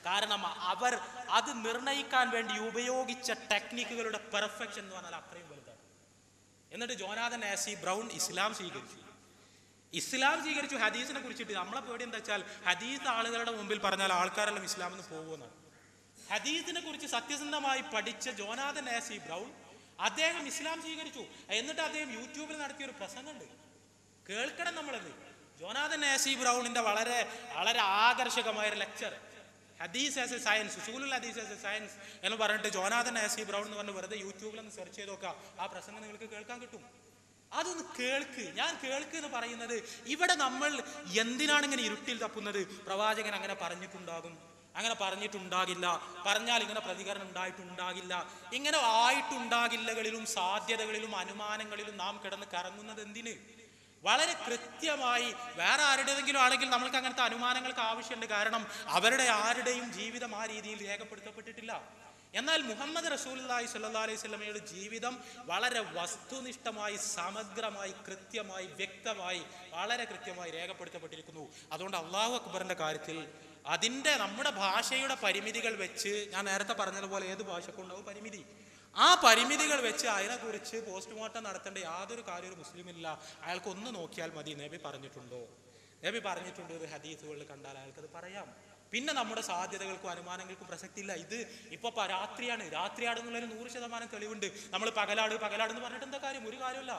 കാരണം അവർ അത് നിർണയിക്കാൻ വേണ്ടി ഉപയോഗിച്ച ടെക്നിക്കുകളുടെ പെർഫെക്ഷൻ എന്ന് പറഞ്ഞാൽ അത്രയും വലുതാണ്. എന്നിട്ട് ജോനാഥൻ നാസി ബ്രൗൺ ഇസ്ലാം സ്വീകരിച്ചു. ഹദീസിനെ കുറിച്ചിട്ട് നമ്മളെ പേടി എന്താ വെച്ചാൽ ഹദീസ് ആളുകളുടെ മുമ്പിൽ പറഞ്ഞാൽ ആൾക്കാരെല്ലാം ഇസ്ലാമിന് പോകുമെന്നാണ്. ഹദീസിനെ കുറിച്ച് സത്യസന്ധമായി പഠിച്ച ജോനാഥൻ നാസി ബ്രൗൺ അദ്ദേഹം ഇസ്ലാം സ്വീകരിച്ചു. എന്നിട്ട് അദ്ദേഹം യൂട്യൂബിൽ നടത്തിയ ഒരു പ്രസംഗമുണ്ട്, കേൾക്കണം നമ്മളത്. ജോനാഥൻ നാസി ബ്രൗണിന്റെ വളരെ വളരെ ആകർഷകമായ ഒരു ലെക്ചർ, ഹദീസ് ആസ് എ സയൻസ്, ഉസൂലുൽ ഹദീസ് ആസ് എ സയൻസ് എന്ന് പറഞ്ഞിട്ട് ജോനാഥൻ നാസി ബ്രൗൺ എന്ന് പറഞ്ഞ് വെറുതെ യൂട്യൂബിൽ ഒന്ന് സെർച്ച് ചെയ്ത് നോക്കുക, ആ പ്രസംഗം നിങ്ങൾക്ക് കേൾക്കാൻ കിട്ടും. അതൊന്ന് കേൾക്ക്. ഞാൻ കേൾക്ക് എന്ന് പറയുന്നത് ഇവിടെ നമ്മൾ എന്തിനാണ് ഇങ്ങനെ ഇരുട്ടിൽ തപ്പുന്നത്? പ്രവാചകൻ അങ്ങനെ പറഞ്ഞിട്ടുണ്ടാകും, അങ്ങനെ പറഞ്ഞിട്ടുണ്ടാകില്ല, പറഞ്ഞാൽ ഇങ്ങനെ പ്രതികരണം ഉണ്ടായിട്ടുണ്ടാകില്ല, ഇങ്ങനെ ആയിട്ടുണ്ടാകില്ലകളിലും സാധ്യതകളിലും അനുമാനങ്ങളിലും നാം കിടന്ന് കറങ്ങുന്നത് എന്തിന്? വളരെ കൃത്യമായി വേറെ ആരുടേതെങ്കിലും ആണെങ്കിൽ നമ്മൾക്ക് അങ്ങനത്തെ അനുമാനങ്ങൾക്ക് ആവശ്യമുണ്ട്. കാരണം അവരുടെ ആരുടെയും ജീവിതം ആ രീതിയിൽ രേഖപ്പെടുത്തപ്പെട്ടിട്ടില്ല. എന്നാൽ മുഹമ്മദ് റസൂലുള്ളാഹി സ്വല്ലല്ലാഹു അലൈഹി വസല്ലമയുടെ ജീവിതം വളരെ വസ്തുനിഷ്ഠമായി, സമഗ്രമായി, കൃത്യമായി, വ്യക്തമായി, വളരെ കൃത്യമായി രേഖപ്പെടുത്തപ്പെട്ടിരിക്കുന്നു. അതുകൊണ്ട് അല്ലാഹു അക്ബറിന്റെ കാര്യത്തിൽ അതിൻ്റെ നമ്മുടെ ഭാഷയുടെ പരിമിതികൾ വെച്ച്, ഞാൻ നേരത്തെ പറഞ്ഞതുപോലെ ഏത് ഭാഷക്കുണ്ടാവും പരിമിതി, ആ പരിമിതികൾ വെച്ച് അതിനെക്കുറിച്ച് പോസ്റ്റ്മോർട്ടം നടത്തേണ്ട യാതൊരു കാര്യം ഒരു മുസ്ലിമില്ല. അയാൾക്ക് ഒന്ന് നോക്കിയാൽ മതി, നബി പറഞ്ഞിട്ടുണ്ടോ, നബി പറഞ്ഞിട്ടുണ്ടോ ഇത് ഹദീസുകളിൽ കണ്ടാൽ അയാൾക്കത് പറയാം. പിന്നെ നമ്മുടെ സാധ്യതകൾക്കും അനുമാനങ്ങൾക്കും പ്രസക്തി ഇല്ല. ഇത് ഇപ്പൊ രാത്രിയാണെന്നുള്ളൊരു 100% തെളിവുണ്ട്. നമ്മൾ പകലാടെന്ന് പറഞ്ഞിട്ട് എന്താ കാര്യം? ഒരു കാര്യമില്ല.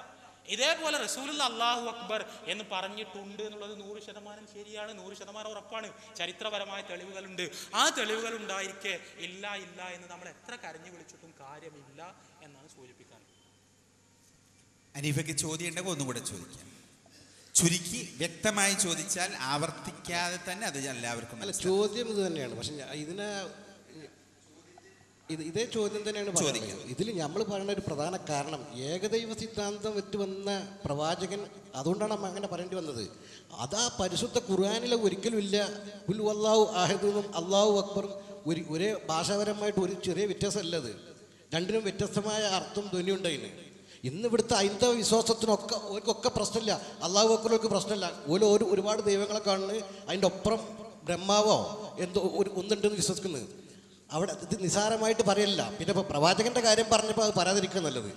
ഇതേപോലെ റസൂലുള്ള അല്ലാഹു അക്ബർ എന്ന് പറഞ്ഞിട്ടുണ്ട് എന്നുള്ളത് 100% ശരിയാണ്, 100% ഉറപ്പാണ്. ചരിത്രപരമായ തെളിവുകളുണ്ട്. ആ തെളിവുകൾ ഉണ്ടായിരിക്കെ ഇല്ല എന്ന് നമ്മൾ എത്ര കരഞ്ഞു വിളിച്ചിട്ടും കാര്യമില്ല എന്നാണ് സൂചിപ്പിക്കാൻ. അനീഫയ്ക്ക് ചോദ്യം ഉണ്ടെങ്കിൽ ഒന്നും കൂടെ ചോദിക്കാം. ചുരുക്കി വ്യക്തമായി ചോദിച്ചാൽ ആവർത്തിക്കാതെ തന്നെ അത് എല്ലാവർക്കും. അല്ല, ചോദ്യം ഇത് തന്നെയാണ്. പക്ഷെ ഇതേ ചോദ്യം തന്നെയാണ് ചോദിക്കുന്നത്. ഇതിൽ നമ്മൾ പറയുന്ന ഒരു പ്രധാന കാരണം ഏകദൈവ സിദ്ധാന്തം വെച്ച് വന്ന പ്രവാചകൻ, അതുകൊണ്ടാണ് നമ്മൾ അങ്ങനെ പറയേണ്ടി വന്നത്. അതാ പരിശുദ്ധ ഖുർആനിൽ ഒരിക്കലും ഇല്ല. ഖുൽ വല്ലാഹു അഹദും അല്ലാഹു അക്ബറും ഒരേ ഭാഷാപരമായിട്ട് ഒരു ചെറിയ വ്യത്യാസമല്ല. അത് രണ്ടിനും വ്യത്യസ്തമായ അർത്ഥം ധ്വനിയുണ്ടതിന്. ഇന്ന് ഇവിടുത്തെ ഹൈന്ദവ വിശ്വാസത്തിനൊക്കെ ഓർക്കൊക്കെ പ്രശ്നമില്ല, അല്ലാഹു അക്ബർക്ക് പ്രശ്നമില്ല. ഒരുപാട് ദൈവങ്ങളെ കാണുന്നത്, അതിൻ്റെ ഒപ്പം ബ്രഹ്മാവോ എന്തോ ഒന്നുണ്ടെന്ന് വിശ്വസിക്കുന്നത്. അവിടെ ഇത് നിസാരമായിട്ട് പറയില്ല. പിന്നെ ഇപ്പോൾ പ്രവാചകൻ്റെ കാര്യം പറഞ്ഞപ്പോൾ അത് പറയാതിരിക്കുക നല്ലത്.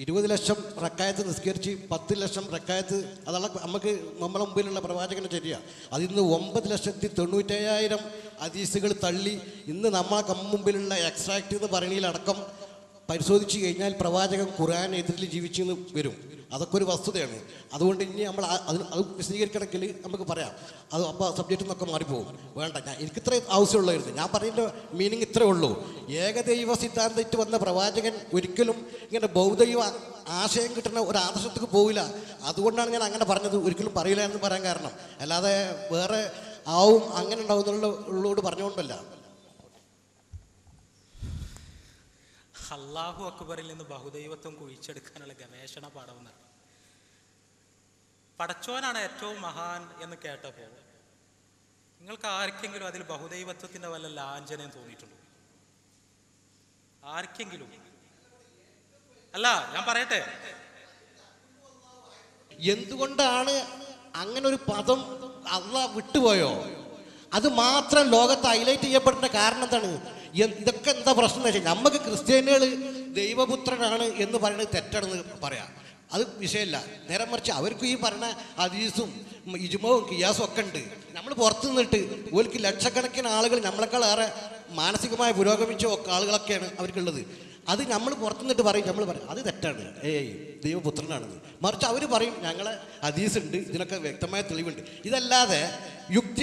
20 ലക്ഷം റക്കായത്ത് നിസ്കരിച്ച് 10 ലക്ഷം റക്കായത്ത്, അതാണ് നമുക്ക് നമ്മളെ മുമ്പിലുള്ള പ്രവാചകൻ്റെ ചര്യ. അതിൽ നിന്ന് 9,97,000 ഹദീസുകൾ തള്ളി ഇന്ന് നമ്മളെ മുമ്പിലുള്ള എക്സ്ട്രാക്റ്റ് എന്ന് പറയുന്നതിലടക്കം പരിശോധിച്ച് കഴിഞ്ഞാൽ പ്രവാചകൻ ഖുർആൻ എതിരിൽ ജീവിച്ചെന്ന് വരും. അതൊക്കെ ഒരു വസ്തുതയാണ്. അതുകൊണ്ട് ഇനി നമ്മൾ അത് വിശദീകരിക്കണമെങ്കിൽ നമുക്ക് പറയാം. അത് അപ്പോൾ സബ്ജക്റ്റിൽ നിന്നൊക്കെ മാറിപ്പോകും. വേണ്ട, എനിക്കിത്രേ ആവശ്യമുള്ളായിരുന്നു. ഞാൻ പറയുന്ന മീനിങ് ഇത്രേ ഉള്ളൂ. ഏകദൈവ സിദ്ധാന്തത്തിൽ വന്ന പ്രവാചകൻ ഒരിക്കലും ഇങ്ങനെ ബൗദ്ധൈവ ആശയം കിട്ടുന്ന ഒരു ആദർശത്തേക്ക് പോവില്ല. അതുകൊണ്ടാണ് ഞാൻ അങ്ങനെ പറഞ്ഞത്. ഒരിക്കലും പറയില്ല എന്ന് പറയാൻ കാരണം, അല്ലാതെ വേറെ ആവും അങ്ങനെ ഉണ്ടാവുന്നുള്ളോട് പറഞ്ഞുകൊണ്ടല്ല. അല്ലാഹു അക്ബറിൽ നിന്ന് ബഹുദൈവത്വം കുഴിച്ചെടുക്കാനുള്ള ഗവേഷണ പാഠം. പടച്ചോനാണ് ഏറ്റവും മഹാൻ എന്ന് കേട്ടപ്പോൾ നിങ്ങൾക്ക് ആർക്കെങ്കിലും അതിൽ ബഹുദൈവത്വത്തിന്റെ വല്ല ലാഞ്ചനം തോന്നിയിട്ടുണ്ടോ? ആർക്കെങ്കിലും? അല്ല, ഞാൻ പറയട്ടെ, എന്തുകൊണ്ടാണ് അങ്ങനെ ഒരു പദം അള്ളാഹ് വിട്ടുപോയോ? അത് മാത്രം ലോകത്ത് ഹൈലൈറ്റ് ചെയ്യപ്പെടുന്ന കാരണം എന്താണ്? ഇതൊക്കെ എന്താ പ്രശ്നം എന്ന് വെച്ചാൽ, നമുക്ക് ക്രിസ്ത്യാനികൾ ദൈവപുത്രനാണ് എന്ന് പറയുന്നത് തെറ്റാണെന്ന് പറയാം. അത് വിഷയമല്ല. നേരെ മറിച്ച് അവർക്ക് ഈ പറഞ്ഞ ഹദീസും ഇജ്മാവും ഖിയാസും ഒക്കെ ഉണ്ട്. നമ്മൾ പുറത്തു നിന്നിട്ട് ഓർക്ക് ലക്ഷക്കണക്കിന് ആളുകൾ നമ്മളെക്കാൾ ഏറെ മാനസികമായി പുരോഗമിച്ച ആളുകളൊക്കെയാണ് അവർക്കുള്ളത്. അത് നമ്മൾ പുറത്തു നിന്നിട്ട് പറയും, നമ്മൾ പറയും അത് തെറ്റാണ്, ദൈവപുത്രനാണെന്ന്. മറിച്ച് അവർ പറയും ഞങ്ങളെ ഹദീസ് ഉണ്ട്, ഇതിനൊക്കെ വ്യക്തമായ തെളിവുണ്ട്. ഇതല്ലാതെ യുക്തി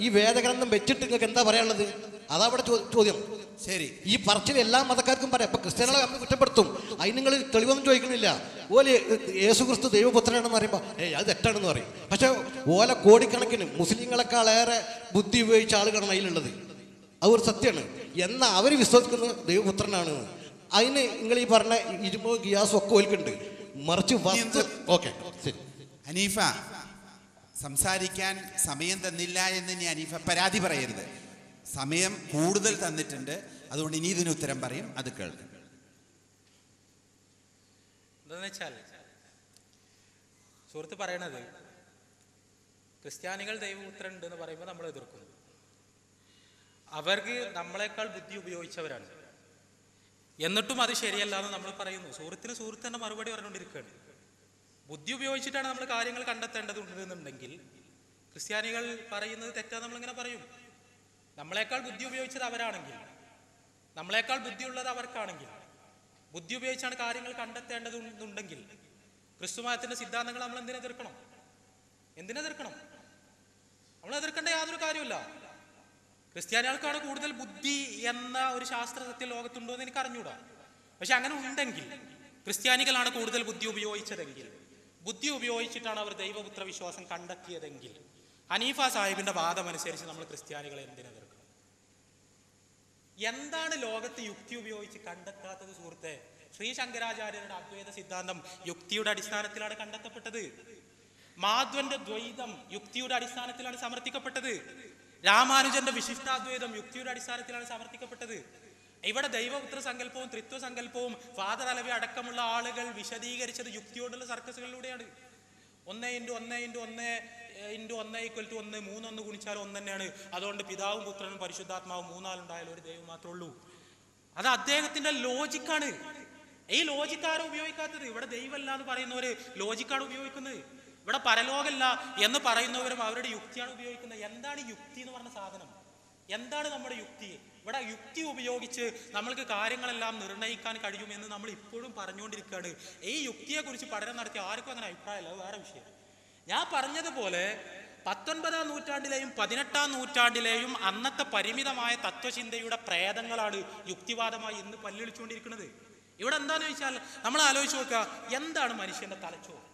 ഈ വേദഗ്രന്ഥം വെച്ചിട്ട് നിങ്ങൾക്ക് എന്താ പറയാനുള്ളത്? അതാ അവിടെ ചോദ്യം. ശരി, ഈ പറച്ചിൽ എല്ലാ മതക്കാർക്കും പറയാം. ഇപ്പൊ ക്രിസ്ത്യാനികളെ നമ്മൾ കുറ്റപ്പെടുത്തും, അതിന് നിങ്ങൾ തെളിവൊന്നും ചോദിക്കണില്ല. ഓല് യേശുക്രിസ്തു ദൈവപുത്രനാണെന്ന് പറയുമ്പോൾ അത് തെറ്റാണെന്ന് പറയും. പക്ഷെ ഓല കോടിക്കണക്കിന് മുസ്ലിങ്ങളെക്കാളേറെ ബുദ്ധി ഉപയോഗിച്ച ആളുകളാണ് അതിലുള്ളത്. അതൊരു സത്യമാണ്. എന്നാൽ അവർ വിശ്വസിക്കുന്നത് ദൈവപുത്രനാണ്. അതിന് നിങ്ങൾ ഈ പറഞ്ഞ ഇരുമോ ഗിയാസും ഒക്കെ ഓൽക്കുണ്ട്. മറിച്ച് ഓക്കെ ശരി. ഹനീഫ, സംസാരിക്കാൻ സമയം തന്നില്ല എന്ന് ഇനി ഹനീഫ പരാതി പറയരുത്. സമയം കൂടുതൽ തന്നിട്ടുണ്ട്, അതുകൊണ്ട് ഇനി ഇതിന് ഉത്തരം പറയും, അത് കേൾക്കും. എന്താന്ന് വെച്ചാൽ സുഹൃത്ത് പറയണത്, ക്രിസ്ത്യാനികൾ ദൈവപുത്രൻ ഉണ്ടെന്ന് പറയുമ്പോൾ നമ്മൾ എതിർക്കുന്നു. അവർക്ക് നമ്മളെക്കാൾ ബുദ്ധി ഉപയോഗിച്ചവരാണ്. എന്നിട്ടും അത് ശരിയല്ല എന്ന് നമ്മൾ പറയുന്നു. സുഹൃത്തിന് സുഹൃത്ത് തന്നെ മറുപടി പറഞ്ഞുകൊണ്ടിരിക്കുകയാണ്. ബുദ്ധി ഉപയോഗിച്ചിട്ടാണ് നമ്മൾ കാര്യങ്ങൾ കണ്ടെത്തേണ്ടതുണ്ടെന്നുണ്ടെങ്കിൽ ക്രിസ്ത്യാനികൾ പറയുന്നത് തെറ്റാന്ന് നമ്മളിങ്ങനെ പറയും. നമ്മളെക്കാൾ ബുദ്ധി ഉപയോഗിച്ചത് അവരാണെങ്കിൽ, നമ്മളെക്കാൾ ബുദ്ധിയുള്ളത് അവർക്കാണെങ്കിൽ, ബുദ്ധി ഉപയോഗിച്ചാണ് കാര്യങ്ങൾ കണ്ടെത്തേണ്ടതുണ്ടെങ്കിൽ ക്രിസ്തുമതത്തിന്റെ സിദ്ധാന്തങ്ങൾ നമ്മൾ എന്തിനെ എതിർക്കണം? നമ്മൾ എതിർക്കേണ്ട യാതൊരു കാര്യമില്ല. ക്രിസ്ത്യാനികൾക്കാണ് കൂടുതൽ ബുദ്ധി എന്ന ഒരു ശാസ്ത്ര സത്യം ലോകത്തുണ്ടോ എന്ന് എനിക്ക് അറിഞ്ഞൂടാ. പക്ഷെ അങ്ങനെ ഉണ്ടെങ്കിൽ, ക്രിസ്ത്യാനികളാണ് കൂടുതൽ ബുദ്ധി ഉപയോഗിച്ചതെങ്കിൽ, ബുദ്ധി ഉപയോഗിച്ചിട്ടാണ് അവർ ദൈവപുത്ര വിശ്വാസം കണ്ടെത്തിയതെങ്കിൽ, ഹനീഫ സാഹിബിന്റെ വാദം അനുസരിച്ച് നമ്മൾ ക്രിസ്ത്യാനികളെ എന്തിനെതിർക്കണം? എന്താണ് ലോകത്ത് യുക്തി ഉപയോഗിച്ച് കണ്ടെത്താത്തത് സുഹൃത്തെ? ശ്രീ ശങ്കരാചാര്യരുടെ അദ്വൈത സിദ്ധാന്തം യുക്തിയുടെ അടിസ്ഥാനത്തിലാണ് കണ്ടെത്തപ്പെട്ടത്. മാധ്വന്റെ ദ്വൈതം യുക്തിയുടെ അടിസ്ഥാനത്തിലാണ് സമർത്ഥിക്കപ്പെട്ടത്. രാമാനുജന്റെ വിശിഷ്ടാദ്വൈതം യുക്തിയുടെ അടിസ്ഥാനത്തിലാണ് സമർത്ഥിക്കപ്പെട്ടത്. ഇവിടെ ദൈവപുത്ര സങ്കല്പവും ത്രിത്വ സങ്കല്പവും ഫാദർ അലവി അടക്കമുള്ള ആളുകൾ വിശദീകരിച്ചത് യുക്തിയോടുള്ള സർക്കസുകളിലൂടെയാണ്. 1 × 1 = 1 3 ഗുണിച്ചാൽ 1 തന്നെയാണ്. അതുകൊണ്ട് പിതാവും പുത്രനും പരിശുദ്ധാത്മാവും 3 ഉണ്ടായാലും ഒരു ദൈവം മാത്രമേ ഉള്ളൂ. അത് അദ്ദേഹത്തിന്റെ ലോജിക്കാണ്. ഈ ലോജിക്കാണ് ഉപയോഗിക്കാത്തത്. ഇവിടെ ദൈവമല്ല എന്ന് പറയുന്നവര് ലോജിക്കാണ് ഉപയോഗിക്കുന്നത്. ഇവിടെ പരലോകമല്ല എന്ന് പറയുന്നവരും അവരുടെ യുക്തിയാണ് ഉപയോഗിക്കുന്നത്. എന്താണ് യുക്തി എന്ന് പറഞ്ഞ സാധനം? എന്താണ് നമ്മുടെ യുക്തി? ഇവിടെ യുക്തി ഉപയോഗിച്ച് നമ്മൾക്ക് കാര്യങ്ങളെല്ലാം നിർണ്ണയിക്കാൻ കഴിയുമെന്ന് നമ്മൾ ഇപ്പോഴും പറഞ്ഞുകൊണ്ടിരിക്കുകയാണ്. ഈ യുക്തിയെ കുറിച്ച് പഠനം നടത്തിയ ആർക്കും അങ്ങനെ അഭിപ്രായമില്ല. അത് വേറെ വിഷയം. ഞാൻ പറഞ്ഞതുപോലെ 19-ാം നൂറ്റാണ്ടിലെയും 18-ാം നൂറ്റാണ്ടിലെയും അന്നത്തെ പരിമിതമായ തത്വചിന്തയുടെ പ്രേതങ്ങളാണ് യുക്തിവാദമായി ഇന്ന് പല്ലിളിച്ചുകൊണ്ടിരിക്കുന്നത്. ഇവിടെ എന്താണെന്ന് ചോദിച്ചാൽ നമ്മൾ ആലോചിച്ച് നോക്കുക, എന്താണ് മനുഷ്യന്റെ തലച്ചോറ്?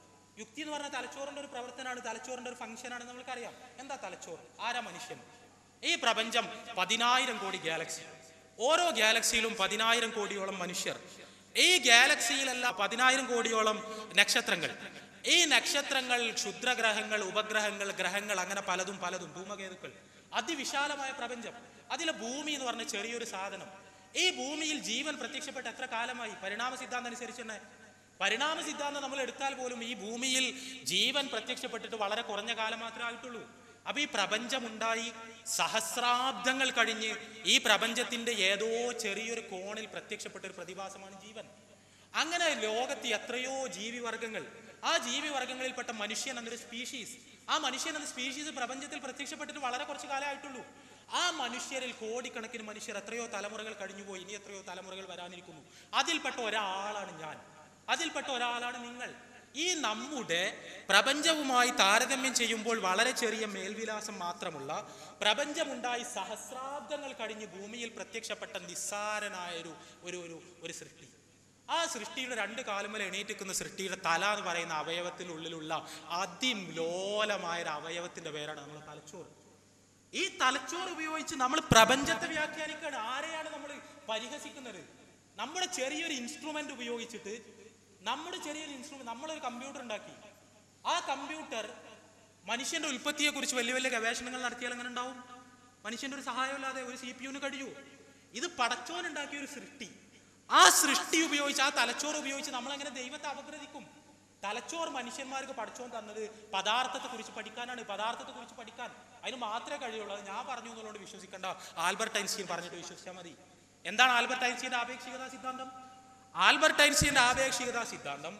യുക്തി എന്ന് പറഞ്ഞാൽ തലച്ചോറിന്റെ ഒരു പ്രവർത്തനമാണ്, തലച്ചോറിന്റെ ഒരു ഫംഗ്ഷനാണ്. നമ്മൾക്കറിയാം എന്താ തലച്ചോറ്, ആരാ മനുഷ്യൻ. ഈ പ്രപഞ്ചം 10,000 കോടി ഗാലക്സി, ഓരോ ഗാലക്സിയിലും 10,000 കോടിയോളം മനുഷ്യർ, ഈ ഗാലക്സിയിലെല്ലാം 10,000 കോടിയോളം നക്ഷത്രങ്ങൾ. ഈ നക്ഷത്രങ്ങൾ, ക്ഷുദ്രഗ്രഹങ്ങൾ, ഉപഗ്രഹങ്ങൾ, ഗ്രഹങ്ങൾ, അങ്ങനെ പലതും ധൂമകേതുക്കൾ, അതിവിശാലമായ പ്രപഞ്ചം. അതിലെ ഭൂമി എന്ന് പറഞ്ഞ ചെറിയൊരു സാധനം. ഈ ഭൂമിയിൽ ജീവൻ പ്രത്യക്ഷപ്പെട്ട് എത്ര കാലമായി? പരിണാമ സിദ്ധാന്തം അനുസരിച്ച് തന്നെ, പരിണാമ സിദ്ധാന്തം നമ്മൾ എടുത്താൽ പോലും ഈ ഭൂമിയിൽ ജീവൻ പ്രത്യക്ഷപ്പെട്ടിട്ട് വളരെ കുറഞ്ഞ കാലം മാത്രമേ ആയിട്ടുള്ളൂ. അപ്പൊ ഈ പ്രപഞ്ചമുണ്ടായി സഹസ്രാബ്ദങ്ങൾ കഴിഞ്ഞ് ഈ പ്രപഞ്ചത്തിന്റെ ഏതോ ചെറിയൊരു കോണിൽ പ്രത്യക്ഷപ്പെട്ട ഒരു പ്രതിഭാസമാണ് ജീവൻ. അങ്ങനെ ലോകത്ത് എത്രയോ ജീവിവർഗങ്ങൾ, ആ ജീവിവർഗങ്ങളിൽപ്പെട്ട മനുഷ്യൻ എന്നൊരു സ്പീഷീസ്, ആ മനുഷ്യൻ എന്ന സ്പീഷീസ് പ്രപഞ്ചത്തിൽ പ്രത്യക്ഷപ്പെട്ടിട്ട് വളരെ കുറച്ച് കാലം ആയിട്ടുള്ളൂ. ആ മനുഷ്യരിൽ കോടിക്കണക്കിന് മനുഷ്യർ, എത്രയോ തലമുറകൾ കഴിഞ്ഞുപോയി, ഇനി എത്രയോ തലമുറകൾ വരാനിരിക്കുന്നു. അതിൽപ്പെട്ട ഒരാളാണ് ഞാൻ, അതിൽപ്പെട്ട ഒരാളാണ് നിങ്ങൾ. ഈ നമ്മുടെ പ്രപഞ്ചവുമായി താരതമ്യം ചെയ്യുമ്പോൾ വളരെ ചെറിയ മേൽവിലാസം മാത്രമുള്ള പ്രപഞ്ചമുണ്ടായി സഹസ്രാബ്ദങ്ങൾ കഴിഞ്ഞ് ഭൂമിയിൽ പ്രത്യക്ഷപ്പെട്ട നിസ്സാരനായ ഒരു സൃഷ്ടി. ആ സൃഷ്ടിയുടെ 2 കാലുമേൽ എണീറ്റിക്കുന്ന സൃഷ്ടിയുടെ തല എന്ന് പറയുന്ന അവയവത്തിനുള്ളിലുള്ള അതിലോലമായ ഒരു അവയവത്തിന്റെ പേരാണ് നമ്മുടെ തലച്ചോറ്. ഈ തലച്ചോറ് ഉപയോഗിച്ച് നമ്മൾ പ്രപഞ്ചത്തെ വ്യാഖ്യാനിക്കുകയാണ്. ആരെയാണ് നമ്മൾ പരിഹസിക്കുന്നത്? നമ്മുടെ ചെറിയൊരു ഇൻസ്ട്രുമെന്റ് ഉപയോഗിച്ചിട്ട്, നമ്മളൊരു കമ്പ്യൂട്ടർ ഉണ്ടാക്കി. ആ കമ്പ്യൂട്ടർ മനുഷ്യന്റെ ഉൽപ്പത്തിയെ കുറിച്ച് വലിയ വലിയ ഗവേഷണങ്ങൾ നടത്തിയാൽ എങ്ങനെ ഉണ്ടാവും? മനുഷ്യന്റെ ഒരു സഹായമില്ലാതെ ഒരു CPU കഴിയൂ? ഇത് പടച്ചോനുണ്ടാക്കിയ ഒരു സൃഷ്ടി. ആ സൃഷ്ടി ഉപയോഗിച്ച്, ആ തലച്ചോറ് ഉപയോഗിച്ച് നമ്മൾ എങ്ങനെ ദൈവത്തെ അപഗ്രഥിക്കും? തലച്ചോറ് മനുഷ്യന്മാർക്ക് പടച്ചോൻ തന്നത് പദാർത്ഥത്തെ കുറിച്ച് പഠിക്കാനാണ്. പദാർത്ഥത്തെ കുറിച്ച് പഠിക്കാൻ അതിന് മാത്രമേ കഴിയുള്ളൂ. അത് ഞാൻ പറഞ്ഞു എന്നുള്ളതുകൊണ്ട് വിശ്വസിക്കേണ്ട. ആൽബർട്ട് ഐൻസ്റ്റീൻ പറഞ്ഞിട്ട് വിശ്വസിച്ചാൽ മതി. എന്താണ് ആൽബർട്ട് ഐൻസ്റ്റീന്റെ ആപേക്ഷികതാ സിദ്ധാന്തം? ആൽബർട്ട് ഐൻസ്റ്റീന്റെ ആപേക്ഷികതാ സിദ്ധാന്തം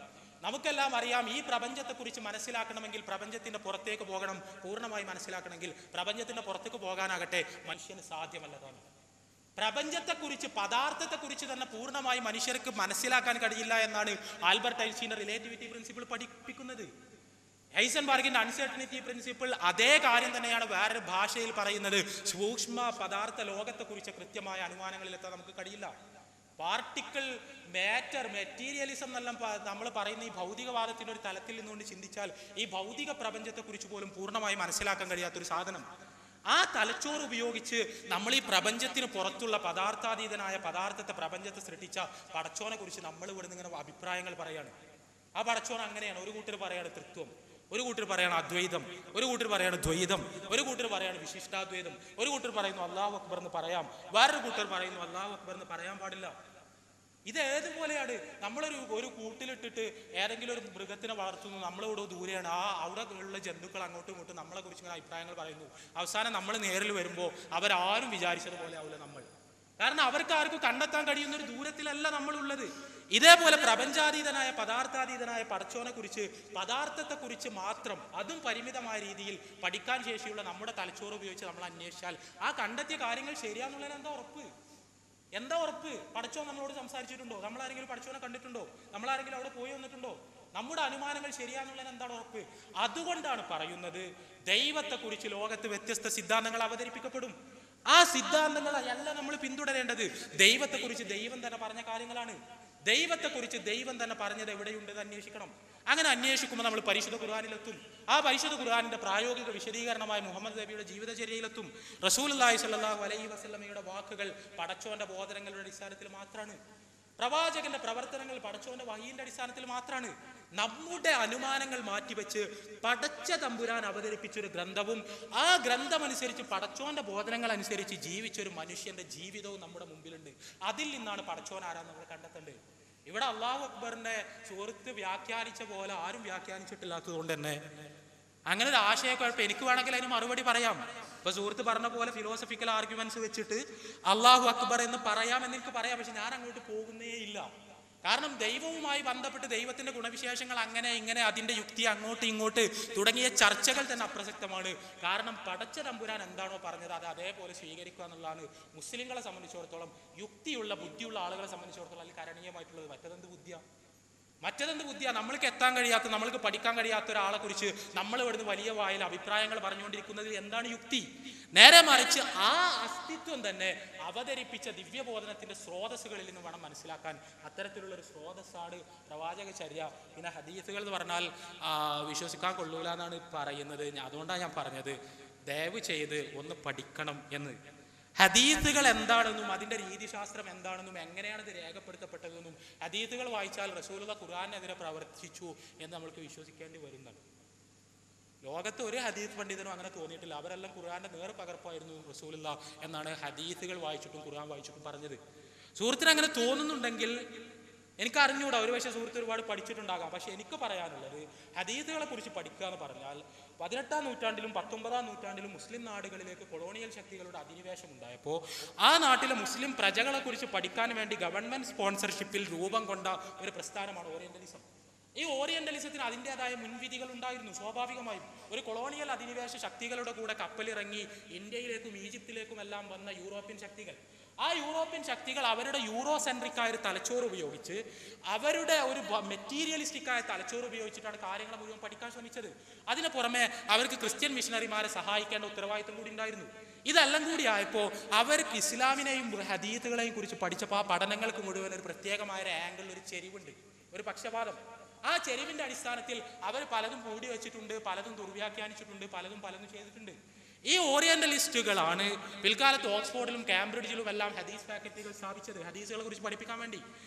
നമുക്കെല്ലാം അറിയാം. ഈ പ്രപഞ്ചത്തെ കുറിച്ച് മനസ്സിലാക്കണമെങ്കിൽ പ്രപഞ്ചത്തിന്റെ പുറത്തേക്ക് പോകണം. പൂർണ്ണമായി മനസ്സിലാക്കണമെങ്കിൽ പ്രപഞ്ചത്തിന്റെ പുറത്തേക്ക് പോകാനാകട്ടെ മനുഷ്യന് സാധ്യമല്ലതാണ്. പ്രപഞ്ചത്തെക്കുറിച്ച്, പദാർത്ഥത്തെക്കുറിച്ച് തന്നെ പൂർണ്ണമായി മനുഷ്യർക്ക് മനസ്സിലാക്കാൻ കഴിയില്ല എന്നാണ് ആൽബർട്ട് ഐൻസ്റ്റീന്റെ റിലേറ്റിവിറ്റി പ്രിൻസിപ്പിൾ പഠിപ്പിക്കുന്നത്. ഹൈസൻബർഗിന്റെ അൺസർട്ടനിറ്റി പ്രിൻസിപ്പിൾ അതേ കാര്യം തന്നെയാണ് വേറൊരു ഭാഷയിൽ പറയുന്നത്. സൂക്ഷ്മ പദാർത്ഥ ലോകത്തെക്കുറിച്ച് കൃത്യമായ അനുമാനങ്ങളിലെത്താൻ നമുക്ക് കഴിയില്ല. പാർട്ടിക്കിൾ മാറ്റർ, മെറ്റീരിയലിസം എന്നെല്ലാം നമ്മൾ പറയുന്ന ഈ ഭൗതികവാദത്തിന്റെ ഒരു തലത്തിൽ നിന്നുകൊണ്ട് ചിന്തിച്ചാൽ ഈ ഭൗതിക പ്രപഞ്ചത്തെക്കുറിച്ച് പോലും പൂർണ്ണമായി മനസ്സിലാക്കാൻ കഴിയാത്തൊരു സാധനം. ആ തലച്ചോറ് ഉപയോഗിച്ച് നമ്മൾ ഈ പ്രപഞ്ചത്തിന് പുറത്തുള്ള പദാർത്ഥാതീതനായ പദാർത്ഥത്തെ, പ്രപഞ്ചത്തെ സൃഷ്ടിച്ച പടച്ചോനെ കുറിച്ച് നമ്മൾ ഇവിടുന്ന് ഇങ്ങനെ അഭിപ്രായങ്ങൾ പറയാണ്. ആ പടച്ചോൻ അങ്ങനെയാണ്. ഒരു കൂട്ടർ പറയാണ് തൃത്വം, ഒരു കൂട്ടർ പറയാണ് അദ്വൈതം, ഒരു കൂട്ടർ പറയാണ് ദ്വൈതം, ഒരു കൂട്ടർ പറയാണ് വിശിഷ്ടാദ്വൈതം, ഒരു കൂട്ടർ പറയുന്നു അല്ലാഹു അക്ബർ എന്ന് പറയാം, വേറൊരു കൂട്ടർ പറയുന്നു അല്ലാഹു അക്ബർ എന്ന് പറയാൻ പാടില്ല. ഇത് ഏതുപോലെയാണ്? ഒരു കൂട്ടിലിട്ടിട്ട് ഏതെങ്കിലും ഒരു മൃഗത്തിനെ വളർത്തുന്നു, നമ്മളിവിടെ ദൂരെയാണ്, അവിടെ ഉള്ള ജന്തുക്കൾ അങ്ങോട്ടും ഇങ്ങോട്ടും നമ്മളെ കുറിച്ച് ഇങ്ങനെ അഭിപ്രായങ്ങൾ പറയുന്നു. അവസാനം നമ്മൾ നേരിൽ വരുമ്പോൾ അവരാരും വിചാരിച്ചതുപോലെ ആവില്ല നമ്മൾ. കാരണം അവർക്ക് ആർക്കും കണ്ടെത്താൻ കഴിയുന്ന ഒരു ദൂരത്തിലല്ല നമ്മളുള്ളത്. ഇതേപോലെ പ്രപഞ്ചാതീതനായ പദാർത്ഥാതീതനായ പടച്ചോനെ കുറിച്ച്, പദാർത്ഥത്തെ കുറിച്ച് മാത്രം, അതും പരിമിതമായ രീതിയിൽ പഠിക്കാൻ ശേഷിയുള്ള നമ്മുടെ തലച്ചോറ് ഉപയോഗിച്ച് നമ്മൾ അന്വേഷിച്ചാൽ ആ കണ്ടെത്തിയ കാര്യങ്ങൾ ശരിയാന്നുള്ളതിന് എന്താ ഉറപ്പ്? പടച്ചോൻ നമ്മളോട് സംസാരിച്ചിട്ടുണ്ടോ? നമ്മളാരെങ്കിലും പടച്ചോനെ കണ്ടിട്ടുണ്ടോ? നമ്മളാരെങ്കിലും അവിടെ പോയി വന്നിട്ടുണ്ടോ? നമ്മുടെ അനുമാനങ്ങൾ ശരിയാന്നുള്ളതിന് എന്താണ് ഉറപ്പ്? അതുകൊണ്ടാണ് പറയുന്നത്, ദൈവത്തെക്കുറിച്ച് ലോകത്ത് വ്യത്യസ്ത സിദ്ധാന്തങ്ങൾ അവതരിപ്പിക്കപ്പെടും. ആ സിദ്ധാന്തങ്ങളല്ല നമ്മൾ പിന്തുടരേണ്ടത്. ദൈവത്തെക്കുറിച്ച് ദൈവം തന്നെ പറഞ്ഞ കാര്യങ്ങളാണ്. ദൈവത്തെക്കുറിച്ച് ദൈവം തന്നെ പറഞ്ഞത് എവിടെയുണ്ടെന്ന് അന്വേഷിക്കണം. അങ്ങനെ അന്വേഷിക്കുമ്പോൾ നമ്മൾ പരിശുദ്ധ ഖുർആനിലെത്തും. ആ പരിശുദ്ധ ഖുർആനിന്റെ പ്രായോഗിക വിശദീകരണമായ മുഹമ്മദ് നബിയുടെ ജീവിതചര്യയിലെത്തും. റസൂലുള്ളാഹി സ്വല്ലല്ലാഹു അലൈഹി വസല്ലമയുടെ വാക്കുകൾ പടച്ചോന്റെ ബോധനങ്ങളുടെ അടിസ്ഥാനത്തിൽ മാത്രമാണ്. പ്രവാചകന്റെ പ്രവർത്തനങ്ങൾ പടച്ചോന്റെ വഹീന്റെ അടിസ്ഥാനത്തിൽ മാത്രമാണ്. നമ്മുടെ അനുമാനങ്ങൾ മാറ്റിവെച്ച് പടച്ച തമ്പുരാൻ അവതരിപ്പിച്ചൊരു ഗ്രന്ഥവും ആ ഗ്രന്ഥമനുസരിച്ച് പടച്ചോന്റെ ബോധനങ്ങൾ അനുസരിച്ച് ജീവിച്ചൊരു മനുഷ്യന്റെ ജീവിതവും നമ്മുടെ മുമ്പിലുണ്ട്. അതിൽ നിന്നാണ് പടച്ചോൻ ആരാന്ന് നമ്മൾ കണ്ടെത്തേണ്ടത്. ഇവിടെ അല്ലാഹു അക്ബറിന്റെ സുഹൃത്ത് വ്യാഖ്യാനിച്ച പോലെ ആരും വ്യാഖ്യാനിച്ചിട്ടില്ലാത്തത് കൊണ്ട് തന്നെ അങ്ങനെ ഒരു ആശയക്കുഴപ്പം. എനിക്ക് വേണമെങ്കിൽ അതിന് മറുപടി പറയാം. ഇപ്പൊ സുഹൃത്ത് പറഞ്ഞ പോലെ ഫിലോസഫിക്കൽ ആർഗ്യുമെന്റ്സ് വെച്ചിട്ട് അല്ലാഹു അക്ബർ എന്ന് പറയാമെന്ന് എനിക്ക് പറയാം. പക്ഷെ ഞാൻ അങ്ങോട്ട് പോകുന്നേ ഇല്ല. കാരണം ദൈവവുമായി ബന്ധപ്പെട്ട് ദൈവത്തിന്റെ ഗുണവിശേഷങ്ങൾ അങ്ങനെ ഇങ്ങനെ അതിന്റെ യുക്തി അങ്ങോട്ട് ഇങ്ങോട്ട് തുടങ്ങിയ ചർച്ചകൾ തന്നെ അപ്രസക്തമാണ്. കാരണം പടച്ച തമ്പുരാൻ എന്താണോ പറഞ്ഞത് അത് അതേപോലെ സ്വീകരിക്കുക എന്നുള്ളതാണ് മുസ്ലിങ്ങളെ സംബന്ധിച്ചിടത്തോളം, യുക്തിയുള്ള ബുദ്ധിയുള്ള ആളുകളെ സംബന്ധിച്ചിടത്തോളം അതിൽ കരണീയമായിട്ടുള്ളത്. മറ്റതെന്ത് ബുദ്ധിയാണ്? നമ്മൾക്ക് എത്താൻ കഴിയാത്ത, നമ്മൾക്ക് പഠിക്കാൻ കഴിയാത്ത ഒരാളെ കുറിച്ച് നമ്മൾ ഇവിടുന്ന് വലിയ വായിൽ അഭിപ്രായങ്ങൾ പറഞ്ഞുകൊണ്ടിരിക്കുന്നതിൽ എന്താണ് യുക്തി? നേരെ മറിച്ച് ആ അസ്തിത്വം തന്നെ അവതരിപ്പിച്ച ദിവ്യബോധനത്തിന്റെ സ്രോതസ്സുകളിൽ നിന്ന് വേണം മനസ്സിലാക്കാൻ. അത്തരത്തിലുള്ളൊരു സ്രോതസ്സാണ് പ്രവാചക ചര്യ. പിന്നെ ഹദീസുകൾ എന്ന് പറഞ്ഞാൽ വിശ്വസിക്കാൻ കൊള്ളൂല എന്നാണ് പറയുന്നത്. അതുകൊണ്ടാണ് ഞാൻ പറഞ്ഞത് ദയവ് ചെയ്ത് ഒന്ന് പഠിക്കണം എന്ന്. ഹദീസുകൾ എന്താണെന്നും അതിൻ്റെ രീതിശാസ്ത്രം എന്താണെന്നും എങ്ങനെയാണ് ഇത് രേഖപ്പെടുത്തപ്പെട്ടതെന്നും ഹദീസുകൾ വായിച്ചാൽ റസൂലുള്ളാഹി ഖുർആനെതിരെ പ്രവർത്തിച്ചു എന്ന് നമ്മൾക്ക് വിശ്വസിക്കേണ്ടി വരുന്നുണ്ട്. ലോകത്ത് ഒരു ഹദീസ് പണ്ഡിതനും അങ്ങനെ തോന്നിയിട്ടില്ല. അവരെല്ലാം ഖുർആന്റെ നേർ പകർപ്പായിരുന്നു റസൂലുള്ളാഹി എന്നാണ് ഹദീസുകൾ വായിച്ചിട്ടും ഖുർആൻ വായിച്ചിട്ടും പറഞ്ഞത്. സുഹൃത്തിന് അങ്ങനെ തോന്നുന്നുണ്ടെങ്കിൽ എനിക്ക് അറിഞ്ഞൂടാ, ഒരു പക്ഷേ സുഹൃത്ത് ഒരുപാട് പഠിച്ചിട്ടുണ്ടാകാം. പക്ഷെ എനിക്ക് പറയാനുള്ളത്, ഹദീസുകളെ കുറിച്ച് പഠിക്കുക എന്ന് പറഞ്ഞാൽ 18-ാം നൂറ്റാണ്ടിലും 19-ാം നൂറ്റാണ്ടിലും മുസ്ലിം നാടുകളിലേക്ക് കൊളോണിയൽ ശക്തികളുടെ അധിനിവേശം ഉണ്ടായപ്പോൾ ആ നാട്ടിലെ മുസ്ലിം പ്രജകളെ കുറിച്ച് പഠിക്കാൻ വേണ്ടി ഗവൺമെന്റ് സ്പോൺസർഷിപ്പിൽ രൂപം കൊണ്ട ഒരു പ്രസ്ഥാനമാണ് ഓറിയന്റലിസം. ഈ ഓറിയന്റലിസത്തിന് അതിൻ്റെതായ മുൻവിധികൾ ഉണ്ടായിരുന്നു. സ്വാഭാവികമായും ഒരു കൊളോണിയൽ അധിനിവേശ ശക്തികളുടെ കൂടെ കപ്പലിറങ്ങി ഇന്ത്യയിലേക്കും ഈജിപ്തിലേക്കും എല്ലാം വന്ന യൂറോപ്യൻ ശക്തികൾ, ആ യൂറോപ്യൻ ശക്തികൾ അവരുടെ യൂറോസെൻട്രിക് ആയ ഒരു തലച്ചോറ് ഉപയോഗിച്ച്, അവരുടെ ഒരു മെറ്റീരിയലിസ്റ്റിക് ആയ തലച്ചോറ് ഉപയോഗിച്ചിട്ടാണ് കാര്യങ്ങൾ മുഴുവൻ പഠിക്കാൻ ശ്രമിച്ചത്. അതിന് പുറമെ അവർക്ക് ക്രിസ്ത്യൻ മിഷണറിമാരെ സഹായിക്കേണ്ട ഉത്തരവാദിത്വം കൂടി ഉണ്ടായിരുന്നു. ഇതെല്ലാം കൂടി ആയപ്പോൾ അവർക്ക് ഇസ്ലാമിനെയും ഹദീസുകളെയും കുറിച്ച് പഠിച്ചപ്പോൾ ആ പഠനങ്ങൾക്ക് മുഴുവൻ ഒരു പ്രത്യേകമായ ഒരു ആംഗിളിൽ ഒരു ചെരിവുണ്ട്, ഒരു പക്ഷപാതം. ആ ചെരിവിന്റെ അടിസ്ഥാനത്തിൽ അവർ പലതും കൂടി വെച്ചിട്ടുണ്ട്, പലതും ദുർവ്യാഖ്യാനിച്ചിട്ടുണ്ട്, പലതും ചെയ്തിട്ടുണ്ട്. ഈ ഓറിയന്റലിസ്റ്റുകളാണ് പിൽക്കാലത്ത് ഓക്സ്ഫോർഡിലും കാംബ്രിഡ്ജിലും എല്ലാം ഹദീസ് ഫാക്കൽറ്റികൾ സ്ഥാപിച്ചത്, ഹദീസുകളെ കുറിച്ച് പഠിപ്പിക്കാൻ വേണ്ടി.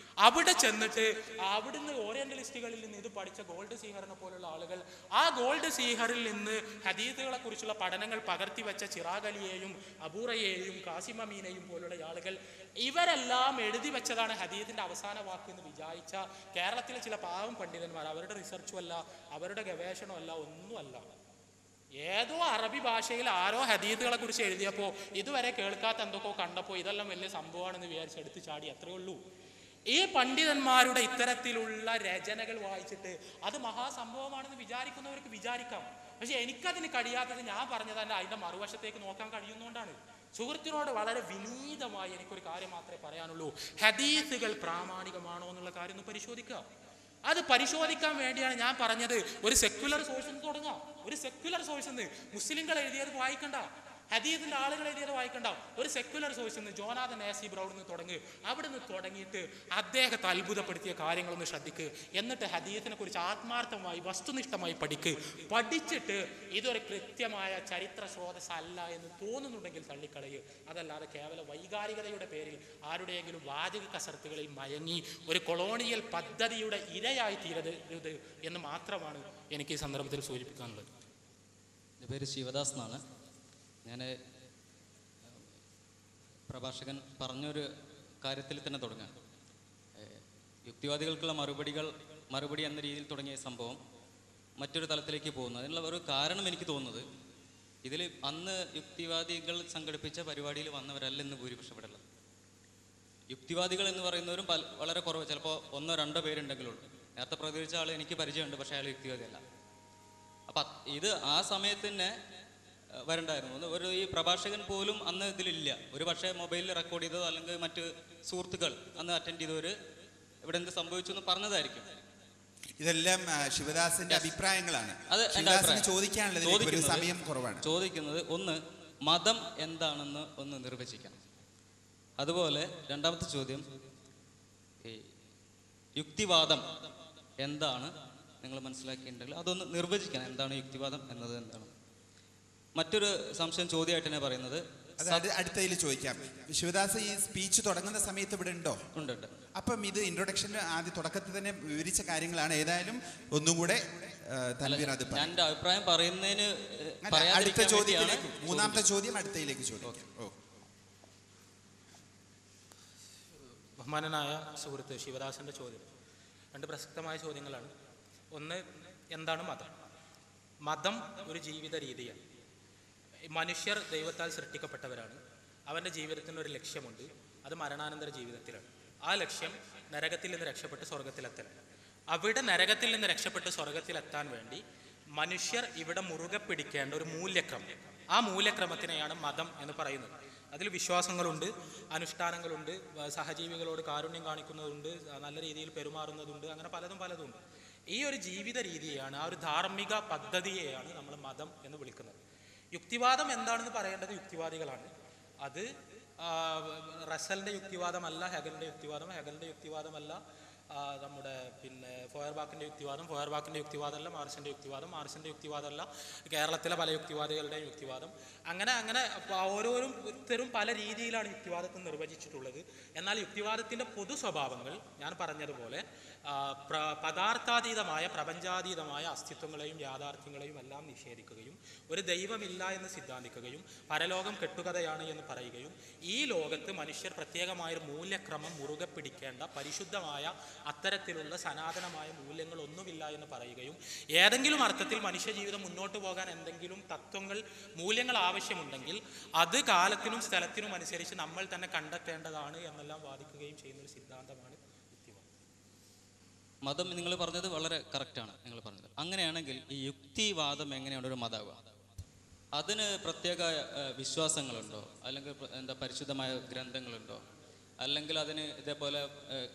അവിടെ ചെന്നിട്ട് അവിടുന്ന് ഓറിയന്റലിസ്റ്റുകളിൽ നിന്ന് ഇത് പഠിച്ച ഗോൾഡ് സീഹറിനെ പോലുള്ള ആളുകൾ ആ ഗോൾഡ് സീഹറിൽ നിന്ന് ഹദീസുകളെ കുറിച്ചുള്ള പഠനങ്ങൾ പകർത്തി വെച്ച ചിറാഗ് അലിയെയും അബൂറയെയും കാസിം അമീനെയും പോലുള്ള ആളുകൾ, ഇവരെല്ലാം എഴുതി വെച്ചതാണ് ഹദീസിന്റെ അവസാന വാക്ക് എന്ന് വിചാരിച്ച കേരളത്തിലെ ചില പാവം പണ്ഡിതന്മാർ, അവരുടെ റിസർച്ചും അല്ല, അവരുടെ ഗവേഷണമല്ല, ഒന്നുമല്ല, ഏതോ അറബി ഭാഷയിൽ ആരോ ഹദീസുകളെ കുറിച്ച് എഴുതിയപ്പോൾ ഇതുവരെ കേൾക്കാത്ത എന്തൊക്കെ കണ്ടപ്പോൾ ഇതെല്ലാം വലിയ സംഭവമാണെന്ന് വിചാരിച്ച് എടുത്ത് ചാടി, അത്രയേ ഉള്ളൂ. ഈ പണ്ഡിതന്മാരുടെ ഇത്തരത്തിലുള്ള രചനകൾ വായിച്ചിട്ട് അത് മഹാസംഭവമാണെന്ന് വിചാരിക്കുന്നവർക്ക് വിചാരിക്കാം. പക്ഷെ എനിക്കതിന് കഴിയാത്തത് ഞാൻ പറഞ്ഞത് തന്നെ അതിന്റെ മറുവശത്തേക്ക് നോക്കാൻ കഴിയുന്നതുകൊണ്ടാണ്. സുഹൃത്തിനോട് വളരെ വിനീതമായി എനിക്കൊരു കാര്യം മാത്രമേ പറയാനുള്ളൂ. ഹദീസുകൾ പ്രാമാണികമാണോ എന്നുള്ള കാര്യം ഒന്ന് പരിശോധിക്കുക. അത് പരിശോധിക്കാൻ വേണ്ടിയാണ് ഞാൻ പറഞ്ഞത് ഒരു സെക്യുലർ സോഴ്സിൽ നിന്ന് തുടങ്ങാം. ഒരു സെക്യുലർ സോഴ്സിൽ നിന്ന്, മുസ്ലിങ്ങൾ എഴുതിയത് വായിക്കണ്ട, ഹദീസിന്റെ ആളുകൾ എഴുതിയത് വായിക്കണ്ട, ഒരു സെക്യുലർ സോഴ്സിൽ നിന്ന് ജോനാഥൻ എ.സി. ബ്രൗണിൽ നിന്ന് തുടങ്ങി. അവിടെ നിന്ന് തുടങ്ങിയിട്ട് അദ്ദേഹത്തെ അത്ഭുതപ്പെടുത്തിയ കാര്യങ്ങളൊന്ന് ശ്രദ്ധിക്ക്. എന്നിട്ട് ഹദീസിനെ കുറിച്ച് ആത്മാർത്ഥമായി വസ്തുനിഷ്ഠമായി പഠിച്ചിട്ട് ഇതൊരു കൃത്യമായ ചരിത്ര സ്രോതസ് അല്ല എന്ന് തോന്നുന്നുണ്ടെങ്കിൽ തള്ളിക്കളയുക. അതല്ലാതെ കേവല വൈകാരികതയുടെ പേരിൽ ആരുടെയെങ്കിലും വാചക കസർത്തുകളിൽ മയങ്ങി ഒരു കൊളോണിയൽ പദ്ധതിയുടെ ഇരയായി തീരരുത് എന്ന് മാത്രമാണ് എനിക്ക് ഈ സന്ദർഭത്തിൽ സൂചിപ്പിക്കാനുള്ളത്. എൻ്റെ പേര് ശിവദാസ് എന്നാണ്. ഞാൻ പ്രഭാഷകൻ പറഞ്ഞൊരു കാര്യത്തിൽ തന്നെ തുടങ്ങാം. യുക്തിവാദികൾക്കുള്ള മറുപടി എന്ന രീതിയിൽ തുടങ്ങിയ സംഭവം മറ്റൊരു തലത്തിലേക്ക് പോകുന്നു. അതിനുള്ള ഒരു കാരണം എനിക്ക് തോന്നുന്നത്, ഇതിൽ അന്ന് യുക്തിവാദികൾ സംഘടിപ്പിച്ച പരിപാടിയിൽ വന്നവരല്ല ഇന്ന് ഭൂരിപക്ഷപ്പെടല്ല. യുക്തിവാദികൾ എന്ന് പറയുന്നവരും വളരെ കുറവ്, ചിലപ്പോൾ 1-2 പേരുണ്ടെങ്കിലുള്ളൂ. നേരത്തെ പ്രതികരിച്ച ആൾ എനിക്ക് പരിചയമുണ്ട്, പക്ഷേ അയാൾ യുക്തിവാദിയല്ല. അപ്പം ഇത് ആ സമയത്ത് തന്നെ വരണ്ടായിരുന്നു. ഈ പ്രഭാഷകൻ പോലും അന്ന് ഇതിലില്ല. ഒരു പക്ഷേ മൊബൈലിൽ റെക്കോർഡ് ചെയ്തതോ അല്ലെങ്കിൽ മറ്റ് സുഹൃത്തുക്കൾ അന്ന് അറ്റൻഡ് ചെയ്തവർ ഇവിടെ എന്ത് സംഭവിച്ചു എന്ന് പറഞ്ഞതായിരിക്കും. ഇതെല്ലാം ശിവദാസിന്റെ അഭിപ്രായങ്ങളാണ്. സമയം കുറവാണ്. ചോദിക്കുന്നത് ഒന്ന്, മതം എന്താണെന്ന് ഒന്ന് നിർവചിക്കണം. അതുപോലെ രണ്ടാമത്തെ ചോദ്യം, ഈ യുക്തിവാദം എന്താണ് നിങ്ങൾ മനസ്സിലാക്കിയിട്ടുണ്ടെങ്കിൽ അതൊന്ന് നിർവചിക്കണം. എന്താണ് യുക്തിവാദം എന്നത് എന്താണ്? മറ്റൊരു സംശയം ചോദ്യമായിട്ട് തന്നെ പറയുന്നത്, അടുത്തതിൽ ചോദിക്കാം. ശിവദാസ് ഈ സ്പീച്ച് തുടങ്ങുന്ന സമയത്ത് ഇവിടെ ഉണ്ടോ? ഉണ്ട്. അപ്പം ഇത് ഇൻട്രൊഡക്ഷന്റെ ആദ്യ തുടക്കത്തിൽ തന്നെ വിവരിച്ച കാര്യങ്ങളാണ്. ഏതായാലും ഒന്നും കൂടെ എന്റെ അഭിപ്രായം പറയുന്നതിന് അടുത്ത ചോദ്യത്തിലേക്ക്, മൂന്നാമത്തെ ചോദ്യം അടുത്തയിലേക്ക് ചോദിക്കാം. ബഹുമാനനായ സുഹൃത്ത് ശിവദാസന്റെ ചോദ്യം 2 പ്രസക്തമായ ചോദ്യങ്ങളാണ്. ഒന്ന്, എന്താണ് മതം? മതം ഒരു ജീവിത രീതിയാണ്. മനുഷ്യർ ദൈവത്താൽ സൃഷ്ടിക്കപ്പെട്ടവരാണ്. അവൻ്റെ ജീവിതത്തിന് ഒരു ലക്ഷ്യമുണ്ട്. അത് മരണാനന്തര ജീവിതത്തിലാണ്. ആ ലക്ഷ്യം നരകത്തിൽ നിന്ന് രക്ഷപ്പെട്ട് സ്വർഗത്തിലെത്തലാണ്. അവിടെ നരകത്തിൽ നിന്ന് രക്ഷപ്പെട്ട് സ്വർഗത്തിലെത്താൻ വേണ്ടി മനുഷ്യർ ഇവിടെ മുറുകെ പിടിക്കേണ്ട ഒരു മൂല്യക്രമം, ആ മൂല്യക്രമത്തിനെയാണ് മതം എന്ന് പറയുന്നത്. അതിൽ വിശ്വാസങ്ങളുണ്ട്, അനുഷ്ഠാനങ്ങളുണ്ട്, സഹജീവികളോട് കാരുണ്യം കാണിക്കുന്നതുണ്ട്, നല്ല രീതിയിൽ പെരുമാറുന്നതുണ്ട്, അങ്ങനെ പലതുണ്ട്. ഈ ഒരു ജീവിത രീതിയെയാണ്, ആ ഒരു ധാർമ്മിക പദ്ധതിയെയാണ് നമ്മൾ മതം എന്ന് വിളിക്കുന്നത്. യുക്തിവാദം എന്താണെന്ന് പറയേണ്ടത് യുക്തിവാദികളാണ്. അത് റസലിന്റെ യുക്തിവാദമല്ല ഹെഗലിന്റെ യുക്തിവാദം, ഹെഗലിന്റെ യുക്തിവാദമല്ല നമ്മുടെ ഫോയർബാക്കിന്റെ യുക്തിവാദം, ഫോയർബാക്കിന്റെ യുക്തിവാദമല്ല മാർസിന്റെ യുക്തിവാദം, മാർസിന്റെ യുക്തിവാദമല്ല കേരളത്തിലെ പല യുക്തിവാദികളുടെയും യുക്തിവാദം. അങ്ങനെ ഓരോരുത്തരും പല രീതിയിലാണ് യുക്തിവാദത്തെ നിർവചിച്ചിട്ടുള്ളത്. എന്നാൽ യുക്തിവാദത്തിന്റെ പൊതു സ്വഭാവങ്ങൾ ഞാൻ പറഞ്ഞതുപോലെ പദാർത്ഥാതീതമായ പ്രപഞ്ചാതീതമായ അസ്തിത്വങ്ങളെയും യാഥാർത്ഥ്യങ്ങളെയും എല്ലാം നിഷേധിക്കുകയും ഒരു ദൈവമില്ല എന്ന് സിദ്ധാന്തിക്കുകയും പരലോകം കെട്ടുകഥയാണ് എന്ന് പറയുകയും ഈ ലോകത്ത് മനുഷ്യർ പ്രത്യേകമായൊരു മൂല്യക്രമം മുറുകെ പിടിക്കേണ്ട പരിശുദ്ധമായ അത്തരത്തിലുള്ള സനാതനമായ മൂല്യങ്ങളൊന്നുമില്ല എന്ന് പറയുകയും ഏതെങ്കിലും അർത്ഥത്തിൽ മനുഷ്യജീവിതം മുന്നോട്ട് പോകാൻ എന്തെങ്കിലും തത്വങ്ങൾ, മൂല്യങ്ങൾ ആവശ്യമുണ്ടെങ്കിൽ അത് കാലത്തിനും സ്ഥലത്തിനും അനുസരിച്ച് നമ്മൾ തന്നെ കണ്ടെത്തേണ്ടതാണ് എന്നെല്ലാം വാദിക്കുകയും ചെയ്യുന്ന ഒരു സിദ്ധാന്തമാണ് യുക്തിവാദം. മതം നിങ്ങൾ പറഞ്ഞത് വളരെ കറക്റ്റാണ്. നിങ്ങൾ പറഞ്ഞത് അങ്ങനെയാണെങ്കിൽ ഈ യുക്തിവാദം എങ്ങനെയാണ് ഒരു മതമാവുക? അതിന് പ്രത്യേക വിശ്വാസങ്ങളുണ്ടോ, അല്ലെങ്കിൽ പരിശുദ്ധമായ ഗ്രന്ഥങ്ങളുണ്ടോ, അല്ലെങ്കിൽ അതിന് ഇതേപോലെ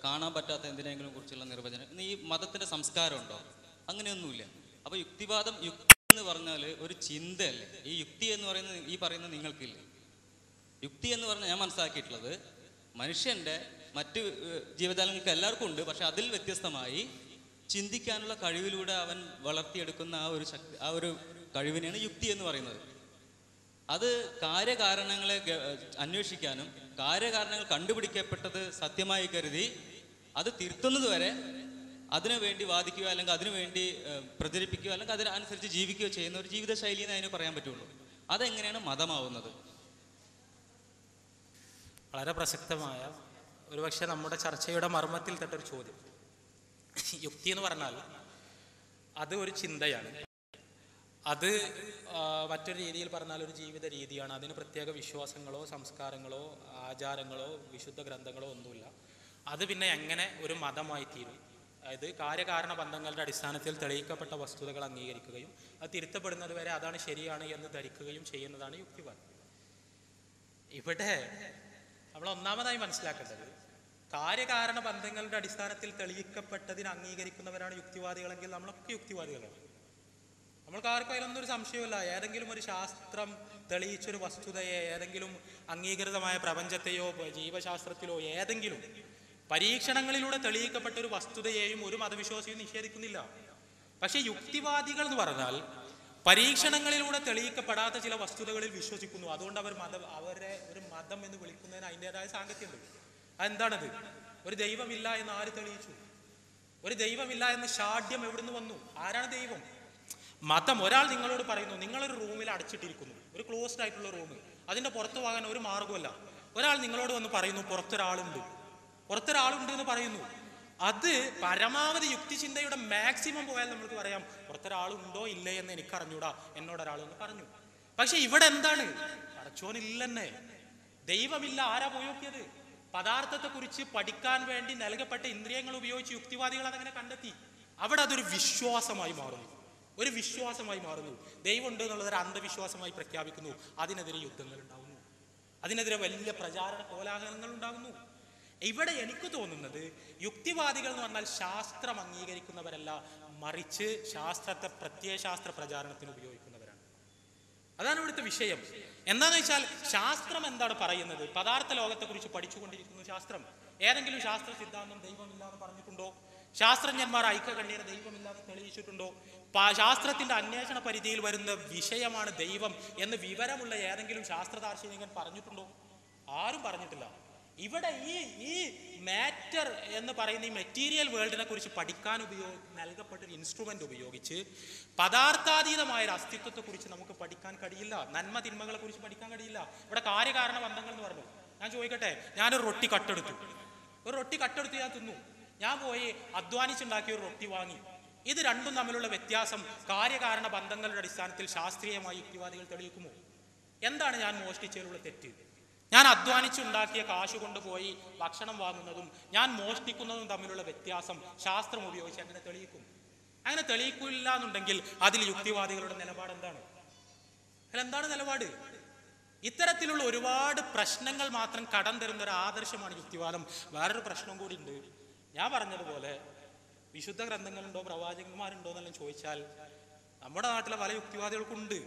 കാണാൻ പറ്റാത്ത എന്തിനെങ്കിലും കുറിച്ചുള്ള നിർവചനം, ഈ മതത്തിന്റെ സംസ്കാരമുണ്ടോ? അങ്ങനെയൊന്നുമില്ല. അപ്പൊ യുക്തി എന്ന് പറഞ്ഞാൽ ഒരു ചിന്തയല്ലേ. ഈ യുക്തി എന്ന് പറയുന്നത് നിങ്ങൾക്കില്ലേ? യുക്തി എന്ന് പറഞ്ഞാൽ ഞാൻ മനസ്സിലാക്കിയിട്ടുള്ളത് മനുഷ്യന്റെ മറ്റ് ജീവജാലങ്ങൾക്ക് എല്ലാവർക്കും ഉണ്ട്, പക്ഷെ അതിൽ വ്യത്യസ്തമായി ചിന്തിക്കാനുള്ള കഴിവിലൂടെ അവൻ വളർത്തിയെടുക്കുന്ന ആ ഒരു കഴിവിനെയാണ് യുക്തി എന്ന് പറയുന്നത്. അത് കാര്യകാരണങ്ങളെ അന്വേഷിക്കാനും കാര്യകാരണങ്ങൾ കണ്ടുപിടിക്കപ്പെട്ടത് സത്യമായി കരുതി അത് തിരുത്തുന്നത് വരെ അതിനു വേണ്ടി വാദിക്കുകയോ അല്ലെങ്കിൽ അതിനു വേണ്ടി പ്രചരിപ്പിക്കുകയോ അല്ലെങ്കിൽ അതിനനുസരിച്ച് ജീവിക്കുകയോ ചെയ്യുന്ന ഒരു ജീവിതശൈലി എന്ന് അതിന് പറയാൻ പറ്റുള്ളൂ. അതെങ്ങനെയാണ് മതമാവുന്നത്? വളരെ പ്രസക്തമായ ഒരുപക്ഷെ നമ്മുടെ ചർച്ചയുടെ മർമ്മത്തിൽ തൊട്ടൊരു ചോദ്യം. യുക്തി എന്ന് പറഞ്ഞാൽ അത് ഒരു ചിന്തയാണ്. അത് മറ്റൊരു രീതിയിൽ പറഞ്ഞാൽ ഒരു ജീവിത രീതിയാണ്. അതിന് പ്രത്യേക വിശ്വാസങ്ങളോ സംസ്കാരങ്ങളോ ആചാരങ്ങളോ വിശുദ്ധ ഗ്രന്ഥങ്ങളോ ഒന്നുമില്ല. അത് പിന്നെ എങ്ങനെ ഒരു മതമായി തീരും? അതായത് കാര്യകാരണ ബന്ധങ്ങളുടെ അടിസ്ഥാനത്തിൽ തെളിയിക്കപ്പെട്ട വസ്തുതകൾ അംഗീകരിക്കുകയും അത് തിരുത്തപ്പെടുന്നത് വരെ അതാണ് ശരിയാണ് എന്ന് ധരിക്കുകയും ചെയ്യുന്നതാണ് യുക്തിവാദം. ഇവിടെ നമ്മൾ ഒന്നാമതായി മനസ്സിലാക്കേണ്ടത്, കാര്യകാരണ ബന്ധങ്ങളുടെ അടിസ്ഥാനത്തിൽ തെളിയിക്കപ്പെട്ടതിന് അംഗീകരിക്കുന്നവരാണ് യുക്തിവാദികളെങ്കിൽ നമ്മളൊക്കെ യുക്തിവാദികളാണ്. നമ്മൾക്ക് ആർക്കും അതിലൊന്നും ഒരു സംശയമില്ല. ഏതെങ്കിലും ഒരു ശാസ്ത്രം തെളിയിച്ചൊരു വസ്തുതയെ, ഏതെങ്കിലും അംഗീകൃതമായ പ്രപഞ്ചത്തെയോ ജീവശാസ്ത്രത്തിലോ ഏതെങ്കിലും പരീക്ഷണങ്ങളിലൂടെ തെളിയിക്കപ്പെട്ട ഒരു വസ്തുതയെയും ഒരു മതവിശ്വാസിയും നിഷേധിക്കുന്നില്ല. പക്ഷെ യുക്തിവാദികൾ എന്ന് പറഞ്ഞാൽ പരീക്ഷണങ്ങളിലൂടെ തെളിയിക്കപ്പെടാത്ത ചില വസ്തുതകളിൽ വിശ്വസിക്കുന്നു. അതുകൊണ്ട് അവരെ ഒരു മതം എന്ന് വിളിക്കുന്നതിന് അതിൻ്റെതായ സാങ്കത്യമുണ്ട്. അതെന്താണത്? ഒരു ദൈവമില്ല എന്ന് ആര് തെളിയിച്ചു? ഒരു ദൈവമില്ല എന്ന് ഷാഢ്യം എവിടുന്ന് വന്നു? ആരാണ് ദൈവം? മതം. ഒരാൾ നിങ്ങളോട് പറയുന്നു, നിങ്ങളൊരു റൂമിൽ അടച്ചിട്ടിരിക്കുന്നു, ഒരു ക്ലോസ്ഡ് ആയിട്ടുള്ള റൂം, അതിൻ്റെ പുറത്തു പോകാൻ ഒരു മാർഗമല്ല. ഒരാൾ നിങ്ങളോട് വന്ന് പറയുന്നു പുറത്തൊരാളുണ്ട് എന്ന് പറയുന്നു. അത് പരമാവധി യുക്തിചിന്തയുടെ മാക്സിമം പോയാൽ നമുക്ക് പറയാം പുറത്തൊരാളുണ്ടോ ഇല്ലേ എന്ന് എനിക്ക് അറിഞ്ഞൂടാ, എന്നോട് ഒരാളെന്ന് പറഞ്ഞു. പക്ഷെ ഇവിടെ എന്താണ്? പടച്ചോനില്ലെന്നെ, ദൈവമില്ല. ആരാ പോയോക്കിയത്? പദാർത്ഥത്തെ കുറിച്ച് പഠിക്കാൻ വേണ്ടി നൽകപ്പെട്ട ഇന്ദ്രിയങ്ങൾ ഉപയോഗിച്ച് യുക്തിവാദികൾ അതങ്ങനെ കണ്ടെത്തി. അവിടെ അതൊരു വിശ്വാസമായി മാറുന്നു, ഒരു വിശ്വാസമായി മാറുന്നു. ദൈവം ഉണ്ട് എന്നുള്ളത് ഒരു അന്ധവിശ്വാസമായി പ്രഖ്യാപിക്കുന്നു. അതിനെതിരെ യുദ്ധങ്ങൾ ഉണ്ടാകുന്നു, അതിനെതിരെ വലിയ പ്രചാരണ കോലാഹലങ്ങൾ ഉണ്ടാകുന്നു. ഇവിടെ എനിക്ക് തോന്നുന്നത് യുക്തിവാദികൾ എന്ന് പറഞ്ഞാൽ ശാസ്ത്രം അംഗീകരിക്കുന്നവരല്ല, മറിച്ച് ശാസ്ത്രത്തെ പ്രത്യയശാസ്ത്ര പ്രചാരണത്തിന് ഉപയോഗിക്കുന്നവരാണ്. അതാണ് ഇവിടുത്തെ വിഷയം. എന്താന്ന് വെച്ചാൽ ശാസ്ത്രം എന്താണ് പറയുന്നത്? പദാർത്ഥ ലോകത്തെക്കുറിച്ച് പഠിച്ചുകൊണ്ടിരിക്കുന്നു ശാസ്ത്രം. ഏതെങ്കിലും ശാസ്ത്ര സിദ്ധാന്തം ദൈവമില്ലാന്ന് പറഞ്ഞിട്ടുണ്ടോ? ശാസ്ത്രജ്ഞന്മാർ ഐക്യകണ്ഠേന ദൈവമില്ലാതെ തെളിയിച്ചിട്ടുണ്ടോ? ശാസ്ത്രത്തിന്റെ അന്വേഷണ പരിധിയിൽ വരുന്ന വിഷയമാണ് ദൈവം എന്ന് വിവരമുള്ള ഏതെങ്കിലും ശാസ്ത്ര ദാർശനികൻ പറഞ്ഞിട്ടുണ്ടോ? ആരും പറഞ്ഞിട്ടില്ല. ഇവിടെ ഈ മാറ്റർ എന്ന് പറയുന്ന ഈ മെറ്റീരിയൽ വേൾഡിനെ കുറിച്ച് പഠിക്കാൻ നൽകപ്പെട്ടൊരു ഇൻസ്ട്രുമെന്റ് ഉപയോഗിച്ച് പദാർത്ഥാതീതമായ ഒരു അസ്തിത്വത്തെ കുറിച്ച് നമുക്ക് പഠിക്കാൻ കഴിയില്ല. നന്മ തിന്മകളെ കുറിച്ച് പഠിക്കാൻ കഴിയില്ല. ഇവിടെ കാര്യകാരണ ബന്ധങ്ങൾ എന്ന് പറഞ്ഞു. ഞാൻ ചോദിക്കട്ടെ, ഞാനൊരു റൊട്ടി കട്ടെടുത്ത് ഞാൻ തിന്നു. ഞാൻ പോയി അധ്വാനിച്ചുണ്ടാക്കിയ ഒരു റൊട്ടി വാങ്ങി. ഇത് രണ്ടും തമ്മിലുള്ള വ്യത്യാസം കാര്യകാരണ ബന്ധങ്ങളുടെ അടിസ്ഥാനത്തിൽ ശാസ്ത്രീയമായി യുക്തിവാദികൾ തെളിയിക്കുമോ? എന്താണ് ഞാൻ മോഷ്ടിച്ചതിലുള്ള തെറ്റ്? ഞാൻ അധ്വാനിച്ചുണ്ടാക്കിയ കാശ് കൊണ്ടുപോയി ഭക്ഷണം വാങ്ങുന്നതും ഞാൻ മോഷ്ടിക്കുന്നതും തമ്മിലുള്ള വ്യത്യാസം ശാസ്ത്രം ഉപയോഗിച്ച് അങ്ങനെ തെളിയിക്കും? അങ്ങനെ തെളിയിക്കില്ല എന്നുണ്ടെങ്കിൽ അതിൽ യുക്തിവാദികളുടെ നിലപാട് എന്താണ്? അതിലെന്താണ് നിലപാട്? ഇത്തരത്തിലുള്ള ഒരുപാട് പ്രശ്നങ്ങൾ മാത്രം കടം തരുന്ന ഒരു ആദർശമാണ് യുക്തിവാദം. വേറൊരു പ്രശ്നം കൂടി ഉണ്ട്. ഞാൻ പറഞ്ഞതുപോലെ വിശുദ്ധ ഗ്രന്ഥങ്ങളുണ്ടോ പ്രവാചകന്മാരുണ്ടോ എന്നെല്ലാം ചോദിച്ചാൽ നമ്മുടെ നാട്ടിലെ പല യുക്തിവാദികൾക്കുണ്ട്.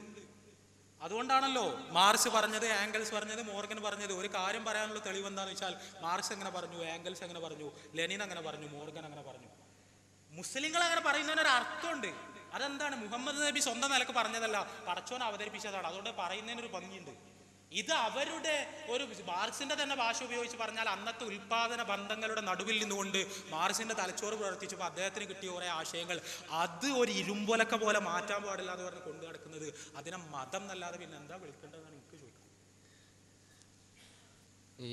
അതുകൊണ്ടാണല്ലോ മാർക്സ് പറഞ്ഞത്, ആംഗൽസ് പറഞ്ഞത്, മോർഗൻ പറഞ്ഞത്. ഒരു കാര്യം പറയാനുള്ള തെളിവ് എന്താണെന്ന് വെച്ചാൽ മാർക്സ് എങ്ങനെ പറഞ്ഞു, ആംഗൽസ് എങ്ങനെ പറഞ്ഞു, ലെനിൻ അങ്ങനെ പറഞ്ഞു, മോർഗൻ അങ്ങനെ പറഞ്ഞു. മുസ്ലിങ്ങൾ അങ്ങനെ പറയുന്നതിന് ഒരു അർത്ഥമുണ്ട്. അതെന്താണ്? മുഹമ്മദ് നബി സ്വന്തം നിലക്ക് പറഞ്ഞതല്ല, പടച്ചോൻ അവതരിപ്പിച്ചതാണ്. അതുകൊണ്ട് പറയുന്നതിനൊരു ഭംഗിയുണ്ട്. ഇത് അവരുടെ ഒരു മാർക്സിന്റെ തന്നെ ഭാഷ ഉപയോഗിച്ച് പറഞ്ഞാൽ അന്നത്തെ ഉൽപാദന ബന്ധങ്ങളുടെ നടുവിൽ നിന്നുകൊണ്ട് മാർക്സിന്റെ തലച്ചോറ് പ്രവർത്തിച്ചപ്പോൾ അദ്ദേഹത്തിന് കിട്ടിയ കുറെ ആശയങ്ങൾ അത് ഒരു ഇരുമ്പൊലക്ക പോലെ മാറ്റാൻ പാടില്ല എന്ന് പറഞ്ഞ് കൊണ്ടു നടക്കുന്നത്, അതിനെ മതം എന്നല്ലാതെ പിന്നെ എന്താ വിളിക്കേണ്ടതെന്നാണ് എനിക്ക് ചോദിക്കുന്നത്. ഈ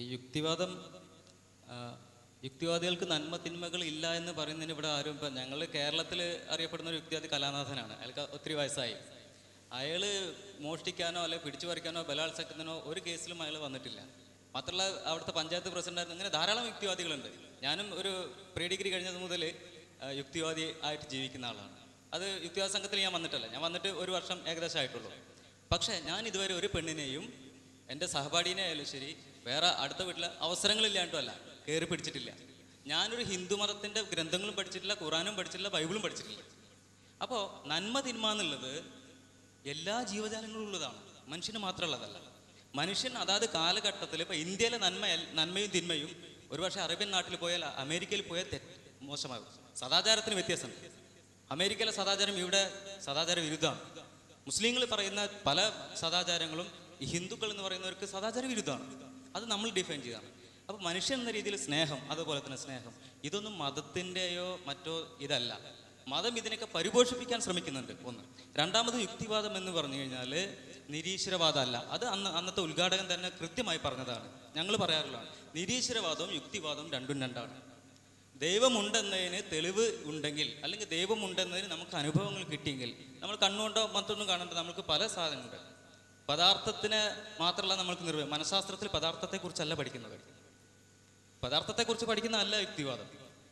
യുക്തിവാദികൾക്ക് നന്മ തിന്മകൾ ഇല്ല എന്ന് പറയുന്നതിന് ഇവിടെ ആരും, ഇപ്പം ഞങ്ങൾ കേരളത്തിൽ അറിയപ്പെടുന്ന ഒരു യുക്തിവാദി കലാനാഥനാണ്. അയാൾക്ക് ഒത്തിരി വയസ്സായി. അയാൾ മോഷ്ടിക്കാനോ അല്ലെങ്കിൽ പിടിച്ചു പറിക്കാനോ ബലാത്സംഗത്തിനോ ഒരു കേസിലും അയാൾ വന്നിട്ടില്ല. മാത്രമല്ല അവിടുത്തെ പഞ്ചായത്ത് പ്രസിഡന്റായിരുന്നു. ഇങ്ങനെ ധാരാളം യുക്തിവാദികളുണ്ട്. ഞാനും ഒരു പ്രീ ഡിഗ്രി കഴിഞ്ഞത് മുതൽ യുക്തിവാദി ആയിട്ട് ജീവിക്കുന്ന ആളാണ്. അത് യുക്തിവാദ സംഘത്തിൽ ഞാൻ വന്നിട്ടല്ല, ഞാൻ വന്നിട്ട് ഒരു വർഷം ഏകദേശം ആയിട്ടുള്ളൂ. പക്ഷേ ഞാൻ ഇതുവരെ ഒരു പെണ്ണിനെയും എൻ്റെ സഹപാഠിനെ ആയാലും ശരി വേറെ അടുത്ത വീട്ടിലെ അവസരങ്ങളില്ലാണ്ടുമല്ല കയറി പിടിച്ചിട്ടില്ല. ഞാനൊരു ഹിന്ദു മതത്തിൻ്റെ ഗ്രന്ഥങ്ങളും പഠിച്ചിട്ടില്ല, ഖുറാനും പഠിച്ചിട്ടില്ല, ബൈബിളും പഠിച്ചിട്ടില്ല. അപ്പോൾ നന്മ തിന്മ എന്നുള്ളത് എല്ലാ ജീവജാലങ്ങളും ഉള്ളതാണ്, മനുഷ്യന് മാത്രമുള്ളതല്ല. മനുഷ്യൻ അതാത് കാലഘട്ടത്തിൽ ഇപ്പോൾ ഇന്ത്യയിലെ നന്മയും തിന്മയും ഒരുപക്ഷെ അറേബ്യൻ നാട്ടിൽ പോയാൽ അമേരിക്കയിൽ പോയാൽ മോശമാകും. സദാചാരത്തിന് വ്യത്യാസമുണ്ട്. അമേരിക്കയിലെ സദാചാരം ഇവിടെ സദാചാര വിരുദ്ധമാണ്. മുസ്ലിങ്ങൾ പറയുന്ന പല സദാചാരങ്ങളും ഈ ഹിന്ദുക്കൾ എന്ന് പറയുന്നവർക്ക് സദാചാര വിരുദ്ധമാണ്. അത് നമ്മൾ ഡിഫൈൻ ചെയ്താണ്. അപ്പോൾ മനുഷ്യൻ എന്ന രീതിയിൽ സ്നേഹം, അതുപോലെ തന്നെ സ്നേഹം, ഇതൊന്നും മതത്തിൻ്റെയോ മറ്റോ ഇതല്ല. മതം ഇതിനൊക്കെ പരിപോഷിപ്പിക്കാൻ ശ്രമിക്കുന്നുണ്ട്. ഒന്ന്. രണ്ടാമത് യുക്തിവാദം എന്ന് പറഞ്ഞു കഴിഞ്ഞാൽ നിരീശ്വരവാദമല്ല. അത് അന്നത്തെ ഉദ്ഘാടകൻ തന്നെ കൃത്യമായി പറഞ്ഞതാണ്. ഞങ്ങൾ പറയാറുള്ളതാണ്, നിരീശ്വരവാദവും യുക്തിവാദവും രണ്ടും രണ്ടാണ്. ദൈവമുണ്ടെന്നതിന് തെളിവ് ഉണ്ടെങ്കിൽ, അല്ലെങ്കിൽ ദൈവമുണ്ടെന്നതിന് നമുക്ക് അനുഭവങ്ങൾ കിട്ടിയെങ്കിൽ, നമ്മൾ കണ്ണുകൊണ്ടോ മറ്റൊന്നും കാണേണ്ട നമുക്ക് പല സാധനങ്ങളുണ്ട്. പദാർത്ഥത്തിന് മാത്രമല്ല നമ്മൾക്ക് മനഃശാസ്ത്രത്തിൽ പദാർത്ഥത്തെക്കുറിച്ചല്ല പഠിക്കുന്നത്, പദാർത്ഥത്തെക്കുറിച്ച് പഠിക്കുന്നതല്ല യുക്തിവാദം.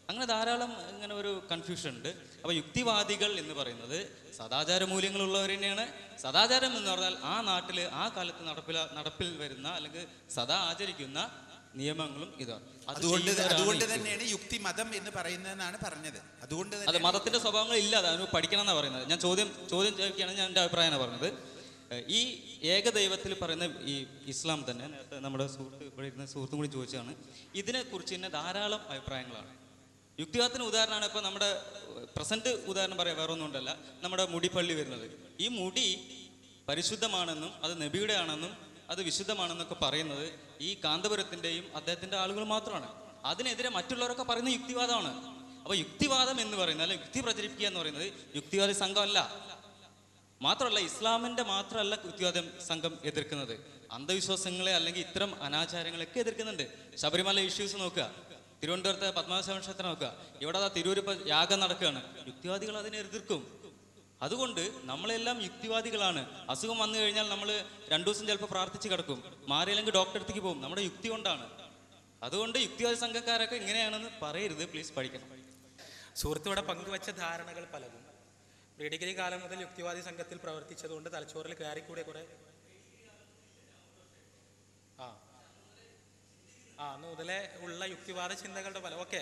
അങ്ങനെ ധാരാളം ഇങ്ങനെ ഒരു കൺഫ്യൂഷൻ ഉണ്ട്. അപ്പോൾ യുക്തിവാദികൾ എന്ന് പറയുന്നത് സദാചാര മൂല്യങ്ങളുള്ളവർ തന്നെയാണ്. സദാചാരം എന്ന് പറഞ്ഞാൽ ആ നാട്ടിൽ ആ കാലത്ത് നടപ്പിൽ വരുന്ന അല്ലെങ്കിൽ സദാ ആചരിക്കുന്ന നിയമങ്ങളും ഇതാണ്. അതുകൊണ്ട് തന്നെയാണ് യുക്തി മതം എന്ന് പറയുന്നതെന്നാണ് പറഞ്ഞത്. അതുകൊണ്ട് അത് മതത്തിന്റെ സ്വഭാവങ്ങൾ ഇല്ല, അത് പഠിക്കണം എന്നാണ് പറയുന്നത്. ഞാൻ ചോദ്യം ചോദിക്കുകയാണ്, ഞാൻ എൻ്റെ അഭിപ്രായമാണ് പറഞ്ഞത്. ഈ ഏകദൈവത്തിൽ പറയുന്ന ഈ ഇസ്ലാം തന്നെ നേരത്തെ നമ്മുടെ ഇവിടെ ഇരുന്ന സുഹൃത്തും കൂടി ചോദിച്ചതാണ്. ഇതിനെക്കുറിച്ച് തന്നെ ധാരാളം അഭിപ്രായങ്ങളാണ്. യുക്തിവാദത്തിന് ഉദാഹരണമാണ് ഇപ്പോൾ നമ്മുടെ പ്രസന്റ് ഉദാഹരണം പറയാം, വേറെ ഒന്നും ഉണ്ടല്ല, നമ്മുടെ മുടിപ്പള്ളി വരുന്നത്. ഈ മുടി പരിശുദ്ധമാണെന്നും അത് നബിയുടെ ആണെന്നും അത് വിശുദ്ധമാണെന്നൊക്കെ പറയുന്നത് ഈ കാന്തപുരത്തിൻ്റെയും അദ്ദേഹത്തിൻ്റെ ആളുകൾ മാത്രമാണ്. അതിനെതിരെ മറ്റുള്ളവരൊക്കെ പറയുന്നത് യുക്തിവാദമാണ്. അപ്പോൾ യുക്തിവാദം എന്ന് പറയുന്നത്, അല്ലെങ്കിൽ യുക്തി പ്രചരിപ്പിക്കുക എന്ന് പറയുന്നത് യുക്തിവാദി സംഘമല്ല. മാത്രമല്ല ഇസ്ലാമിൻ്റെ മാത്രമല്ല യുക്തിവാദ സംഘം എതിർക്കുന്നത്, അന്ധവിശ്വാസങ്ങളെ അല്ലെങ്കിൽ ഇത്തരം അനാചാരങ്ങളൊക്കെ എതിർക്കുന്നുണ്ട്. ശബരിമല ഇഷ്യൂസ് നോക്കുക, തിരുവനന്തപുരത്തെ പത്മനാഭസ്വാമി ക്ഷേത്രം നോക്കുക, ഇവിടെ തിരൂർ ഇപ്പോൾ യാഗം നടക്കുകയാണ്. യുക്തിവാദികൾ അതിനെ എതിർക്കും. അതുകൊണ്ട് നമ്മളെല്ലാം യുക്തിവാദികളാണ്. അസുഖം വന്നു കഴിഞ്ഞാൽ നമ്മൾ 2 ദിവസം ചിലപ്പോൾ പ്രാർത്ഥിച്ച് കിടക്കും, മാറിയില്ലെങ്കിൽ ഡോക്ടറെ അടുത്തേക്ക് പോകും. നമ്മുടെ യുക്തി കൊണ്ടാണ്. അതുകൊണ്ട് യുക്തിവാദി സംഘക്കാരൊക്കെ ഇങ്ങനെയാണെന്ന് പറയരുത്, പ്ലീസ് പഠിക്കണം. സുഹൃത്തിവിടെ പങ്കുവച്ച ധാരണകൾ പലതും പ്രീ ഡിഗ്രി കാലം മുതൽ യുക്തിവാദി സംഘത്തിൽ പ്രവർത്തിച്ചതുകൊണ്ട് തലച്ചോറിൽ കയറിക്കൂടെ കുറെ അന്ന് മുതലേ ഉള്ള യുക്തിവാദ ചിന്തകളുടെ ഫലം. ഓക്കെ,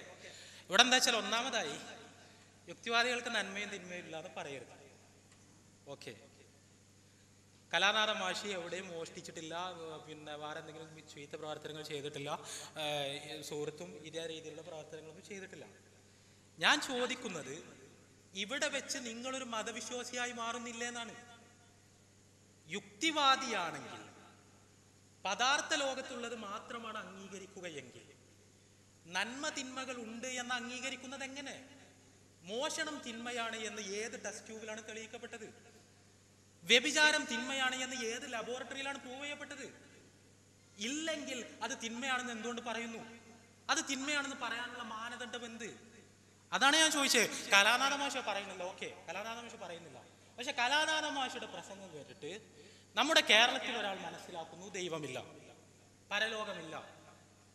ഇവിടെ എന്താ വെച്ചാൽ ഒന്നാമതായി യുക്തിവാദികൾക്ക് നന്മയും തിന്മയും ഇല്ലാതെ പറയരുത്. ഓക്കെ, കലാനാഥ മാഷി എവിടെയും മോഷ്ടിച്ചിട്ടില്ല, പിന്നെ വേറെ എന്തെങ്കിലും ചീത്ത പ്രവർത്തനങ്ങൾ ചെയ്തിട്ടില്ല, സുഹൃത്തും ഇതേ രീതിയിലുള്ള പ്രവർത്തനങ്ങളൊന്നും ചെയ്തിട്ടില്ല. ഞാൻ ചോദിക്കുന്നത്, ഇവിടെ വെച്ച് നിങ്ങളൊരു മതവിശ്വാസിയായി മാറുന്നില്ല എന്നാണ്. യുക്തിവാദിയാണെങ്കിൽ പദാർത്ഥ ലോകത്തുള്ളത് മാത്രമാണ് അംഗീകരിക്കുകയെങ്കിൽ നന്മ തിന്മകൾ ഉണ്ട് എന്ന് അംഗീകരിക്കുന്നത് എങ്ങനെ? മോഷണം തിന്മയാണ് എന്ന് ഏത് ടെസ്റ്റ് ട്യൂബിലാണ് തെളിയിക്കപ്പെട്ടത്? വ്യഭിചാരം തിന്മയാണ് എന്ന് ഏത് ലബോറട്ടറിയിലാണ് പ്രൂവ് ചെയ്യപ്പെട്ടത്? ഇല്ലെങ്കിൽ അത് തിന്മയാണെന്ന് എന്തുകൊണ്ട് പറയുന്നു? അത് തിന്മയാണെന്ന് പറയാനുള്ള മാനദണ്ഡം എന്ത്? അതാണ് ഞാൻ ചോദിച്ചത്. കലാനാഥ മാഷ പറയുന്നില്ല, ഓക്കെ, കലാനാഥ മാഷ പറയുന്നില്ല. പക്ഷെ കലാനാഥ മാഷയുടെ പ്രസംഗം കേട്ടിട്ട് നമ്മുടെ കേരളത്തിൽ ഒരാൾ മനസ്സിലാക്കുന്നു ദൈവമില്ല, പരലോകമില്ല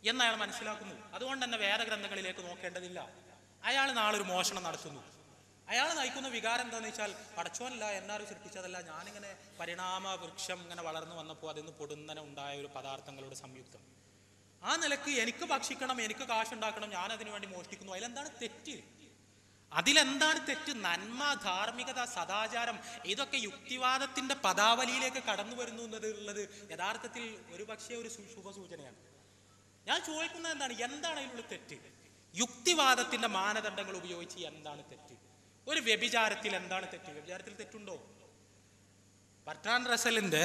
എന്നയാൾ മനസ്സിലാക്കുന്നു. അതുകൊണ്ട് തന്നെ വേദഗ്രന്ഥങ്ങളിലേക്ക് നോക്കേണ്ടതില്ല. അയാൾ നാളെ ഒരു മോഷണം നടത്തുന്നു. അയാൾ നയിക്കുന്ന വികാരം എന്താണെന്ന് വെച്ചാൽ, പടച്ചോനല്ല, എന്നാരും സൃഷ്ടിച്ചതല്ല, ഞാനിങ്ങനെ പരിണാമ വൃക്ഷം ഇങ്ങനെ വളർന്നു വന്നപ്പോൾ അതിന്ന് പൊടുന്നനെ ഉണ്ടായ ഒരു പദാർത്ഥങ്ങളുടെ സംയുക്തം. ആ നിലക്ക് എനിക്ക് ഭക്ഷിക്കണം, എനിക്ക് കാശുണ്ടാക്കണം, ഞാൻ അതിനു വേണ്ടി മോഷ്ടിക്കുന്നു. അതിലെന്താണ് തെറ്റ്? അതിലെന്താണ് തെറ്റ്? നന്മ, ധാർമ്മികത, സദാചാരം, ഇതൊക്കെ യുക്തിവാദത്തിന്റെ പദാവലിയിലേക്ക് കടന്നു വരുന്നു എന്നുള്ളത് യഥാർത്ഥത്തിൽ ഒരു പക്ഷേ ഒരു ശുഭസൂചനയാണ്. ഞാൻ ചോദിക്കുന്നത് എന്താണ് അതിനുള്ള തെറ്റ്? യുക്തിവാദത്തിന്റെ മാനദണ്ഡങ്ങൾ ഉപയോഗിച്ച് എന്താണ് തെറ്റ്? ഒരു വ്യഭിചാരത്തിൽ എന്താണ് തെറ്റ്? വ്യഭിചാരത്തിൽ തെറ്റുണ്ടോ? ബർട്രാൻഡ് റസലിന്റെ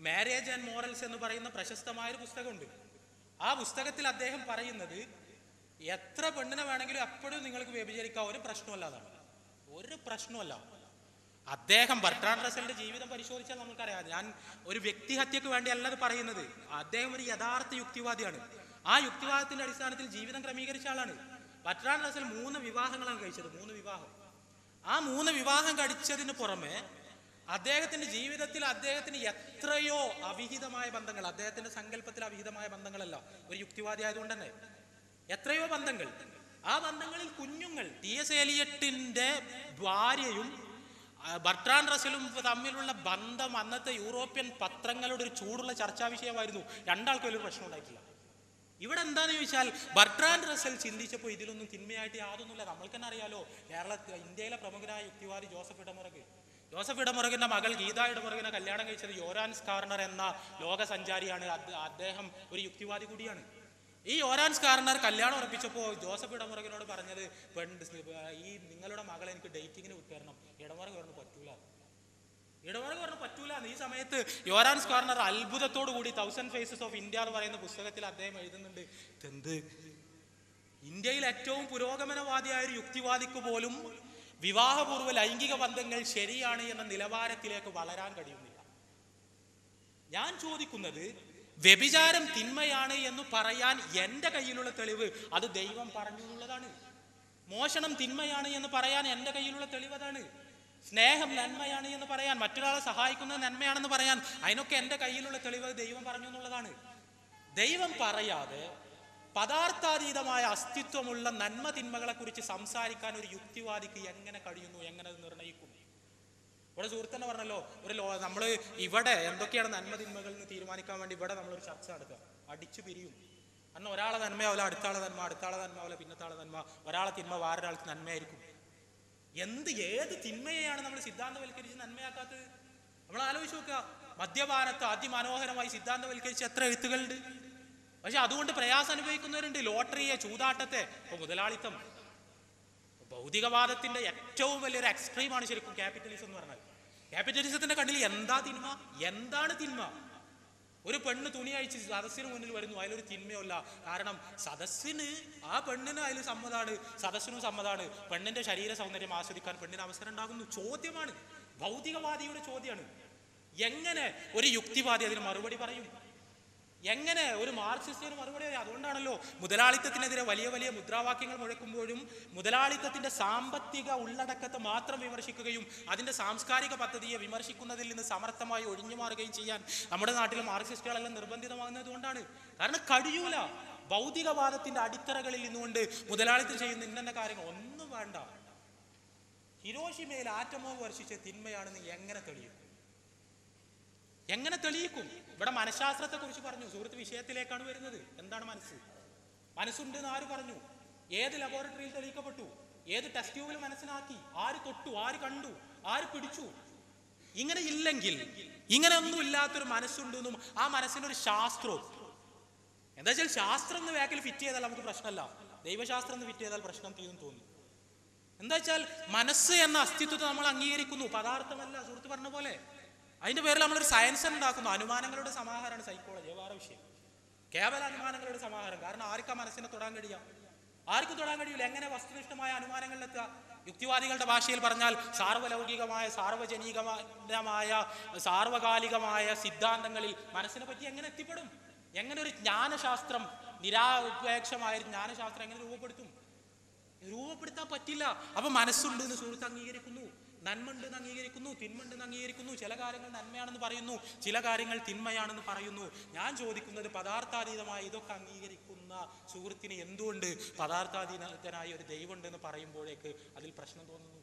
മാരേജ് ആൻഡ് മോറൽസ് എന്ന് പറയുന്ന പ്രശസ്തമായൊരു പുസ്തകമുണ്ട്. ആ പുസ്തകത്തിൽ അദ്ദേഹം പറയുന്നത്, എത്ര പെണ്ണിനെ വേണമെങ്കിലും എപ്പോഴും നിങ്ങൾക്ക് വ്യഭിചരിക്കാം, ഒരു പ്രശ്നമല്ല. അതാണ് ഒരു പ്രശ്നമല്ല. അദ്ദേഹം ബർട്രാൻഡ് റസലിന്റെ ജീവിതം പരിശോധിച്ചാൽ നമുക്കറിയാം. ഞാൻ ഒരു വ്യക്തിഹത്യക്ക് വേണ്ടി അല്ലത് പറയുന്നത്. അദ്ദേഹം ഒരു യഥാർത്ഥ യുക്തിവാദിയാണ്. ആ യുക്തിവാദത്തിന്റെ അടിസ്ഥാനത്തിൽ ജീവിതം ക്രമീകരിച്ച ആളാണ്. ബർട്രാൻഡ് റസൽ 3 വിവാഹങ്ങളാണ് കഴിച്ചത്. 3 വിവാഹം. ആ 3 വിവാഹം കഴിച്ചതിന് പുറമെ അദ്ദേഹത്തിന്റെ ജീവിതത്തിൽ അദ്ദേഹത്തിന് എത്രയോ അവിഹിതമായ ബന്ധങ്ങൾ, അദ്ദേഹത്തിന്റെ സങ്കല്പത്തിൽ അവിഹിതമായ ബന്ധങ്ങളല്ല, ഒരു യുക്തിവാദി ആയതുകൊണ്ട് തന്നെ എത്രയോ ബന്ധങ്ങൾ. ആ ബന്ധങ്ങളിൽ കുഞ്ഞുങ്ങൾ. ടി.എസ്. എലിയട്ടിന്റെ ഭാര്യയും ബർട്രാൻഡ് റസലും തമ്മിലുള്ള ബന്ധം അന്നത്തെ യൂറോപ്യൻ പത്രങ്ങളുടെ ഒരു ചൂടുള്ള ചർച്ചാ വിഷയമായിരുന്നു. രണ്ടാൾക്കും ഒരു പ്രശ്നം ഉണ്ടായിട്ടില്ല. ഇവിടെ എന്താന്ന് ചോദിച്ചാൽ, ബർട്രാൻഡ് റസൽ ചിന്തിച്ചപ്പോൾ ഇതിലൊന്നും തിന്മയായിട്ട് യാതൊന്നുമില്ല. നമ്മൾക്ക് തന്നെ അറിയാലോ, ഇന്ത്യയിലെ പ്രമുഖനായ യുക്തിവാദി ജോസഫ് ഇടമുറകിന്റെ മകൾ ഗീത ഇടമുറകിനെ കല്യാണം കഴിച്ചത് യോരാൻസ് കാർണർ എന്ന ലോക സഞ്ചാരിയാണ്. അദ്ദേഹം ഒരു യുക്തിവാദി കൂടിയാണ്. ഈ യോരാൻസ് കാർണർ കല്യാണം ഉറപ്പിച്ചപ്പോൾ ജോസഫ് ഇടമുറകിനോട് പറഞ്ഞത്, ഈ നിങ്ങളുടെ മകളെ എനിക്ക് ഡേറ്റിങ്ങിന് വിട്ടുതരണം. ഇടമുറക് പറഞ്ഞു പറ്റൂല. ഈ സമയത്ത് യോരാൻസ് കാർണർ അത്ഭുതത്തോടു കൂടി 1000 ഫേസസ് ഓഫ് ഇന്ത്യ എന്ന് പറയുന്ന പുസ്തകത്തിൽ അദ്ദേഹം എഴുതുന്നുണ്ട്, എന്ത് ഇന്ത്യയിൽ ഏറ്റവും പുരോഗമനവാദിയായ ഒരു യുക്തിവാദിക്ക് പോലും വിവാഹപൂർവ്വ ലൈംഗിക ബന്ധങ്ങൾ ശരിയാണ് എന്ന നിലവാരത്തിലേക്ക് വളരാൻ കഴിയുന്നില്ല. ഞാൻ ചോദിക്കുന്നത്, വ്യഭിചാരം തിന്മയാണ് എന്ന് പറയാൻ എൻ്റെ കയ്യിലുള്ള തെളിവ് അത് ദൈവം പറഞ്ഞു എന്നുള്ളതാണ്. മോഷണം തിന്മയാണ് എന്ന് പറയാൻ എൻ്റെ കയ്യിലുള്ള തെളിവ് അതാണ്. സ്നേഹം നന്മയാണ് എന്ന് പറയാൻ, മറ്റൊരാളെ സഹായിക്കുന്നത് നന്മയാണെന്ന് പറയാൻ, അതിനൊക്കെ എൻ്റെ കയ്യിലുള്ള തെളിവ് ദൈവം പറഞ്ഞു എന്നുള്ളതാണ്. ദൈവം പറയാതെ പദാർത്ഥാതീതമായ അസ്തിത്വമുള്ള നന്മ തിന്മകളെ കുറിച്ച് സംസാരിക്കാൻ ഒരു യുക്തിവാദിക്ക് എങ്ങനെ കഴിയുന്നു? എങ്ങനെ അത് നിർണ്ണയിക്കും? ഇവിടെ സുഹൃത്തന്നെ പറഞ്ഞല്ലോ, നമ്മൾ ഇവിടെ എന്തൊക്കെയാണ് നന്മ തിന്മകൾ എന്ന് തീരുമാനിക്കാൻ വേണ്ടി ഇവിടെ നമ്മളൊരു ചർച്ച നടത്തുക, അടിച്ചു പിരിയും. കാരണം ഒരാളെ നന്മയാവില്ല, അടുത്താളെ നന്മയാവില്ല, പിന്നത്താളെ നന്മ, ഒരാളെ തിന്മ വേറൊരാൾക്ക് നന്മയായിരിക്കും. ഏത് തിന്മയെയാണ് നമ്മൾ സിദ്ധാന്തവൽക്കരിച്ച് നന്മയാക്കാത്തത്? നമ്മൾ ആലോചിച്ച് നോക്കുക. മദ്യപാനത്തെ അതിമനോഹരമായി സിദ്ധാന്തവൽക്കരിച്ച് എത്ര എഴുത്തുകളുണ്ട്. പക്ഷെ അതുകൊണ്ട് പ്രയാസം അനുഭവിക്കുന്നവരുണ്ട്. ലോട്ടറിയെ, ചൂതാട്ടത്തെ, ഇപ്പോൾ മുതലാളിത്തം, ഭൗതികവാദത്തിന്റെ ഏറ്റവും വലിയൊരു എക്സ്ട്രീമാണ് ശരിക്കും ക്യാപിറ്റലിസം എന്ന് പറഞ്ഞാൽ. ക്യാപിറ്റലിസത്തിന്റെ കണ്ണിൽ എന്താണ് തിന്മ? ഒരു പെണ്ണ് തുണി അഴിച്ച് സദസ്സിന് മുന്നിൽ വരുന്നു, അതിലൊരു തിന്മയല്ല. കാരണം സദസ്സിന്, ആ പെണ്ണിന് അതിൽ സമ്മതാണ്, സദസ്സിനും സമ്മതാണ്. പെണ്ണിന്റെ ശരീര സൗന്ദര്യം ആസ്വദിക്കാൻ പെണ്ണിന് അവസരം ഉണ്ടാകുന്നു. ചോദ്യമാണ്, ഭൗതികവാദിയുടെ ചോദ്യമാണ്. എങ്ങനെ ഒരു യുക്തിവാദി അതിന് മറുപടി പറയും? എങ്ങനെ ഒരു മാർക്സിസ്റ്റിന് മറുപടി അറിയാം? അതുകൊണ്ടാണല്ലോ മുതലാളിത്തത്തിനെതിരെ വലിയ വലിയ മുദ്രാവാക്യങ്ങൾ മുഴക്കുമ്പോഴും മുതലാളിത്തത്തിന്റെ സാമ്പത്തിക ഉള്ളടക്കത്തെ മാത്രം വിമർശിക്കുകയും അതിന്റെ സാംസ്കാരിക പദ്ധതിയെ വിമർശിക്കുന്നതിൽ നിന്ന് സമർത്ഥമായി ഒഴിഞ്ഞു മാറുകയും ചെയ്യാൻ നമ്മുടെ നാട്ടിലെ മാർക്സിസ്റ്റുകളെല്ലാം നിർബന്ധിതമാകുന്നത് കൊണ്ടാണ്. കാരണം കഴിയൂല. ഭൗതികവാദത്തിന്റെ അടിത്തറകളിൽ നിന്നുകൊണ്ട് മുതലാളിത്തം ചെയ്യുന്ന ഇന്ന കാര്യങ്ങൾ ഒന്നും വേണ്ട. ഹിരോഷിമയിൽ ആറ്റമോ വർഷിച്ച തിന്മയാണെന്ന് എങ്ങനെ തെളിയും? എങ്ങനെ തെളിയിക്കും? ഇവിടെ മനഃശാസ്ത്രത്തെ കുറിച്ച് പറഞ്ഞു. സുഹൃത്ത് വിഷയത്തിലേക്കാണ് വരുന്നത്. എന്താണ് മനസ്സ്? മനസ്സുണ്ട് എന്ന് ആര് പറഞ്ഞു? ഏത് ലബോറട്ടറിയിൽ തെളിയിക്കപ്പെട്ടു? ഏത് ടെസ്റ്റ് ട്യൂബിൽ മനസ്സിലാക്കി? ആര് തൊട്ടു? ആര് കണ്ടു? ആര് പിടിച്ചു? ഇങ്ങനെ ഇല്ലെങ്കിൽ, ഇങ്ങനെ ഒന്നും ഇല്ലാത്തൊരു മനസ്സുണ്ടെന്നും ആ മനസ്സിനൊരു ശാസ്ത്രവും, എന്താ വെച്ചാൽ ശാസ്ത്രം എന്ന് വേക്കിൽ ഫിറ്റ് ചെയ്താൽ നമുക്ക് പ്രശ്നമല്ല, ദൈവശാസ്ത്രം എന്ന് ഫിറ്റ് ചെയ്താൽ പ്രശ്നം തീരും തോന്നുന്നു. എന്താ വെച്ചാൽ മനസ്സ് എന്ന അസ്തിത്വത്തെ നമ്മൾ അംഗീകരിക്കുന്നു, പദാർത്ഥമല്ല. സുഹൃത്ത് പറഞ്ഞ പോലെ അതിന്റെ പേരിൽ നമ്മളൊരു സയൻസ് ഉണ്ടാക്കുന്നു. അനുമാനങ്ങളുടെ സമാഹാരമാണ് സൈക്കോളജി. വേറെ വിഷയം, കേവല അനുമാനങ്ങളുടെ സമാഹാരം. കാരണം ആർക്കാ മനസ്സിനെ തൊടാൻ കഴിയുക? ആർക്കും തൊടാൻ കഴിയില്ല. എങ്ങനെ വസ്തുനിഷ്ഠമായ അനുമാനങ്ങളിലെത്തുക? യുക്തിവാദികളുടെ ഭാഷയിൽ പറഞ്ഞാൽ സാർവലൗകികമായ, സാർവജനീകമായ, സാർവകാലികമായ സിദ്ധാന്തങ്ങളിൽ മനസ്സിനെ പറ്റി എങ്ങനെ എത്തിപ്പെടും? എങ്ങനെ ഒരു ജ്ഞാനശാസ്ത്രം, നിരാപേക്ഷമായ ജ്ഞാനശാസ്ത്രം എങ്ങനെ രൂപപ്പെടുത്തും? രൂപപ്പെടുത്താൻ പറ്റില്ല. അപ്പൊ മനസ്സുണ്ട് എന്ന് സുഹൃത്ത് അംഗീകരിക്കുന്നു, നന്മണ്ടെന്ന് അംഗീകരിക്കുന്നു, തിന്മണ്ടെന്ന് അംഗീകരിക്കുന്നു. ചില കാര്യങ്ങൾ നന്മയാണെന്ന് പറയുന്നു, ചില കാര്യങ്ങൾ തിന്മയാണെന്ന് പറയുന്നു. ഞാൻ ചോദിക്കുന്നത്, പദാർത്ഥാതീതമായി ഇതൊക്കെ അംഗീകരിക്കുന്ന സുഹൃത്തിന് എന്തുകൊണ്ട് പദാർത്ഥാതീതനായ ഒരു ദൈവം ഉണ്ടെന്ന് പറയുമ്പോഴേക്ക് അതിൽ പ്രശ്നം തോന്നുന്നു?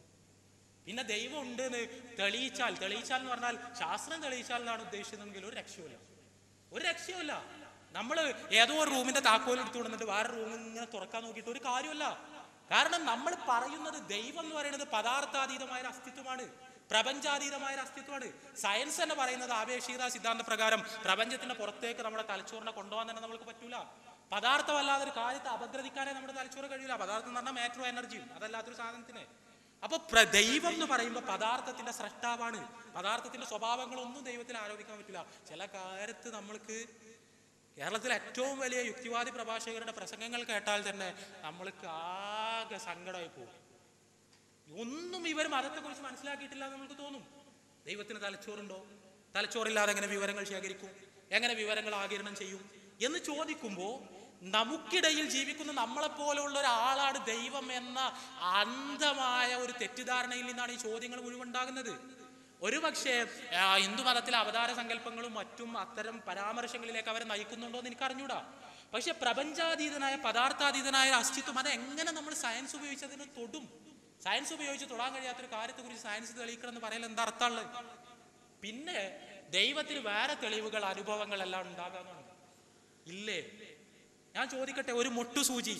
പിന്നെ ദൈവം ഉണ്ടെന്ന് തെളിയിച്ചാൽ എന്ന് പറഞ്ഞാൽ ശാസ്ത്രം തെളിയിച്ചാൽ എന്നാണ് ഉദ്ദേശിച്ചതെങ്കിൽ ഒരു രക്ഷയുമില്ല, ഒരു രക്ഷയുമില്ല. നമ്മൾ ഏതോ ഒരു റൂമിന്റെ താക്കോൽ എടുത്തു കൊടുത്തിട്ട് വേറെ റൂമിൽ ഇങ്ങനെ തുറക്കാൻ നോക്കിയിട്ട് ഒരു കാര്യമല്ല. കാരണം നമ്മൾ പറയുന്നത് ദൈവം എന്ന് പറയുന്നത് പദാർത്ഥാതീതമായ അസ്തിത്വമാണ്, പ്രപഞ്ചാതീതമായ അസ്തിത്വമാണ്. സയൻസ് എന്ന് പറയുന്നത് ആപേക്ഷികത സിദ്ധാന്ത പ്രകാരം പ്രപഞ്ചത്തിന്റെ പുറത്തേക്ക് നമ്മുടെ തലച്ചോറിനെ കൊണ്ടുപോകാൻ തന്നെ നമുക്ക് പറ്റൂല. പദാർത്ഥമല്ലാതെ ഒരു കാര്യത്തെ അപഗ്രഥിക്കാനേ നമ്മുടെ തലച്ചോറ് കഴിയില്ല. പദാർത്ഥം എന്ന് പറഞ്ഞാൽ മാറ്ററും എനർജിയും, അതല്ലാത്തൊരു സാധനത്തിന്. അപ്പൊ ദൈവം എന്ന് പറയുമ്പോൾ പദാർത്ഥത്തിന്റെ സ്രഷ്ടാവാണ്. പദാർത്ഥത്തിന്റെ സ്വഭാവങ്ങളൊന്നും ദൈവത്തിൽ ആരോപിക്കാൻ പറ്റില്ല. ചില കാര്യത്ത് നമ്മൾക്ക് കേരളത്തിലെ ഏറ്റവും വലിയ യുക്തിവാദി പ്രഭാഷകരുടെ പ്രസംഗങ്ങൾ കേട്ടാൽ തന്നെ നമ്മൾക്ക് ആകെ സങ്കടമായി പോകും. ഒന്നും ഇവർ മതത്തെക്കുറിച്ച് മനസ്സിലാക്കിയിട്ടില്ല എന്ന് നമുക്ക് തോന്നും. ദൈവത്തിന് തലച്ചോറുണ്ടോ? തലച്ചോറില്ലാതെ എങ്ങനെ വിവരങ്ങൾ ശേഖരിക്കും? എങ്ങനെ വിവരങ്ങൾ ആഗിരണം ചെയ്യും എന്ന് ചോദിക്കുമ്പോൾ നമുക്കിടയിൽ ജീവിക്കുന്ന നമ്മളെപ്പോലുള്ള ഒരാളാണ് ദൈവം എന്ന അന്ധമായ ഒരു തെറ്റിദ്ധാരണയിൽ നിന്നാണ് ഈ ചോദ്യങ്ങൾ മുഴുവൻ ഉണ്ടാകുന്നത്. ഒരുപക്ഷെ ഹിന്ദുമതത്തിലെ അവതാര സങ്കല്പങ്ങളും മറ്റും അത്തരം പരാമർശങ്ങളിലേക്ക് അവരെ നയിക്കുന്നുണ്ടോ എന്ന് എനിക്ക് അറിഞ്ഞൂടാ. പക്ഷെ പ്രപഞ്ചാതീതനായ, പദാർത്ഥാതീതനായ അസ്തിത്വം അത് എങ്ങനെ നമ്മൾ സയൻസ് ഉപയോഗിച്ചതിന് തൊടും? സയൻസ് ഉപയോഗിച്ച് തൊടാൻ കഴിയാത്തൊരു കാര്യത്തെക്കുറിച്ച് സയൻസ് തെളിയിക്കണം എന്ന് പറയൽ എന്താ അർത്ഥമുള്ളത്? പിന്നെ ദൈവത്തിന് വേറെ തെളിവുകൾ, അനുഭവങ്ങൾ എല്ലാം ഉണ്ടാകാമെന്നാണ് ഇല്ലേ? ഞാൻ ചോദിക്കട്ടെ, ഒരു മൊട്ടുസൂചി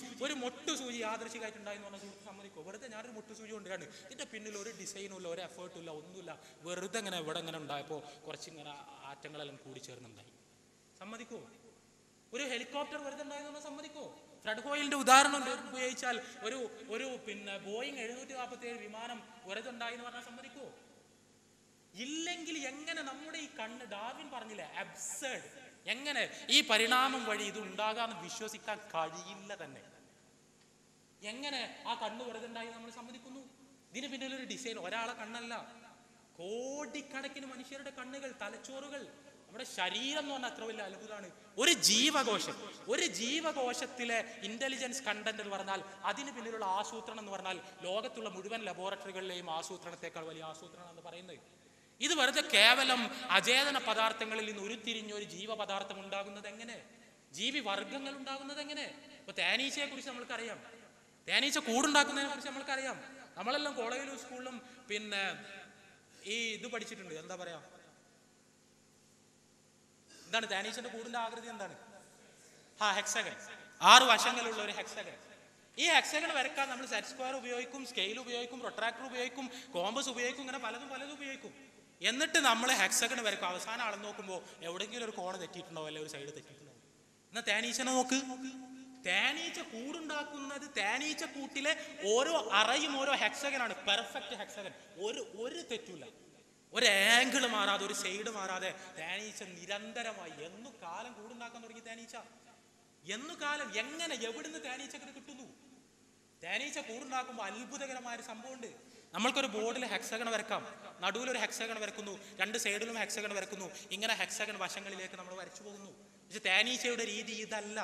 യാദൃശികമായിട്ടുണ്ടായെന്ന് പറഞ്ഞ സുഹൃത്ത് സമ്മതിക്കോ? വെറുതെ ഞാനൊരു മൊട്ടുസൂചി കൊണ്ടുവരാണ്, ഇതിന്റെ പിന്നിൽ ഒരു ഡിസൈനും ഇല്ല, ഒരു എഫേർട്ടും ഇല്ല, ഒന്നുമില്ല, വെറുതെ ഇങ്ങനെ ഇവിടെ ഇങ്ങനെ ഉണ്ടായപ്പോൾ കുറച്ചിങ്ങനെ ആറ്റങ്ങളെല്ലാം കൂടി ചേർന്നുണ്ടായി, സമ്മതിക്കോ? ഒരു ഹെലികോപ്റ്റർ വെറുതെ ഉണ്ടായെന്ന് പറഞ്ഞാൽ സമ്മതിക്കോ? ഫ്രെഡ് ഹോയിലിന്റെ ഉദാഹരണം ഉപയോഗിച്ചാൽ ഒരു ബോയിങ് 747 വിമാനം വെറുതെ ഉണ്ടായി എന്ന് പറഞ്ഞാൽ സമ്മതിക്കോ? ഇല്ലെങ്കിൽ എങ്ങനെ നമ്മുടെ ഈ കണ്ണ്, ഡാർവിൻ പറഞ്ഞില്ലേ, അബ്സേർഡ്, എങ്ങനെ ഈ പരിണാമം വഴി ഇത് ഉണ്ടാകാന്ന് വിശ്വസിക്കാൻ കഴിയില്ല തന്നെ. എങ്ങനെ ആ കണ്ണ് വെറുതെ ഉണ്ടായി നമ്മൾ സമ്മതിക്കുന്നു? ഇതിന് പിന്നിൽ ഒരു ഡിസൈൻ, ഒരാളെ കണ്ണല്ല, കോടിക്കണക്കിന് മനുഷ്യരുടെ കണ്ണുകൾ, തലച്ചോറുകൾ. നമ്മുടെ ശരീരം എന്ന് പറഞ്ഞാൽ അത്ര വലിയ അത്ഭുതമാണ്. ഒരു ജീവകോശത്തിലെ ഇന്റലിജൻസ് കണ്ടന്റ് എന്ന് പറഞ്ഞാൽ അതിന് പിന്നിലുള്ള ആസൂത്രണം എന്ന് പറഞ്ഞാൽ ലോകത്തുള്ള മുഴുവൻ ലബോറട്ടറികളിലെയും ആസൂത്രണത്തെക്കാൾ വലിയ ആസൂത്രണം എന്ന് പറയുന്നത്. ഇത് വെറുതെ കേവലം അചേതന പദാർത്ഥങ്ങളിൽ നിന്ന് ഉരുത്തിരിഞ്ഞൊരു ജീവപദാർത്ഥം ഉണ്ടാകുന്നത് എങ്ങനെ? ജീവി വർഗങ്ങൾ ഉണ്ടാകുന്നത് എങ്ങനെ? ഇപ്പൊ തേനീച്ചയെ കുറിച്ച് നമ്മൾക്കറിയാം, തേനീച്ച കൂടുണ്ടാക്കുന്നതിനെ കുറിച്ച് നമ്മൾക്കറിയാം. നമ്മളെല്ലാം കോളേജിലും സ്കൂളിലും പിന്നെ ഈ ഇത് പഠിച്ചിട്ടുണ്ട്. എന്താ പറയാ, എന്താണ് തേനീച്ചന്റെ കൂടിന്റെ ആകൃതി? എന്താണ്? ഹെക്സഗൺ. 6 വശങ്ങളുള്ള ഒരു ഹെക്സഗൺ. ഈ ഹെക്സഗൺ വരക്കാൻ നമ്മൾ സെറ്റ് സ്ക്വയർ ഉപയോഗിക്കും, സ്കെയിൽ ഉപയോഗിക്കും, പ്രൊട്രാക്ടർ ഉപയോഗിക്കും, കോമ്പസ് ഉപയോഗിക്കും, ഇങ്ങനെ പലതും ഉപയോഗിക്കും. എന്നിട്ട് നമ്മൾ ഹെക്സഗൺ വരക്കും. അവസാനം അളന്ന് നോക്കുമ്പോൾ എവിടെയെങ്കിലും ഒരു കോണ് തെറ്റിയിട്ടുണ്ടാവും, അല്ലെങ്കിൽ ഒരു സൈഡ് തെറ്റിയിട്ടുണ്ടാവും. എന്നാൽ തേനീച്ചനെ നോക്ക്, തേനീച്ച കൂടുണ്ടാക്കുന്നത്, തേനീച്ച കൂട്ടിലെ ഓരോ അറയും ഓരോ ഹെക്സഗനാണ്, പെർഫെക്റ്റ് ഹെക്സഗൻ. ഒരു തെറ്റില്ല, ഒരു ആംഗിൾ മാറാതെ, ഒരു സൈഡ് മാറാതെ തേനീച്ച നിരന്തരമായി എന്നു കാലം കൂടുണ്ടാക്കാൻ തുടങ്ങി. തേനീച്ച എന്നു കാലം, എങ്ങനെ, എവിടുന്ന് തേനീച്ചക്ക് കിട്ടുന്നു? തേനീച്ച കൂടുണ്ടാക്കുമ്പോൾ അത്ഭുതകരമായ ഒരു സംഭവമുണ്ട്. നമ്മൾക്കൊരു ബോർഡിൽ ഹെക്സഗൺ വരക്കാം, നടുവിലൊരു ഹെക്സഗൺ വരക്കുന്നു, 2 സൈഡിലും ഹെക്സഗൺ വരക്കുന്നു, ഇങ്ങനെ ഹെക്സഗൺ വശങ്ങളിലേക്ക് നമ്മൾ വരച്ചു പോകുന്നു. പക്ഷെ തേനീച്ചയുടെ രീതി ഇതല്ല.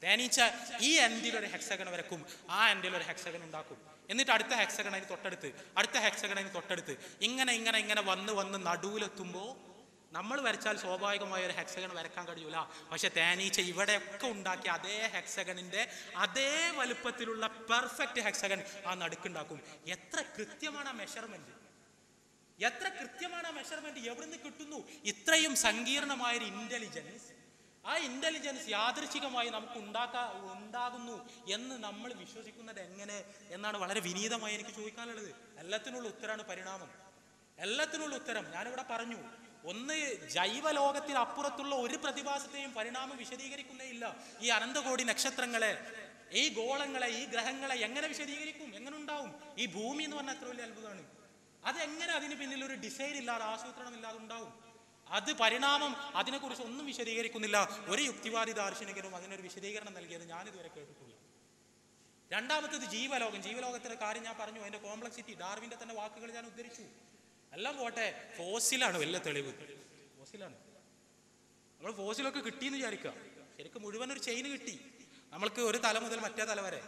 തേനീച്ച ഈ എൻഡിൽ ഒരു ഹെക്സഗൺ വരക്കും, ആ എൻഡിൽ ഒരു ഹെക്സഗൺ ഉണ്ടാക്കും, എന്നിട്ട് അടുത്ത ഹെക്സഗൺ അതിന് തൊട്ടടുത്ത്, അടുത്ത ഹെക്സഗൺ അതിന് തൊട്ടടുത്ത്, ഇങ്ങനെ ഇങ്ങനെ ഇങ്ങനെ വന്ന് നടുവിലെത്തുമ്പോൾ നമ്മൾ വരച്ചാൽ സ്വാഭാവികമായ ഒരു ഹെക്സഗൺ വരക്കാൻ കഴിയൂല. പക്ഷെ തേനീച്ച ഇവിടെയൊക്കെ ഉണ്ടാക്കിയ അതേ ഹെക്സഗണിന്റെ അതേ വലുപ്പത്തിലുള്ള പെർഫെക്റ്റ് ഹെക്സഗൺ ആ നടുക്കുണ്ടാക്കും. എത്ര കൃത്യമാണ് ആ മെഷർമെന്റ്, എത്ര കൃത്യമാണ് ആ മെഷർമെന്റ്, എവിടുന്ന് കിട്ടുന്നു ഇത്രയും സങ്കീർണമായൊരു ഇന്റലിജൻസ്? ആ ഇന്റലിജൻസ് യാദൃച്ഛികമായി നമുക്ക് ഉണ്ടാകുന്നു എന്ന് നമ്മൾ വിശ്വസിക്കുന്നത് എങ്ങനെ എന്നാണ് വളരെ വിനീതമായി എനിക്ക് ചോദിക്കാനുള്ളത്. എല്ലാത്തിനുള്ള ഉത്തരമാണ് പരിണാമം, എല്ലാത്തിനുള്ള ഉത്തരം ഞാനിവിടെ പറഞ്ഞു. ഒന്ന്, ജൈവലോകത്തിന് അപ്പുറത്തുള്ള ഒരു പ്രതിഭാസത്തെയും പരിണാമം വിശദീകരിക്കുന്നേ ഇല്ല. ഈ അനന്തകോടി നക്ഷത്രങ്ങളെ, ഈ ഗോളങ്ങളെ, ഈ ഗ്രഹങ്ങളെ എങ്ങനെ വിശദീകരിക്കും? എങ്ങനെ ഉണ്ടാവും? ഈ ഭൂമി എന്ന് പറഞ്ഞാൽ എത്ര വലിയ അത്ഭുതമാണ്. അതെങ്ങനെ അതിന് പിന്നിൽ ഒരു ഡിസൈൻ ഇല്ലാതെ, ആസൂത്രണം ഇല്ലാതെ ഉണ്ടാവും? അത് പരിണാമം അതിനെക്കുറിച്ച് ഒന്നും വിശദീകരിക്കുന്നില്ല. ഒരു യുക്തിവാദി ദാർശനികനും അതിനൊരു വിശദീകരണം നൽകിയത് ഞാനിതുവരെ കേട്ടിട്ടില്ല. രണ്ടാമത്തേത് ജീവലോകം. ജീവലോകത്തിന്റെ കാര്യം ഞാൻ പറഞ്ഞു, അതിന്റെ കോംപ്ലക്സിറ്റി, ഡാർവിന്റെ തന്നെ വാക്കുകൾ ഞാൻ ഉദ്ധരിച്ചു. എല്ലാം പോട്ടെ, ഫോസിലാണ് വലിയ തെളിവ്. ഫോസിലാണ്. നമ്മൾ ഫോസിലൊക്കെ കിട്ടിയെന്ന് വിചാരിക്കുക, ശരിക്കും മുഴുവൻ ഒരു ചെയിൻ കിട്ടി നമ്മൾക്ക്, ഒരു തല മുതൽ മറ്റേ തല വരെ.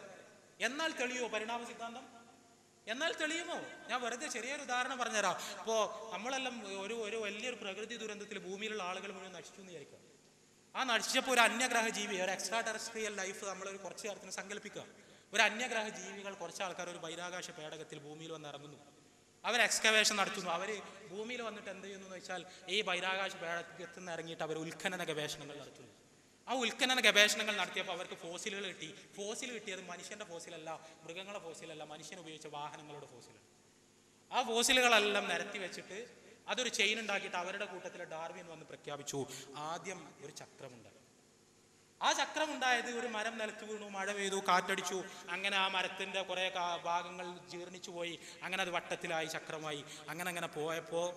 എന്നാൽ തെളിയോ പരിണാമ സിദ്ധാന്തം? എന്നാൽ തെളിയുമോ? ഞാൻ വെറുതെ ചെറിയൊരു ഉദാഹരണം പറഞ്ഞുതരാം. ഇപ്പോൾ നമ്മളെല്ലാം ഒരു വലിയൊരു പ്രകൃതി ദുരന്തത്തിൽ ഭൂമിയിലുള്ള ആളുകൾ മുഴുവൻ നശിച്ചു എന്ന് വിചാരിക്കുക. ആ നശിച്ചപ്പോൾ ഒരു അന്യഗ്രഹ ജീവി, ഒരു എക്സ്ട്രാ ടെറസ്ട്രിയൽ ലൈഫ് നമ്മളൊരു കുറച്ച് കാലത്തിന് സങ്കല്പിക്കുക. ഒരു അന്യഗ്രഹ ജീവികൾ, കുറച്ച് ആൾക്കാർ ഒരു ബഹിരാകാശ പേടകത്തിൽ ഭൂമിയിൽ വന്ന് ഇറങ്ങുന്നു. അവർ എക്സ്കവേഷൻ നടത്തുന്നു. അവർ ഭൂമിയിൽ വന്നിട്ട് എന്ത് ചെയ്യുന്നു എന്ന് വെച്ചാൽ, ഈ ബഹിരാകാശ പേടകത്തിൽ നിന്ന് ഇറങ്ങിയിട്ട് അവർ ഉത്ഖനന ഗവേഷണങ്ങൾ നടത്തുന്നു. ആ ഉത്ഖനന ഗവേഷണങ്ങൾ നടത്തിയപ്പോൾ അവർക്ക് ഫോസിലുകൾ കിട്ടി. ഫോസിൽ കിട്ടിയത് മനുഷ്യന്റെ ഫോസിലല്ല, മൃഗങ്ങളുടെ ഫോസിലല്ല, മനുഷ്യൻ ഉപയോഗിച്ച വാഹനങ്ങളുടെ ഫോസിലാണ്. ആ ഫോസിലുകളെല്ലാം നിരത്തി വെച്ചിട്ട് അതൊരു ചെയിൻ ഉണ്ടാക്കിയിട്ട് അവരുടെ കൂട്ടത്തിൽ ഡാർവിൻ വന്ന് പ്രഖ്യാപിച്ചു, ആദ്യം ഒരു ചക്രമുണ്ടായി. ആ ചക്രം ഉണ്ടായത്, ഒരു മരം നിലത്ത് വീണു, മഴ പെയ്തു, കാറ്റടിച്ചു, അങ്ങനെ ആ മരത്തിന്റെ കുറെ ഭാഗങ്ങൾ ജീർണിച്ചു പോയി, അങ്ങനെ അത് വട്ടത്തിലായി, ചക്രമായി. അങ്ങനെ പോയപ്പോൾ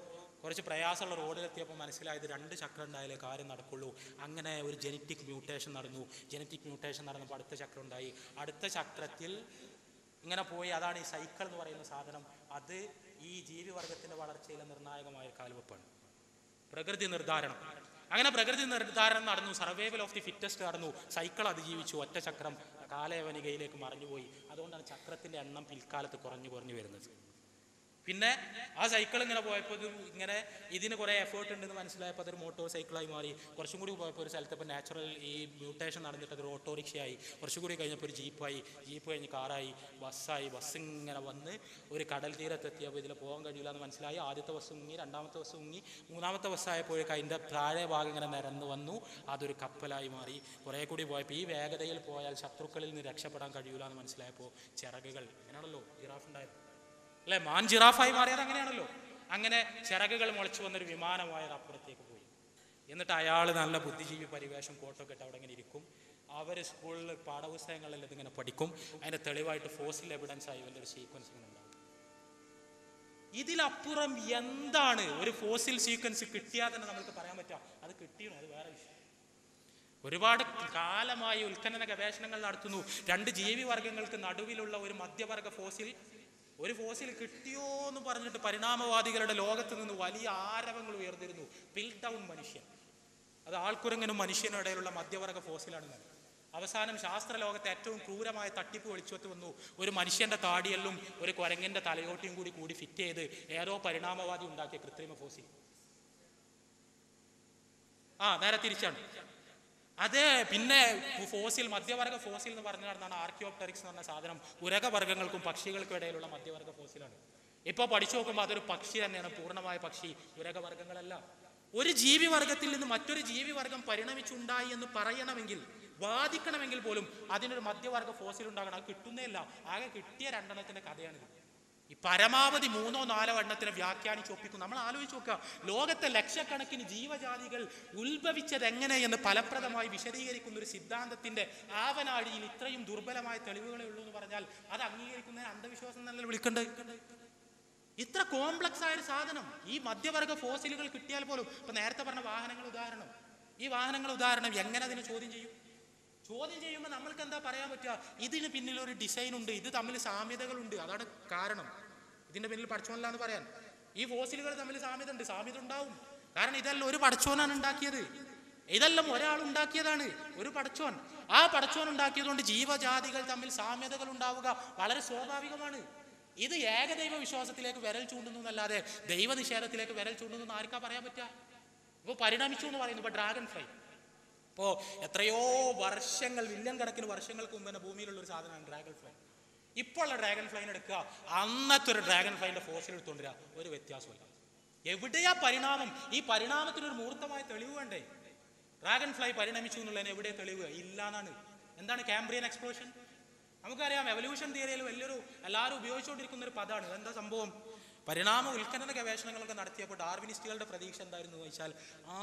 കുറച്ച് പ്രയാസമുള്ള റോഡിലെത്തിയപ്പോൾ മനസ്സിലായത് 2 ചക്രം ഉണ്ടായാലേ കാര്യം നടക്കുള്ളൂ. അങ്ങനെ ഒരു ജനറ്റിക് മ്യൂട്ടേഷൻ നടന്നു. ജനറ്റിക് മ്യൂട്ടേഷൻ നടന്നപ്പോൾ അടുത്ത ചക്രം ഉണ്ടായി. അടുത്ത ചക്രത്തിൽ ഇങ്ങനെ പോയി. അതാണ് ഈ സൈക്കിൾ എന്ന് പറയുന്ന സാധനം. അത് ഈ ജീവിവർഗത്തിന്റെ വളർച്ചയിലെ നിർണായകമായ കാൽവെപ്പാണ്, പ്രകൃതി നിർദ്ധാരണം. അങ്ങനെ പ്രകൃതി നിർദ്ധാരണം നടന്നു, സർവൈവൽ ഓഫ് ദി ഫിറ്റസ്റ്റ് നടന്നു. സൈക്കിൾ അതിജീവിച്ചു, ഒറ്റ ചക്രം കാലയവനികയിലേക്ക് മറഞ്ഞുപോയി. അതുകൊണ്ടാണ് ചക്രത്തിന്റെ എണ്ണം പിൽക്കാലത്ത് കുറഞ്ഞു വരുന്നത്. പിന്നെ ആ സൈക്കിൾ ഇങ്ങനെ പോയപ്പോൾ ഇങ്ങനെ ഇതിന് കുറേ എഫേർട്ട് ഉണ്ടെന്ന് മനസ്സിലായപ്പോൾ അതൊരു മോട്ടോർ സൈക്കിളായി മാറി. കുറച്ചും കൂടി പോയപ്പോൾ ഒരു സ്ഥലത്ത് ഇപ്പോൾ നാച്ചുറൽ ഈ മ്യൂട്ടേഷൻ നടന്നിട്ട് അതൊരു ഓട്ടോറിക്ഷയായി. കുറച്ചും കൂടി കഴിഞ്ഞപ്പോൾ ഒരു ജീപ്പായി, ജീപ്പ് കഴിഞ്ഞ് കാറായി, ബസ്സായി. ബസ് ഇങ്ങനെ വന്ന് ഒരു കടൽ തീരത്തെത്തിയപ്പോൾ ഇതിൽ പോകാൻ കഴിയില്ല എന്ന് മനസ്സിലായി. ആദ്യത്തെ ബസ് മുങ്ങി, രണ്ടാമത്തെ ബസ് മുങ്ങി, മൂന്നാമത്തെ ബസ്സായപ്പോഴേക്ക് അതിൻ്റെ താഴെ ഭാഗം ഇങ്ങനെ നിരന്ന് വന്നു, അതൊരു കപ്പലായി മാറി. കുറേ കൂടി പോയപ്പോൾ ഈ വേഗതയിൽ പോയാൽ ശത്രുക്കളിൽ നിന്ന് രക്ഷപ്പെടാൻ കഴിയില്ല എന്ന് മനസ്സിലായപ്പോൾ ചിറകുകൾ, അങ്ങനെയാണല്ലോ ജിറാഫ് ഉണ്ടായത് അല്ലെ, മാൻ ജിറാഫായി മാറിയത് അങ്ങനെയാണല്ലോ. അങ്ങനെ ചിറകുകൾ മുളച്ചു വന്നൊരു വിമാനമായത് അപ്പുറത്തേക്ക് പോയി. എന്നിട്ട് അയാൾ നല്ല ബുദ്ധിജീവി പരിവേഷം, കോട്ടൊക്കെ ഇട്ട് അവിടെ ഇങ്ങനെ ഇരിക്കും. അവർ സ്കൂളിൽ പാഠപുസ്തകങ്ങളിൽ ഇതിങ്ങനെ പഠിക്കും. അതിൻ്റെ തെളിവായിട്ട് ഫോസിൽ എവിഡൻസ് ആയി വലിയൊരു സീക്വൻസ് ഉണ്ടാവും. ഇതിലപ്പുറം എന്താണ് ഒരു ഫോസിൽ സീക്വൻസ് കിട്ടിയാൽ തന്നെ നമുക്ക് പറയാൻ പറ്റുക? അത് കിട്ടിയണോ, അത് വേറെ വിഷയം. ഒരുപാട് കാലമായി ഉത്ഖനന ഗവേഷണങ്ങൾ നടത്തുന്നു. 2 ജീവിവർഗങ്ങൾക്ക് നടുവിലുള്ള ഒരു മധ്യവർഗ ഫോസിൽ, ഒരു ഫോസിൽ കിട്ടിയോ എന്ന് പറഞ്ഞിട്ട് പരിണാമവാദികളുടെ ലോകത്ത് നിന്ന് വലിയ ആരവങ്ങൾ ഉയർന്നിരുന്നു. പിൽഡൗൺ മനുഷ്യൻ, അത് ആൾക്കുരങ്ങനും മനുഷ്യനും ഇടയിലുള്ള മധ്യവർഗ ഫോസിലാണ്. അവസാനം ശാസ്ത്ര ലോകത്തെ ഏറ്റവും ക്രൂരമായ തട്ടിപ്പ് വിളിച്ചൊത്ത് വന്നു. ഒരു മനുഷ്യന്റെ താടിയെല്ലും ഒരു കുരങ്ങന്റെ തലയോട്ടിയും കൂടി ഫിറ്റ് ചെയ്ത് ഏതോ പരിണാമവാദി ഉണ്ടാക്കിയ കൃത്രിമ ഫോസിൽ. നേരെ തിരിച്ചാണ്. അത് പിന്നെ ഫോസിൽ, മധ്യവർഗ ഫോസിൽ എന്ന് പറഞ്ഞു നടന്നാണ് ആർക്കിയോപ്റ്ററിക്സ് എന്ന് പറഞ്ഞ സാധനം. ഉരകവർഗ്ഗങ്ങൾക്കും പക്ഷികൾക്കും ഇടയിലുള്ള മധ്യവർഗ ഫോസിലാണ്. ഇപ്പോൾ പഠിച്ചു നോക്കുമ്പോൾ അതൊരു പക്ഷി തന്നെയാണ്, പൂർണ്ണമായ പക്ഷി, ഉരകവർഗ്ഗങ്ങളല്ല. ഒരു ജീവിവർഗത്തിൽ നിന്ന് മറ്റൊരു ജീവിവർഗം പരിണമിച്ചുണ്ടായി എന്ന് പറയണമെങ്കിൽ, വാദിക്കണമെങ്കിൽ പോലും അതിനൊരു മധ്യവർഗ ഫോസിൽ ഉണ്ടാകണം. അത് കിട്ടുന്നേയില്ല. ആകെ കിട്ടിയ 2 എണ്ണത്തിന്റെ കഥയാണിത്. ഈ പരമാവധി 3 or 4 എണ്ണത്തിന് വ്യാഖ്യാനിച്ച് ഒപ്പിക്കും. നമ്മൾ ആലോചിച്ച് നോക്കുക, ലോകത്തെ ലക്ഷക്കണക്കിന് ജീവജാതികൾ ഉത്ഭവിച്ചത് എങ്ങനെയെന്ന് ഫലപ്രദമായി വിശദീകരിക്കുന്ന ഒരു സിദ്ധാന്തത്തിന്റെ ആവനാഴിയിൽ ഇത്രയും ദുർബലമായ തെളിവുകളേ ഉള്ളൂ എന്ന് പറഞ്ഞാൽ അത് അംഗീകരിക്കുന്നതിന് അന്ധവിശ്വാസം എന്നല്ല വിളിക്കേണ്ടത്. ഇത്ര കോംപ്ലക്സ് ആയൊരു സാധനം ഈ മധ്യവർഗ ഫോസിലുകൾ കിട്ടിയാൽ പോലും, ഇപ്പൊ നേരത്തെ പറഞ്ഞ വാഹനങ്ങൾ ഉദാഹരണം, ഈ വാഹനങ്ങൾ ഉദാഹരണം എങ്ങനെ അതിനെ ചോദ്യം ചെയ്യും? ചോദ്യം ചെയ്യുമ്പോൾ നമ്മൾക്ക് എന്താ പറയാൻ പറ്റുക? ഇതിന് പിന്നിൽ ഒരു ഡിസൈൻ ഉണ്ട്, ഇത് തമ്മിൽ സാമ്യതകളുണ്ട്, അതാണ് കാരണം. ഇതിന്റെ പിന്നിൽ പഠിച്ചോനല്ല എന്ന് പറയാൻ. ഈ ഫോസിലുകൾ തമ്മിൽ സാമ്യത ഉണ്ട്, സാമ്യത ഉണ്ടാവും. കാരണം ഇതെല്ലാം ഒരു പഠിച്ചോനാണ് ഉണ്ടാക്കിയത്. ഇതെല്ലാം ഒരാൾ ഉണ്ടാക്കിയതാണ്, ഒരു പടച്ചോൻ. ആ പടച്ചോൻ ഉണ്ടാക്കിയതുകൊണ്ട് ജീവജാതികൾ തമ്മിൽ സാമ്യതകൾ ഉണ്ടാവുക വളരെ സ്വാഭാവികമാണ്. ഇത് ഏകദൈവ വിശ്വാസത്തിലേക്ക് വിരൽ ചൂണ്ടുന്നു എന്നല്ലാതെ ദൈവനിഷേധത്തിലേക്ക് വിരൽ ചൂണ്ടുന്നു എന്ന് ആർക്കാ പറയാൻ പറ്റുക? ഇപ്പോൾ പരിണമിച്ചു എന്ന് പറയുന്നു. ഇപ്പോൾ ഡ്രാഗൺ ഫ്ലൈ ഇപ്പോൾ എത്രയോ വർഷങ്ങൾ, മില്യൺ കണക്കിന് വർഷങ്ങൾക്ക് മുമ്പ് തന്നെ ഭൂമിയിലുള്ള ഒരു സാധനമാണ് ഡ്രാഗൺ ഫ്ലൈ. ഇപ്പോൾ ഉള്ള ഡ്രാഗൺ ഫ്ലൈനെ എടുക്കുക, അന്നത്തെ ഒരു ഡ്രാഗൺ ഫ്ലൈൻ്റെ ഫോസിൽ എടുത്തുകൊണ്ടിരിക, ഒരു വ്യത്യാസമില്ല. എവിടെയാ പരിണാമം? ഈ പരിണാമത്തിനൊരു മൂർത്തമായ തെളിവ് വേണ്ടേ? ഡ്രാഗൺ ഫ്ലൈ പരിണമിച്ചു എന്നുള്ളതിന് എവിടെ തെളിവ്? ഇല്ല എന്നാണ്. എന്താണ് കാംബ്രിയൻ എക്സ്പ്ലോഷൻ? നമുക്കറിയാം, എവല്യൂഷൻ തിയറിയിൽ വലിയൊരു എല്ലാവരും ഉപയോഗിച്ചുകൊണ്ടിരിക്കുന്ന ഒരു പദമാണ്. എന്താ സംഭവം? പരിണാമ ഉൽക്കരണ ഗവേഷണങ്ങളൊക്കെ നടത്തിയപ്പോൾ ഡാർവിനിസ്റ്റുകളുടെ പ്രതീക്ഷ എന്തായിരുന്നു വെച്ചാൽ,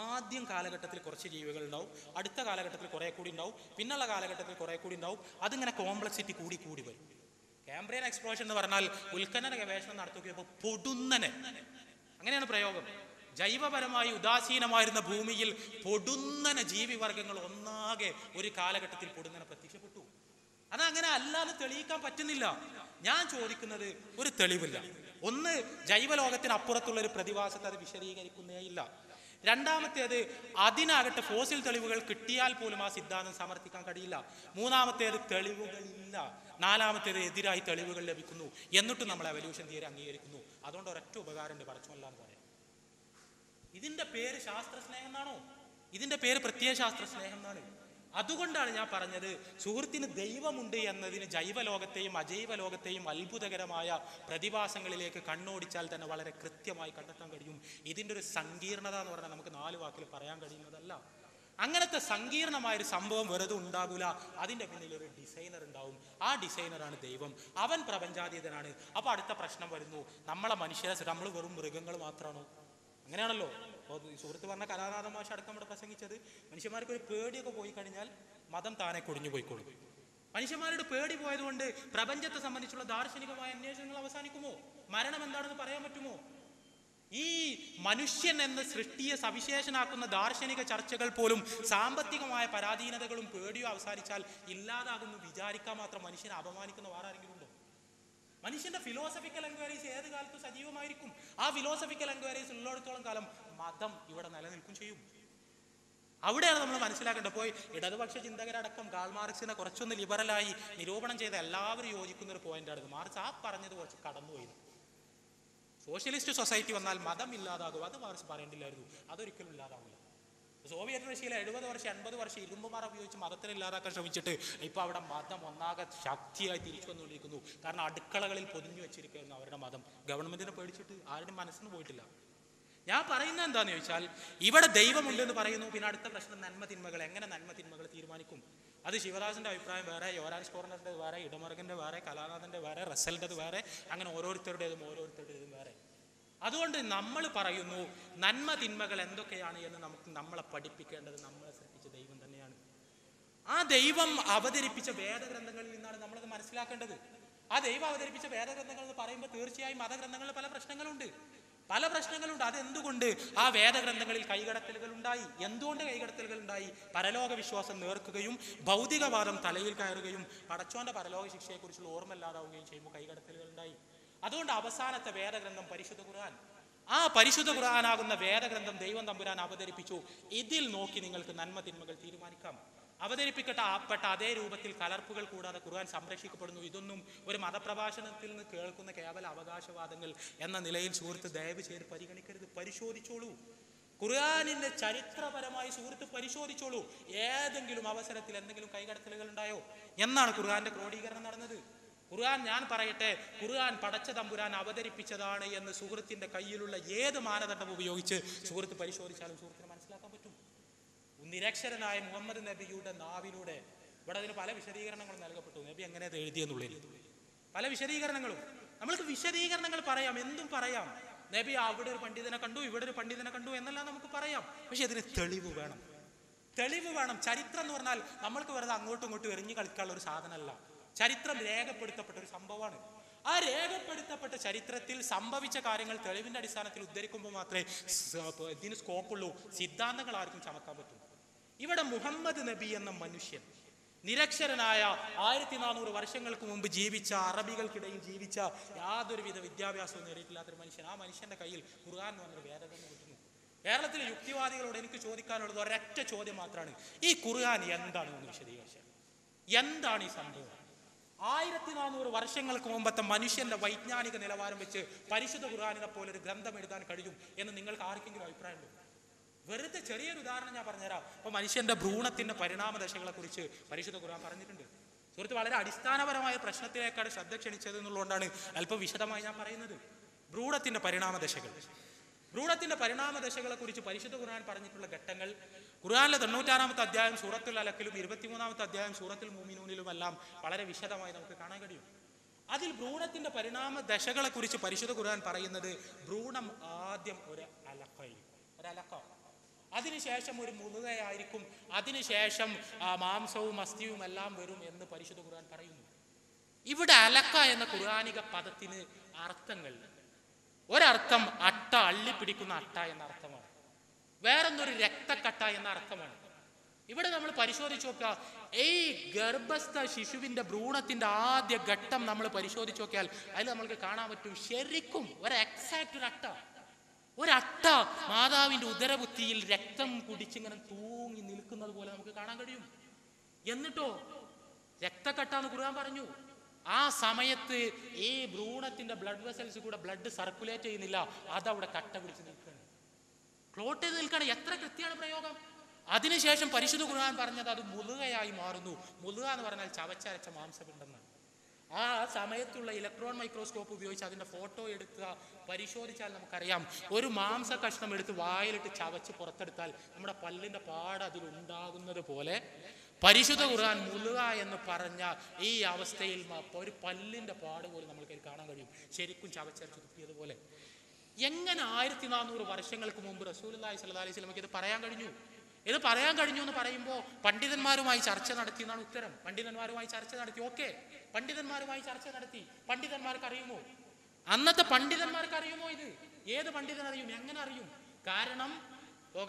ആദ്യം കാലഘട്ടത്തിൽ കുറച്ച് ജീവികൾ ഉണ്ടാവും, അടുത്ത കാലഘട്ടത്തിൽ കുറേ കൂടി ഉണ്ടാവും, പിന്നുള്ള കാലഘട്ടത്തിൽ കുറേ കൂടി ഉണ്ടാവും, അതിങ്ങനെ കോംപ്ലക്സിറ്റി കൂടി കൂടി വരും. കാംബ്രിയൻ എക്സ്പ്ലോഷൻ എന്ന് പറഞ്ഞാൽ ഉൽക്കരണ ഗവേഷണം നടത്തുകയപ്പോൾ പൊടുന്നനെ, അങ്ങനെയാണ് പ്രയോഗം, ജൈവപരമായി ഉദാസീനമായിരുന്ന ഭൂമിയിൽ പൊടുന്നനെ ജീവിവർഗങ്ങൾ ഒന്നാകെ ഒരു കാലഘട്ടത്തിൽ പൊടുന്നനെ പ്രത്യക്ഷപ്പെട്ടു. അതങ്ങനെ അല്ലാതെ തെളിയിക്കാൻ പറ്റുന്നില്ല. ഞാൻ ചോദിക്കുന്നത് ഒരു തെളിവില്ല. ഒന്ന്, ജൈവലോകത്തിനപ്പുറത്തുള്ള ഒരു പ്രതിഭാസത്തെ അത് വിശദീകരിക്കുന്നേ ഇല്ല. രണ്ടാമത്തേത്, അതിനാകട്ടെ ഫോസിൽ തെളിവുകൾ കിട്ടിയാൽ പോലും ആ സിദ്ധാന്തം സമർത്ഥിക്കാൻ കഴിയില്ല. മൂന്നാമത്തേത്, തെളിവുകളില്ല. നാലാമത്തേത്, എതിരായി തെളിവുകൾ ലഭിക്കുന്നു, എന്നിട്ടും നമ്മൾ എവല്യൂഷൻ തിയറി അംഗീകരിക്കുന്നു. അതുകൊണ്ട് ഒരൊറ്റ ഉപകാരമുണ്ട്, പടച്ചോല്ല എന്ന് പറയാം. ഇതിന്റെ പേര് ശാസ്ത്രസ്നേഹം എന്നാണോ? ഇതിന്റെ പേര് പ്രത്യയശാസ്ത്ര സ്നേഹം എന്നാണ്. അതുകൊണ്ടാണ് ഞാൻ പറഞ്ഞത്, സുഹൃത്തിന് ദൈവമുണ്ട് എന്നതിന് ജൈവലോകത്തെയും അജൈവ ലോകത്തെയും അത്ഭുതകരമായ പ്രതിഭാസങ്ങളിലേക്ക് കണ്ണോടിച്ചാൽ തന്നെ വളരെ കൃത്യമായി കണ്ടെത്താൻ കഴിയും. ഇതിൻ്റെ ഒരു സങ്കീർണത എന്ന് പറഞ്ഞാൽ നമുക്ക് 4 വാക്കിൽ പറയാൻ കഴിയുന്നതല്ല. അങ്ങനത്തെ സങ്കീർണമായൊരു സംഭവം വെറുതെ ഉണ്ടാകൂല. അതിൻ്റെ പിന്നിൽ ഒരു ഡിസൈനർ ഉണ്ടാവും. ആ ഡിസൈനറാണ് ദൈവം. അവൻ പ്രപഞ്ചാതീതനാണ്. അപ്പോൾ അടുത്ത പ്രശ്നം വരുന്നു, നമ്മളെ മനുഷ്യരെ നമ്മൾ വെറും മൃഗങ്ങൾ മാത്രമാണോ? അങ്ങനെയാണല്ലോ. അപ്പോൾ സുഹൃത്ത് പറഞ്ഞ കലാനാഥൻ മാഷ് അടക്കം ഇവിടെ പ്രസംഗിച്ചത്, മനുഷ്യന്മാർക്ക് ഒരു പേടിയൊക്കെ പോയി കഴിഞ്ഞാൽ മതം താനെ കൊടിഞ്ഞു പോയിക്കോളും. മനുഷ്യന്മാരുടെ പേടി പോയതുകൊണ്ട് പ്രപഞ്ചത്തെ സംബന്ധിച്ചുള്ള ദാർശനികമായ അന്വേഷണങ്ങൾ അവസാനിക്കുമോ? മരണം എന്താണെന്ന് പറയാൻ പറ്റുമോ? ഈ മനുഷ്യൻ എന്ന സൃഷ്ടിയെ സവിശേഷനാക്കുന്ന ദാർശനിക ചർച്ചകൾ പോലും സാമ്പത്തികമായ പരാധീനതകളും പേടിയോ അവസാനിച്ചാൽ ഇല്ലാതാകുന്നു വിചാരിക്കാൻ മാത്രം മനുഷ്യനെ അപമാനിക്കുന്ന വേറെ ആരെങ്കിലും ഉണ്ടോ? മനുഷ്യന്റെ ഫിലോസഫിക്കൽ എൻക്വയറീസ് ഏത് കാലത്തും സജീവമായിരിക്കും. ആ ഫിലോസഫിക്കൽ എൻക്വയറീസ് ഉള്ളിടത്തോളം കാലം മതം ഇവിടെ നിലനിൽക്കും ചെയ്യും. അവിടെയാണ് നമ്മൾ മനസ്സിലാക്കേണ്ടത്. പോയി ഇടതുപക്ഷ ചിന്തകരടക്കം കാൾ മാർക്സിനെ കുറച്ചൊന്ന് ലിബറലായി നിരൂപണം ചെയ്ത എല്ലാവരും യോജിക്കുന്ന ഒരു പോയിന്റാണ്. മാർക്സ് ആ പറഞ്ഞത് കുറച്ച് കടന്നുപോയി. സോഷ്യലിസ്റ്റ് സൊസൈറ്റി വന്നാൽ മതം ഇല്ലാതാകും, അത് മാർക്സ് പറയേണ്ടില്ലായിരുന്നു. അതൊരിക്കലും ഇല്ലാതാവില്ല. സോവിയറ്റ് റഷ്യയിലെ 70 വർഷം 80 വർഷം ഇരുമ്പുമാർ ഉപയോഗിച്ച് മതത്തിനെ ഇല്ലാതാക്കാൻ ശ്രമിച്ചിട്ട് ഇപ്പോൾ അവിടെ മതം ഒന്നാകെ ശക്തിയായി തിരിച്ചു വന്നുകൊണ്ടിരിക്കുന്നു. കാരണം അടുക്കളകളിൽ പൊതിഞ്ഞു വെച്ചിരിക്കുന്നു അവരുടെ മതം. ഗവൺമെന്റിനെ പേടിച്ചിട്ട് ആരുടെയും മനസ്സിന് പോയിട്ടില്ല. ഞാൻ പറയുന്നത് എന്താണെന്ന് ചോദിച്ചാൽ, ഇവിടെ ദൈവമുണ്ടെന്ന് പറയുന്നു. പിന്നെ അടുത്ത പ്രശ്നം നന്മ തിന്മകൾ. എങ്ങനെ നന്മ തിന്മകൾ തീരുമാനിക്കും? അത് ശിവദാസിന്റെ അഭിപ്രായം വേറെ, യോരാൻസ് കോർണറിന്റെ വേറെ, ഇടമർഗന്റെ വേറെ, കലാനാഥന്റെ വേറെ, റസലിൻ്റെത് വേറെ, അങ്ങനെ ഓരോരുത്തരുടേതും വേറെ. അതുകൊണ്ട് നമ്മൾ പറയുന്നു, നന്മ തിന്മകൾ എന്തൊക്കെയാണ് എന്ന് നമ്മളെ പഠിപ്പിക്കേണ്ടത് നമ്മളെ സൃഷ്ടിച്ച ദൈവം തന്നെയാണ്. ആ ദൈവം അവതരിപ്പിച്ച വേദഗ്രന്ഥങ്ങളിൽ നിന്നാണ് നമ്മളത് മനസ്സിലാക്കേണ്ടത്. ആ ദൈവം അവതരിപ്പിച്ച വേദഗ്രന്ഥങ്ങൾ എന്ന് പറയുമ്പോൾ തീർച്ചയായും മതഗ്രന്ഥങ്ങളിൽ പല പ്രശ്നങ്ങളുണ്ട്. അതെന്തുകൊണ്ട് ആ വേദഗ്രന്ഥങ്ങളിൽ കൈകടത്തലുകൾ ഉണ്ടായി? എന്തുകൊണ്ട് കൈകടത്തലുകൾ ഉണ്ടായി? പരലോക വിശ്വാസം നേർക്കുകയും ഭൗതികവാദം തലയിൽ കയറുകയും പടച്ചോന്റെ പരലോക ശിക്ഷയെക്കുറിച്ചുള്ള ഓർമ്മയില്ലാതാവുകയും ചെയ്യുമ്പോൾ കൈകടത്തലുകൾ ഉണ്ടായി. അതുകൊണ്ട് അവസാനത്തെ വേദഗ്രന്ഥം പരിശുദ്ധ ഖുർആൻ. ആ പരിശുദ്ധ ഖുർആനാകുന്ന വേദഗ്രന്ഥം ദൈവം തമ്പുരാൻ അവതരിപ്പിച്ചു. ഇതിൽ നോക്കി നിങ്ങൾക്ക് നന്മ തിന്മകൾ തീരുമാനിക്കാം. അവതരിപ്പിക്കപ്പെട്ട അതേ രൂപത്തിൽ കലർപ്പുകൾ കൂടാതെ ഖുർആൻ സംരക്ഷിക്കപ്പെടുന്നു. ഇതൊന്നും ഒരു മതപ്രഭാഷണത്തിൽ നിന്ന് കേൾക്കുന്ന കേവല അവകാശവാദങ്ങൾ എന്ന നിലയിൽ സുഹൃത്ത് ദയവ് ചെയ്ത് പരിഗണിക്കരുത്. പരിശോധിച്ചോളൂ. ഖുർആനിന്റെ ചരിത്രപരമായി സുഹൃത്ത് പരിശോധിച്ചോളൂ. ഏതെങ്കിലും അവസരത്തിൽ എന്തെങ്കിലും കൈകടത്തലുകൾ ഉണ്ടായോ എന്നാണ് ഖുർആന്റെ ക്രോഡീകരണം നടന്നത്? ഖുർആൻ, ഞാൻ പറയട്ടെ, ഖുർആൻ പടച്ച തമ്പുരാൻ അവതരിപ്പിച്ചതാണ് എന്ന് സുഹൃത്തിന്റെ കയ്യിലുള്ള ഏത് മാനദണ്ഡം ഉപയോഗിച്ച് സുഹൃത്ത് പരിശോധിച്ചാലും സുഹൃത്തിന് മനസ്സിലാക്കാൻ പറ്റും. നിരക്ഷരനായ മുഹമ്മദ് നബിയുടെ നാവിലൂടെ ഇവിടെ അതിന് പല വിശദീകരണങ്ങളും നൽകപ്പെട്ടു. നബി എങ്ങനെ അത് എഴുതിയെന്നുള്ളതിൽ പല വിശദീകരണങ്ങളും. നമ്മൾക്ക് വിശദീകരണങ്ങൾ പറയാം, എന്തും പറയാം. നബി അവിടെ ഒരു പണ്ഡിതനെ കണ്ടു, ഇവിടെ ഒരു പണ്ഡിതനെ കണ്ടു എന്നെല്ലാം നമുക്ക് പറയാം. പക്ഷെ അതിന് തെളിവ് വേണം. ചരിത്രം എന്ന് പറഞ്ഞാൽ നമ്മൾക്ക് വെറുതെ അങ്ങോട്ടും ഇങ്ങോട്ടും എറിഞ്ഞു കളിക്കാനുള്ള ഒരു സാധനമല്ല. ചരിത്രം രേഖപ്പെടുത്തപ്പെട്ട ഒരു സംഭവമാണ്. ആ രേഖപ്പെടുത്തപ്പെട്ട ചരിത്രത്തിൽ സംഭവിച്ച കാര്യങ്ങൾ തെളിവിന്റെ അടിസ്ഥാനത്തിൽ ഉദ്ധരിക്കുമ്പോൾ മാത്രമേ ഇതിന് സ്കോപ്പുള്ളൂ. സിദ്ധാന്തങ്ങൾ ആർക്കും ചമക്കാൻ പറ്റും. ഇവിടെ മുഹമ്മദ് നബി എന്ന മനുഷ്യൻ, നിരക്ഷരനായ 1400 വർഷങ്ങൾക്ക് മുമ്പ് ജീവിച്ച, അറബികൾക്കിടയിൽ ജീവിച്ച, യാതൊരുവിധ വിദ്യാഭ്യാസവും നേടിയിട്ടില്ലാത്തൊരു മനുഷ്യൻ, ആ മനുഷ്യന്റെ കയ്യിൽ ഖുർആൻ എന്ന് പറഞ്ഞൊരു വേദഗ്രന്ഥം കിട്ടുന്നു. കേരളത്തിലെ യുക്തിവാദികളോട് എനിക്ക് ചോദിക്കാനുള്ളത് ഒരൊറ്റ ചോദ്യം മാത്രമാണ്. ഈ ഖുർആൻ എന്താണ് എന്ന് വിശദീകരിച്ചത്. എന്താണ് ഈ സംഭവം? 1400 വർഷങ്ങൾക്ക് മുമ്പത്തെ മനുഷ്യന്റെ വൈജ്ഞാനിക നിലവാരം വെച്ച് പരിശുദ്ധ ഖുർആനിനെ പോലെ ഒരു ഗ്രന്ഥം എഴുതാൻ കഴിയും എന്ന് നിങ്ങൾക്ക് ആർക്കെങ്കിലും അഭിപ്രായമുണ്ടോ? വെറുതെ ചെറിയൊരു ഉദാഹരണം ഞാൻ പറഞ്ഞുതരാം. അപ്പൊ മനുഷ്യന്റെ ഭ്രൂണത്തിന്റെ പരിണാമ ദശകളെ കുറിച്ച് പരിശുദ്ധ ഖുർആൻ പറഞ്ഞിട്ടുണ്ട്. സുഹൃത്ത്, വളരെ അടിസ്ഥാനപരമായ പ്രശ്നത്തിലേക്കാണ് ശ്രദ്ധ ക്ഷണിച്ചത് എന്നുള്ളതുകൊണ്ടാണ് അല്പം വിശദമായി ഞാൻ പറയുന്നത്. ഭ്രൂണത്തിന്റെ പരിണാമ ദശകളെ കുറിച്ച് പരിശുദ്ധ ഖുർആൻ പറഞ്ഞിട്ടുള്ള ഘട്ടങ്ങൾ ഖുർആനിലെ 96-ാമത്തെ അധ്യായം സൂറത്തുൽ അലക്കിലും 23-ാമത്തെ അധ്യായം സൂറത്തുൽ മുഅ്മിനൂനിലും എല്ലാം വളരെ വിശദമായി നമുക്ക് കാണാൻ കഴിയും. അതിൽ ഭ്രൂണത്തിന്റെ പരിണാമ ദശകളെ കുറിച്ച് പരിശുദ്ധ ഖുർആൻ പറയുന്നത് ഭ്രൂണം ആദ്യം ഒരു അലക്ക, അതിനുശേഷം ഒരു മുതുകയായിരിക്കും, അതിനുശേഷം മാംസവും അസ്ഥിയും എല്ലാം വരും എന്ന് പരിശുദ്ധ ഖുർആൻ പറയുന്നു. ഇവിടെ അലക്ക എന്ന ഖുർആനിക പദത്തിന് അർത്ഥങ്ങൾ, ഒരർത്ഥം അട്ട, അള്ളിപ്പിടിക്കുന്ന അട്ട എന്ന അർത്ഥമാണ്. വേറൊന്നൊരു രക്തക്കട്ട എന്ന അർത്ഥമാണ്. ഇവിടെ നമ്മൾ പരിശോധിച്ച് നോക്കുക, ഈ ഗർഭസ്ഥ ശിശുവിന്റെ ഭ്രൂണത്തിന്റെ ആദ്യ ഘട്ടം നമ്മൾ പരിശോധിച്ച് നോക്കിയാൽ അതിൽ നമ്മൾക്ക് കാണാൻ പറ്റും ശരിക്കും ഒരു എക്സാക്ട് ഒരട്ട മാതാവിന്റെ ഉദരബുദ്ധിയിൽ രക്തം കുടിച്ചിങ്ങനെ തൂങ്ങി നിൽക്കുന്നത് പോലെ നമുക്ക് കാണാൻ കഴിയും. എന്നിട്ടോ രക്തക്കട്ട എന്ന് ഖുർആൻ പറഞ്ഞു. ആ സമയത്ത് ഈ ഭ്രൂണത്തിന്റെ ബ്ലഡ് വെസൽസ് കൂടെ ബ്ലഡ് സർക്കുലേറ്റ് ചെയ്യുന്നില്ല, അതവിടെ കട്ട പിടിച്ച് നിൽക്കുകയാണ്, ക്ലോട്ട് ചെയ്ത് നിൽക്കുകയാണ്. എത്ര കൃത്യമാണ് പ്രയോഗം. അതിനുശേഷം പരിശുദ്ധ ഖുർആൻ പറഞ്ഞത് അത് മുതുകയായി മാറുന്നു. മുതുക എന്ന് പറഞ്ഞാൽ ചവച്ചരച്ച മാംസമുണ്ടെന്നാണ്. ആ സമയത്തുള്ള ഇലക്ട്രോൺ മൈക്രോസ്കോപ്പ് ഉപയോഗിച്ച് അതിന്റെ ഫോട്ടോ എടുക്കുക, പരിശോധിച്ചാൽ നമുക്കറിയാം ഒരു മാംസ കഷ്ണം എടുത്ത് വായിലിട്ട് ചവച്ച് പുറത്തെടുത്താൽ നമ്മുടെ പല്ലിന്റെ പാട് അതിലുണ്ടാകുന്നത് പോലെ പരിശുദ്ധ ഖുർആൻ മുലുക എന്ന് പറഞ്ഞ ഈ അവസ്ഥയിൽ ഒരു പല്ലിന്റെ പാട് പോലും നമുക്ക് കാണാൻ കഴിയും, ശരിക്കും ചവച്ചരച്ച് തുപ്പിയതുപോലെ. എങ്ങനെ 1400 വർഷങ്ങൾക്ക് മുമ്പ് റസൂലുള്ളാഹി സ്വല്ലല്ലാഹി അലൈഹി വസല്ലമക്ക് ഇത് പറയാൻ കഴിഞ്ഞു എന്ന് പറയുമ്പോൾ പണ്ഡിതന്മാരുമായി ചർച്ച നടത്തി എന്നാണ് ഉത്തരം. പണ്ഡിതന്മാരുമായി ചർച്ച നടത്തി, ഓക്കെ, പണ്ഡിതന്മാരുമായി ചർച്ച നടത്തി. പണ്ഡിതന്മാർക്ക് അറിയുമോ? അന്നത്തെ പണ്ഡിതന്മാർക്ക് അറിയുമോ? ഇത് ഏത് പണ്ഡിതൻ അറിയും? എങ്ങനെ അറിയും? കാരണം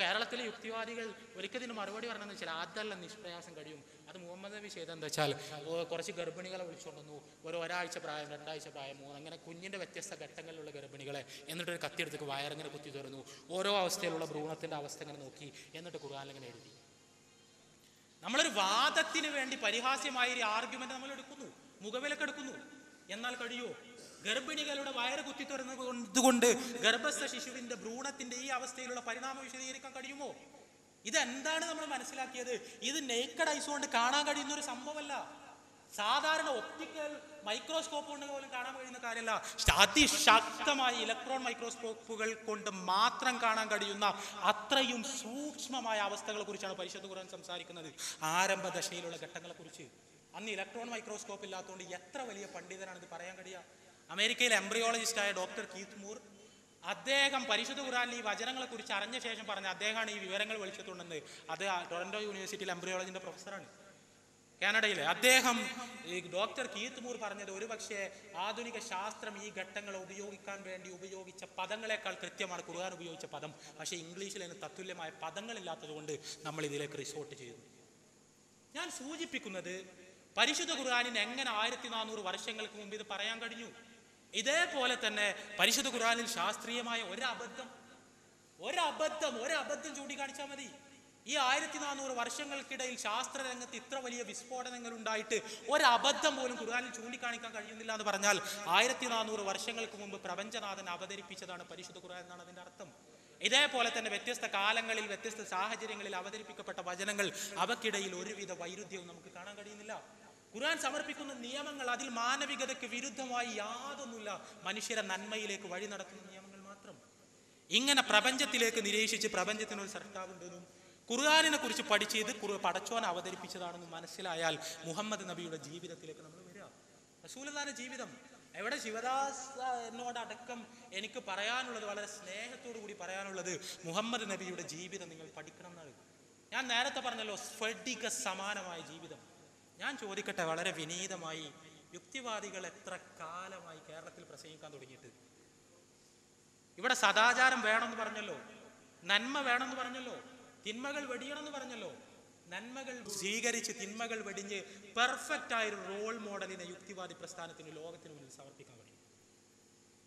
കേരളത്തിലെ യുക്തിവാദികൾ ഒരിക്കലും മറുപടി പറഞ്ഞെന്ന് വെച്ചാൽ അതെല്ലാം നിഷ്പ്രയാസം കഴിയും. അത് മുഹമ്മദ് നബി ചെയ്തെന്താ വെച്ചാൽ കുറച്ച് ഗർഭിണികളെ വിളിച്ചുകൊണ്ടുവന്നു, ഒരാഴ്ച പ്രായം, 2 ആഴ്ച പ്രായം, 3, അങ്ങനെ കുഞ്ഞിന്റെ വ്യത്യസ്ത ഘട്ടങ്ങളിലുള്ള ഗർഭിണികളെ, എന്നിട്ടൊരു കത്തിയെടുത്ത് വയറിങ്ങനെ കുത്തി തുറന്നു, ഓരോ അവസ്ഥയിലുള്ള ഭ്രൂണത്തിന്റെ അവസ്ഥ ഇങ്ങനെ നോക്കി, എന്നിട്ട് ഖുർആനിൽ ഇങ്ങനെ എഴുതി. നമ്മളൊരു വാദത്തിന് വേണ്ടി പരിഹാസ്യമായ ഒരു ആർഗ്യുമെന്റ് നമ്മൾ എടുക്കുന്നു, മുഖവിലക്ക് എടുക്കുന്നു. എന്നാൽ കഴിയുമോ? ഗർഭിണികളുടെ വയറ് കുത്തി തുറന്നുകൊണ്ട് ഗർഭസ്ഥ ശിശുവിന്റെ ഭ്രൂണത്തിന്റെ ഈ അവസ്ഥയിലുള്ള പരിണാമം വിശദീകരിക്കാൻ കഴിയുമോ? ഇതെന്താണ് നമ്മൾ മനസ്സിലാക്കിയത്? ഇത് നേക്കഡ് ഐസ് കൊണ്ട് കാണാൻ കഴിയുന്ന ഒരു സംഭവമല്ല. സാധാരണ ഒപ്റ്റിക്കൽ മൈക്രോസ്കോപ്പ് കൊണ്ട് പോലും കാണാൻ കഴിയുന്ന കാര്യമല്ല. അതിശക്തമായ ഇലക്ട്രോൺ മൈക്രോസ്കോപ്പുകൾ കൊണ്ട് മാത്രം കാണാൻ കഴിയുന്ന അത്രയും സൂക്ഷ്മമായ അവസ്ഥകളെ കുറിച്ചാണ് പരിശുദ്ധ ഖുർആൻ സംസാരിക്കുന്നത്. ആരംഭ ദശയിലുള്ള ഘട്ടങ്ങളെ കുറിച്ച്. അന്ന് ഇലക്ട്രോൺ മൈക്രോസ്കോപ്പ് ഇല്ലാത്തതുകൊണ്ട് എത്ര വലിയ പണ്ഡിതനാണ് ഇത് പറയാൻ കഴിയുക? അമേരിക്കയിലെ എംബ്രിയോളജിസ്റ്റായ ഡോക്ടർ കീത്ത് മൂർ, അദ്ദേഹം പരിശുദ്ധ ഖുർആനിൽ ഈ വചനങ്ങളെ കുറിച്ച് അറിഞ്ഞ ശേഷം പറഞ്ഞ അദ്ദേഹമാണ് ഈ വിവരങ്ങൾ വിളിച്ചിട്ടുണ്ടെന്ന്. അത് ടൊറന്റോ യൂണിവേഴ്സിറ്റിയിൽ എംബ്രിയോളജിന്റെ പ്രൊഫസറാണ്, കാനഡയിലെ. അദ്ദേഹം ഈ ഡോക്ടർ കീത്ത് മൂർ പറഞ്ഞത് ഒരുപക്ഷെ ആധുനിക ശാസ്ത്രം ഈ ഘട്ടങ്ങൾ ഉപയോഗിക്കാൻ വേണ്ടി ഉപയോഗിച്ച പദങ്ങളെക്കാൾ കൃത്യമാണ് ഖുർആൻ ഉപയോഗിച്ച പദം. പക്ഷേ ഇംഗ്ലീഷിൽ അതിന് തത്തുല്യമായ പദങ്ങളില്ലാത്തത് കൊണ്ട് നമ്മൾ ഇതിലേക്ക് റിസോർട്ട് ചെയ്യുന്നു. ഞാൻ സൂചിപ്പിക്കുന്നത് പരിശുദ്ധ ഖുർആനിന് എങ്ങനെ 1400 വർഷങ്ങൾക്ക് മുമ്പ് ഇത് പറയാൻ കഴിഞ്ഞു? ഇതേപോലെ തന്നെ പരിശുദ്ധ ഖുർആനിൽ ശാസ്ത്രീയമായ ഒരബദ്ധം ചൂണ്ടിക്കാണിച്ചാൽ മതി. ഈ 1400 വർഷങ്ങൾക്കിടയിൽ ശാസ്ത്രരംഗത്ത് ഇത്ര വലിയ വിസ്ഫോടനങ്ങൾ ഉണ്ടായിട്ട് ഒരബദ്ധം പോലും ഖുർആനിൽ ചൂണ്ടിക്കാണിക്കാൻ കഴിയുന്നില്ല എന്ന് പറഞ്ഞാൽ 1400 വർഷങ്ങൾക്ക് മുമ്പ് പ്രപഞ്ചനാഥൻ അവതരിപ്പിച്ചതാണ് പരിശുദ്ധ ഖുർആൻ എന്നാണ് അതിന്റെ അർത്ഥം. ഇതേപോലെ തന്നെ വ്യത്യസ്ത കാലങ്ങളിൽ വ്യത്യസ്ത സാഹചര്യങ്ങളിൽ അവതരിപ്പിക്കപ്പെട്ട വചനങ്ങൾ, അവക്കിടയിൽ ഒരുവിധ വൈരുദ്ധ്യവും നമുക്ക് കാണാൻ കഴിയുന്നില്ല. ഖുർആൻ സമർപ്പിക്കുന്ന നിയമങ്ങൾ അതിൽ മാനവികതയ്ക്ക് വിരുദ്ധമായി യാതൊന്നുമില്ല, മനുഷ്യരെ നന്മയിലേക്ക് വഴി നടത്തുന്ന നിയമങ്ങൾ മാത്രം. ഇങ്ങനെ പ്രപഞ്ചത്തിലേക്ക് നിരീക്ഷിച്ച് പ്രപഞ്ചത്തിനൊരു സൃഷ്ടാവുണ്ടെന്നും ഖുർആനിനെ കുറിച്ച് പഠിച്ച് ഇത് പടച്ചോൻ അവതരിപ്പിച്ചതാണെന്ന് മനസ്സിലായാൽ മുഹമ്മദ് നബിയുടെ ജീവിതത്തിലേക്ക് നമ്മൾ വരിക. റസൂലുള്ളാഹിന്റെ ജീവിതം എവിടെ? ശിവദാസ് എന്നോടടക്കം എനിക്ക് പറയാനുള്ളത്, വളരെ സ്നേഹത്തോടു കൂടി പറയാനുള്ളത്, മുഹമ്മദ് നബിയുടെ ജീവിതം നിങ്ങൾ പഠിക്കണം എന്നാണ്. ഞാൻ നേരത്തെ പറഞ്ഞല്ലോ, സ്ഫടിക സമാനമായ ജീവിതം. ഞാൻ ചോദിക്കട്ടെ വളരെ വിനീതമായി, യുക്തിവാദികൾ എത്ര കാലമായി കേരളത്തിൽ പ്രസംഗിക്കാൻ തുടങ്ങിയിട്ട്? ഇവിടെ സദാചാരം വേണമെന്ന് പറഞ്ഞല്ലോ, നന്മ വേണമെന്ന് പറഞ്ഞല്ലോ, തിന്മകൾ വെടിയണമെന്ന് പറഞ്ഞല്ലോ. നന്മകൾ സ്വീകരിച്ച് തിന്മകൾ വെടിഞ്ഞ് പെർഫെക്റ്റ് ആയൊരു റോൾ മോഡലിനെ യുക്തിവാദി പ്രസ്ഥാനത്തിന് ലോകത്തിന് മുന്നിൽ സമർപ്പിക്കാൻ കഴിയും.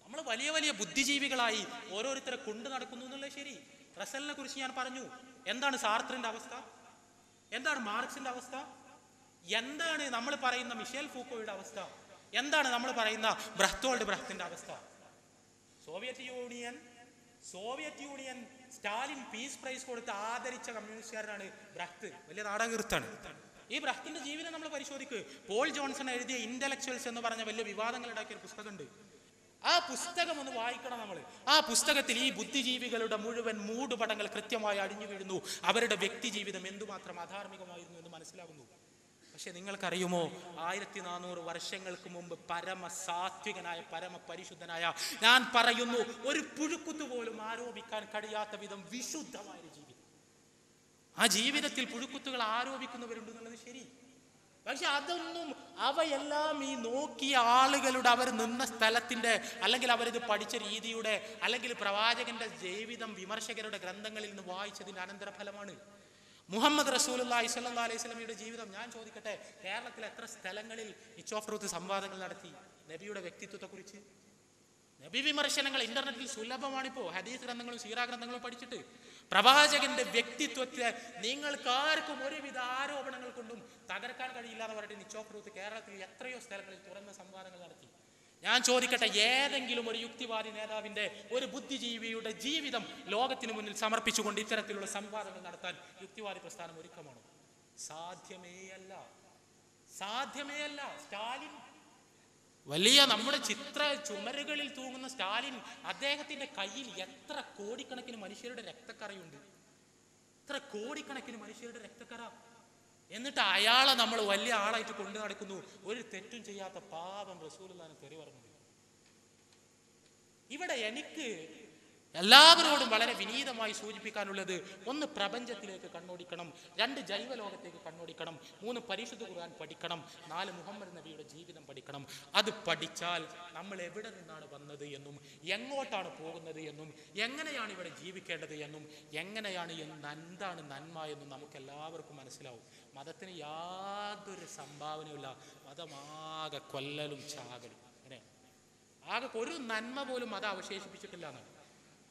നമ്മൾ വലിയ വലിയ ബുദ്ധിജീവികളായി ഓരോരുത്തരെ കൊണ്ടു നടക്കുന്നു എന്നുള്ളത് ശരി. റസലിനെ കുറിച്ച് ഞാൻ പറഞ്ഞു. എന്താണ് സാർത്രിന്റെ അവസ്ഥ? എന്താണ് മാർക്സിന്റെ അവസ്ഥ? എന്താണ് നമ്മൾ പറയുന്ന മിഷേൽ ഫൂക്കോയുടെ അവസ്ഥ? എന്താണ് നമ്മൾ പറയുന്ന ബ്രഹ്ത്തോൾഡ് ബ്രഹ്ത്തിന്റെ അവസ്ഥ? Soviet Union Stalin peace prize കൊടുത്ത് ആദരിച്ച കമ്മ്യൂണിസ്റ്റുകാരനാണ് ബ്രഹ്ത്ത്. വലിയ നാടകീർത്താണ്. ഈ ബ്രഹ്ത്തിന്റെ ജീവിതം നമ്മൾ പരിശോധിക്കുക. പോൾ ജോൺസൺ എഴുതിയ ഇന്റലക്ച്വൽസ് എന്ന് പറഞ്ഞ വലിയ വിവാദങ്ങൾ ഉണ്ടാക്കിയ ഒരു പുസ്തകമുണ്ട്. ആ പുസ്തകം ഒന്ന് വായിക്കണം നമ്മൾ. ആ പുസ്തകത്തിൽ ഈ ബുദ്ധിജീവികളുടെ മുഴുവൻ മൂടുപടങ്ങൾ കൃത്യമായി അടിഞ്ഞു വീഴുന്നു. അവരുടെ വ്യക്തി ജീവിതം എന്തുമാത്രം അധാർമികമായിരുന്നു എന്ന് മനസ്സിലാകുന്നു. പക്ഷെ നിങ്ങൾക്കറിയുമോ, 1400 വർഷങ്ങൾക്ക് മുമ്പ് പരമസാത്വികനായ പരമപരിശുദ്ധനായ, ഞാൻ പറയുന്നു ഒരു പുഴുക്കുത്തു പോലും ആരോപിക്കാൻ കഴിയാത്ത വിധം വിശുദ്ധമായ ജീവിതം. ആ ജീവിതത്തിൽ പുഴുക്കുത്തുകൾ ആരോപിക്കുന്നവരുണ്ടെന്നുള്ളത് ശരി. പക്ഷെ അതൊന്നും, അവയെല്ലാം ഈ നോക്കിയ ആളുകളുടെ, അവർ നിന്ന സ്ഥലത്തിന്റെ, അല്ലെങ്കിൽ അവരിത് പഠിച്ച രീതിയുടെ, അല്ലെങ്കിൽ പ്രവാചകന്റെ ജീവിതം വിമർശകരുടെ ഗ്രന്ഥങ്ങളിൽ നിന്ന് വായിച്ചതിന്റെ അനന്തരഫലമാണ്. മുഹമ്മദ് റസൂലുള്ളാഹി സ്വല്ലല്ലാഹു അലൈഹി വസല്ലമയുടെ ജീവിതം ഞാൻ ചോദിക്കട്ടെ, കേരളത്തിൽ എത്ര സ്ഥലങ്ങളിൽ ഇച്ചോഫ്രൂത്ത് സംവാദങ്ങൾ നടത്തി നബിയുടെ വ്യക്തിത്വത്തെക്കുറിച്ച്? നബി വിമർശനങ്ങൾ ഇന്റർനെറ്റിൽ സുലഭമാണിപ്പോ. ഹദീസ് ഗ്രന്ഥങ്ങളും സീറാ ഗ്രന്ഥങ്ങളും പഠിച്ചിട്ട് പ്രവാചകന്റെ വ്യക്തിത്വത്തെ നിങ്ങൾക്ക് ആർക്കും ഒരുവിധ ആരോപണങ്ങൾ കൊണ്ടും തകർക്കാൻ കഴിയില്ല എന്ന് പറഞ്ഞിട്ട് നിച്ചോഫ്രൂത്ത് കേരളത്തിൽ എത്രയോ സ്ഥലങ്ങളിൽ തുറന്ന സംവാദങ്ങൾ നടത്തി. ഞാൻ ചോദിക്കട്ടെ, ഏതെങ്കിലും ഒരു യുക്തിവാദി നേതാവിന്റെ, ഒരു ബുദ്ധിജീവിയുടെ ജീവിതം ലോകത്തിന് മുന്നിൽ സമർപ്പിച്ചുകൊണ്ട് ഇത്തരത്തിലുള്ള സംവാദങ്ങൾ നടത്താൻ യുക്തിവാദി പ്രസ്ഥാനം ഒരുക്കമാണോ? സാധ്യമേ അല്ല. സ്റ്റാലിൻ, വലിയ നമ്മുടെ ചിത്ര ചുമരുകളിൽ തൂങ്ങുന്ന സ്റ്റാലിൻ, അദ്ദേഹത്തിന്റെ കയ്യിൽ എത്ര കോടിക്കണക്കിന് മനുഷ്യരുടെ രക്തക്കറയുണ്ട്, എത്ര കോടിക്കണക്കിന് മനുഷ്യരുടെ രക്തക്കറ. എന്നിട്ട് അയാളെ നമ്മൾ വലിയ ആളായിട്ട് കൊണ്ടു നടക്കുന്നു. ഒരു തെറ്റും ചെയ്യാത്ത പാപം റസൂലുള്ളാഹിനെ തെറി പറഞ്ഞു. ഇവിടെ എനിക്ക് എല്ലാവരോടും വളരെ വിനീതമായി സൂചിപ്പിക്കാനുള്ളത്, 1 പ്രപഞ്ചത്തിലേക്ക് കണ്ണോടിക്കണം, 2 ജൈവലോകത്തേക്ക് കണ്ണോടിക്കണം, 3 പരിശുദ്ധ ഖുർആൻ പഠിക്കണം, 4 മുഹമ്മദ് നബിയുടെ ജീവിതം പഠിക്കണം. അത് പഠിച്ചാൽ നമ്മൾ എവിടെ നിന്നാണ് വന്നത് എന്നും, എങ്ങോട്ടാണ് പോകുന്നത് എന്നും, എങ്ങനെയാണ് ഇവിടെ ജീവിക്കേണ്ടത് എന്നും, എന്താണ് നന്മ എന്നും നമുക്ക് എല്ലാവർക്കും മനസ്സിലാവും. മതത്തിന് യാതൊരു സംഭാവനയുമില്ല. മതമാകെ കൊല്ലലും ചാകലും. ആകെ ഒരു നന്മ പോലും മതം അവശേഷിപ്പിച്ചിട്ടില്ല എന്നാണ്.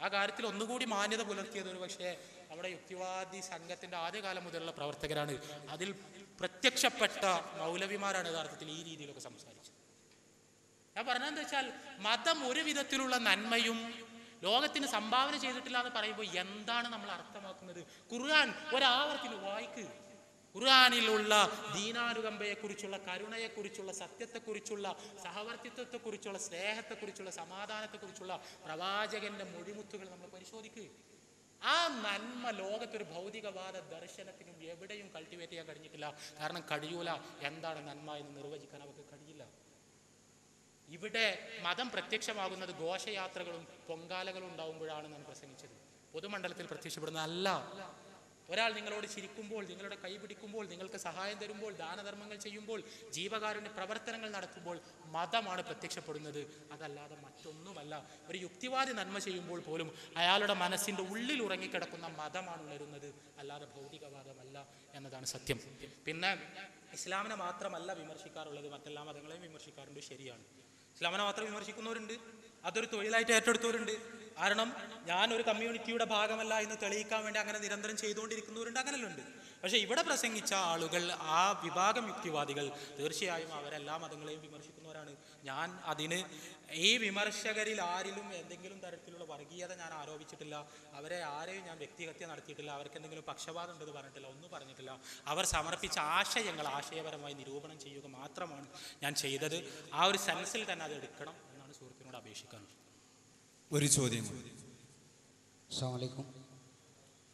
ആ കാര്യത്തിൽ ഒന്നുകൂടി മാന്യത പുലർത്തിയത് ഒരു പക്ഷേ നമ്മുടെ യുക്തിവാദി സംഘത്തിന്റെ ആദ്യകാലം മുതലുള്ള പ്രവർത്തകരാണ്. അതിൽ പ്രത്യക്ഷപ്പെട്ട മൗലവിമാരാണ് യഥാർത്ഥത്തിൽ ഈ രീതിയിലൊക്കെ സംസാരിച്ചത്. ഞാൻ പറഞ്ഞതെന്ന് വെച്ചാൽ, മതം ഒരു വിധത്തിലുള്ള നന്മയും ലോകത്തിന് സംഭാവന ചെയ്തിട്ടില്ല എന്ന് പറയുമ്പോൾ എന്താണ് നമ്മൾ അർത്ഥമാക്കുന്നത്? ഖുർആൻ ഒരാവർത്തിന് വായിക്ക്. ഖുർആനിലുള്ള ദീനാനുകമ്പയെക്കുറിച്ചുള്ള, കരുണയെക്കുറിച്ചുള്ള, സത്യത്തെക്കുറിച്ചുള്ള, സഹവർത്തിത്വത്തെക്കുറിച്ചുള്ള, സ്നേഹത്തെക്കുറിച്ചുള്ള, സമാധാനത്തെക്കുറിച്ചുള്ള പ്രവാചകന്റെ മൊഴിമുത്തുകൾ നമ്മൾ പരിശോധിക്കുക. ആ നന്മ ലോകത്തൊരു ഭൗതികവാദ ദർശനത്തിനും എവിടെയും കൾട്ടിവേറ്റ് ചെയ്യാൻ കഴിഞ്ഞിട്ടില്ല. കാരണം കഴിയൂല. എന്താണ് നന്മ എന്ന് നിർവചിക്കാൻ അവർക്ക് കഴിയില്ല. ഇവിടെ മതം പ്രത്യക്ഷമാകുന്നത് ഘോഷയാത്രകളും പൊങ്കാലകളും ഉണ്ടാവുമ്പോഴാണ് നാം പ്രസംഗിച്ചത്. പൊതുമണ്ഡലത്തിൽ പ്രത്യക്ഷപ്പെടുന്നത് അല്ല. ഒരാൾ നിങ്ങളോട് ചിരിക്കുമ്പോൾ, നിങ്ങളുടെ കൈ പിടിക്കുമ്പോൾ, നിങ്ങൾക്ക് സഹായം തരുമ്പോൾ, ദാനധർമ്മങ്ങൾ ചെയ്യുമ്പോൾ, ജീവകാരുണ്യ പ്രവർത്തനങ്ങൾ നടത്തുമ്പോൾ മതമാണ് പ്രത്യക്ഷപ്പെടുന്നത്, അതല്ലാതെ മറ്റൊന്നുമല്ല. ഒരു യുക്തിവാദി നന്മ ചെയ്യുമ്പോൾ പോലും അയാളുടെ മനസ്സിൻ്റെ ഉള്ളിൽ ഉറങ്ങിക്കിടക്കുന്ന മതമാണ് ഉണരുന്നത്, അല്ലാതെ ഭൗതികവാദമല്ല എന്നതാണ് സത്യം. പിന്നെ ഇസ്ലാമിനെ മാത്രമല്ല വിമർശിക്കാറുള്ളത്, മറ്റെല്ലാ മതങ്ങളെയും വിമർശിക്കാറുണ്ട്. ശരിയാണ്, ഇസ്ലാമിനെ മാത്രം വിമർശിക്കുന്നവരുണ്ട്, അതൊരു തൊഴിലായിട്ട് ഏറ്റെടുത്തവരുണ്ട്. കാരണം ഞാൻ ഒരു കമ്മ്യൂണിറ്റിയുടെ ഭാഗമല്ല എന്ന് തെളിയിക്കാൻ വേണ്ടി അങ്ങനെ നിരന്തരം ചെയ്തുകൊണ്ടിരിക്കുന്നവരുണ്ട്, അങ്ങനെയുണ്ട്. പക്ഷെ ഇവിടെ പ്രസംഗിച്ച ആളുകൾ, ആ വിഭാഗം യുക്തിവാദികൾ, തീർച്ചയായും അവരെല്ലാ മതങ്ങളെയും വിമർശിക്കുന്നവരാണ്. ഞാൻ അതിന്, ഈ വിമർശകരിൽ ആരിലും എന്തെങ്കിലും തരത്തിലുള്ള വർഗീയത ഞാൻ ആരോപിച്ചിട്ടില്ല. അവരെ ആരെയും ഞാൻ വ്യക്തിഹത്യ നടത്തിയിട്ടില്ല. അവർക്ക് എന്തെങ്കിലും പക്ഷപാതം ഉണ്ടെന്ന് പറഞ്ഞിട്ടില്ല, ഒന്നും പറഞ്ഞിട്ടില്ല. അവർ സമർപ്പിച്ച ആശയങ്ങൾ ആശയപരമായി നിരൂപണം ചെയ്യുക മാത്രമാണ് ഞാൻ ചെയ്തത്. ആ ഒരു സെൻസിൽ തന്നെ അത് എടുക്കണം എന്നാണ് സുഹൃത്തിനോട് അപേക്ഷിക്കാനുള്ളത്. ഒരു ചോദ്യം. അസ്സലാമു അലൈക്കും.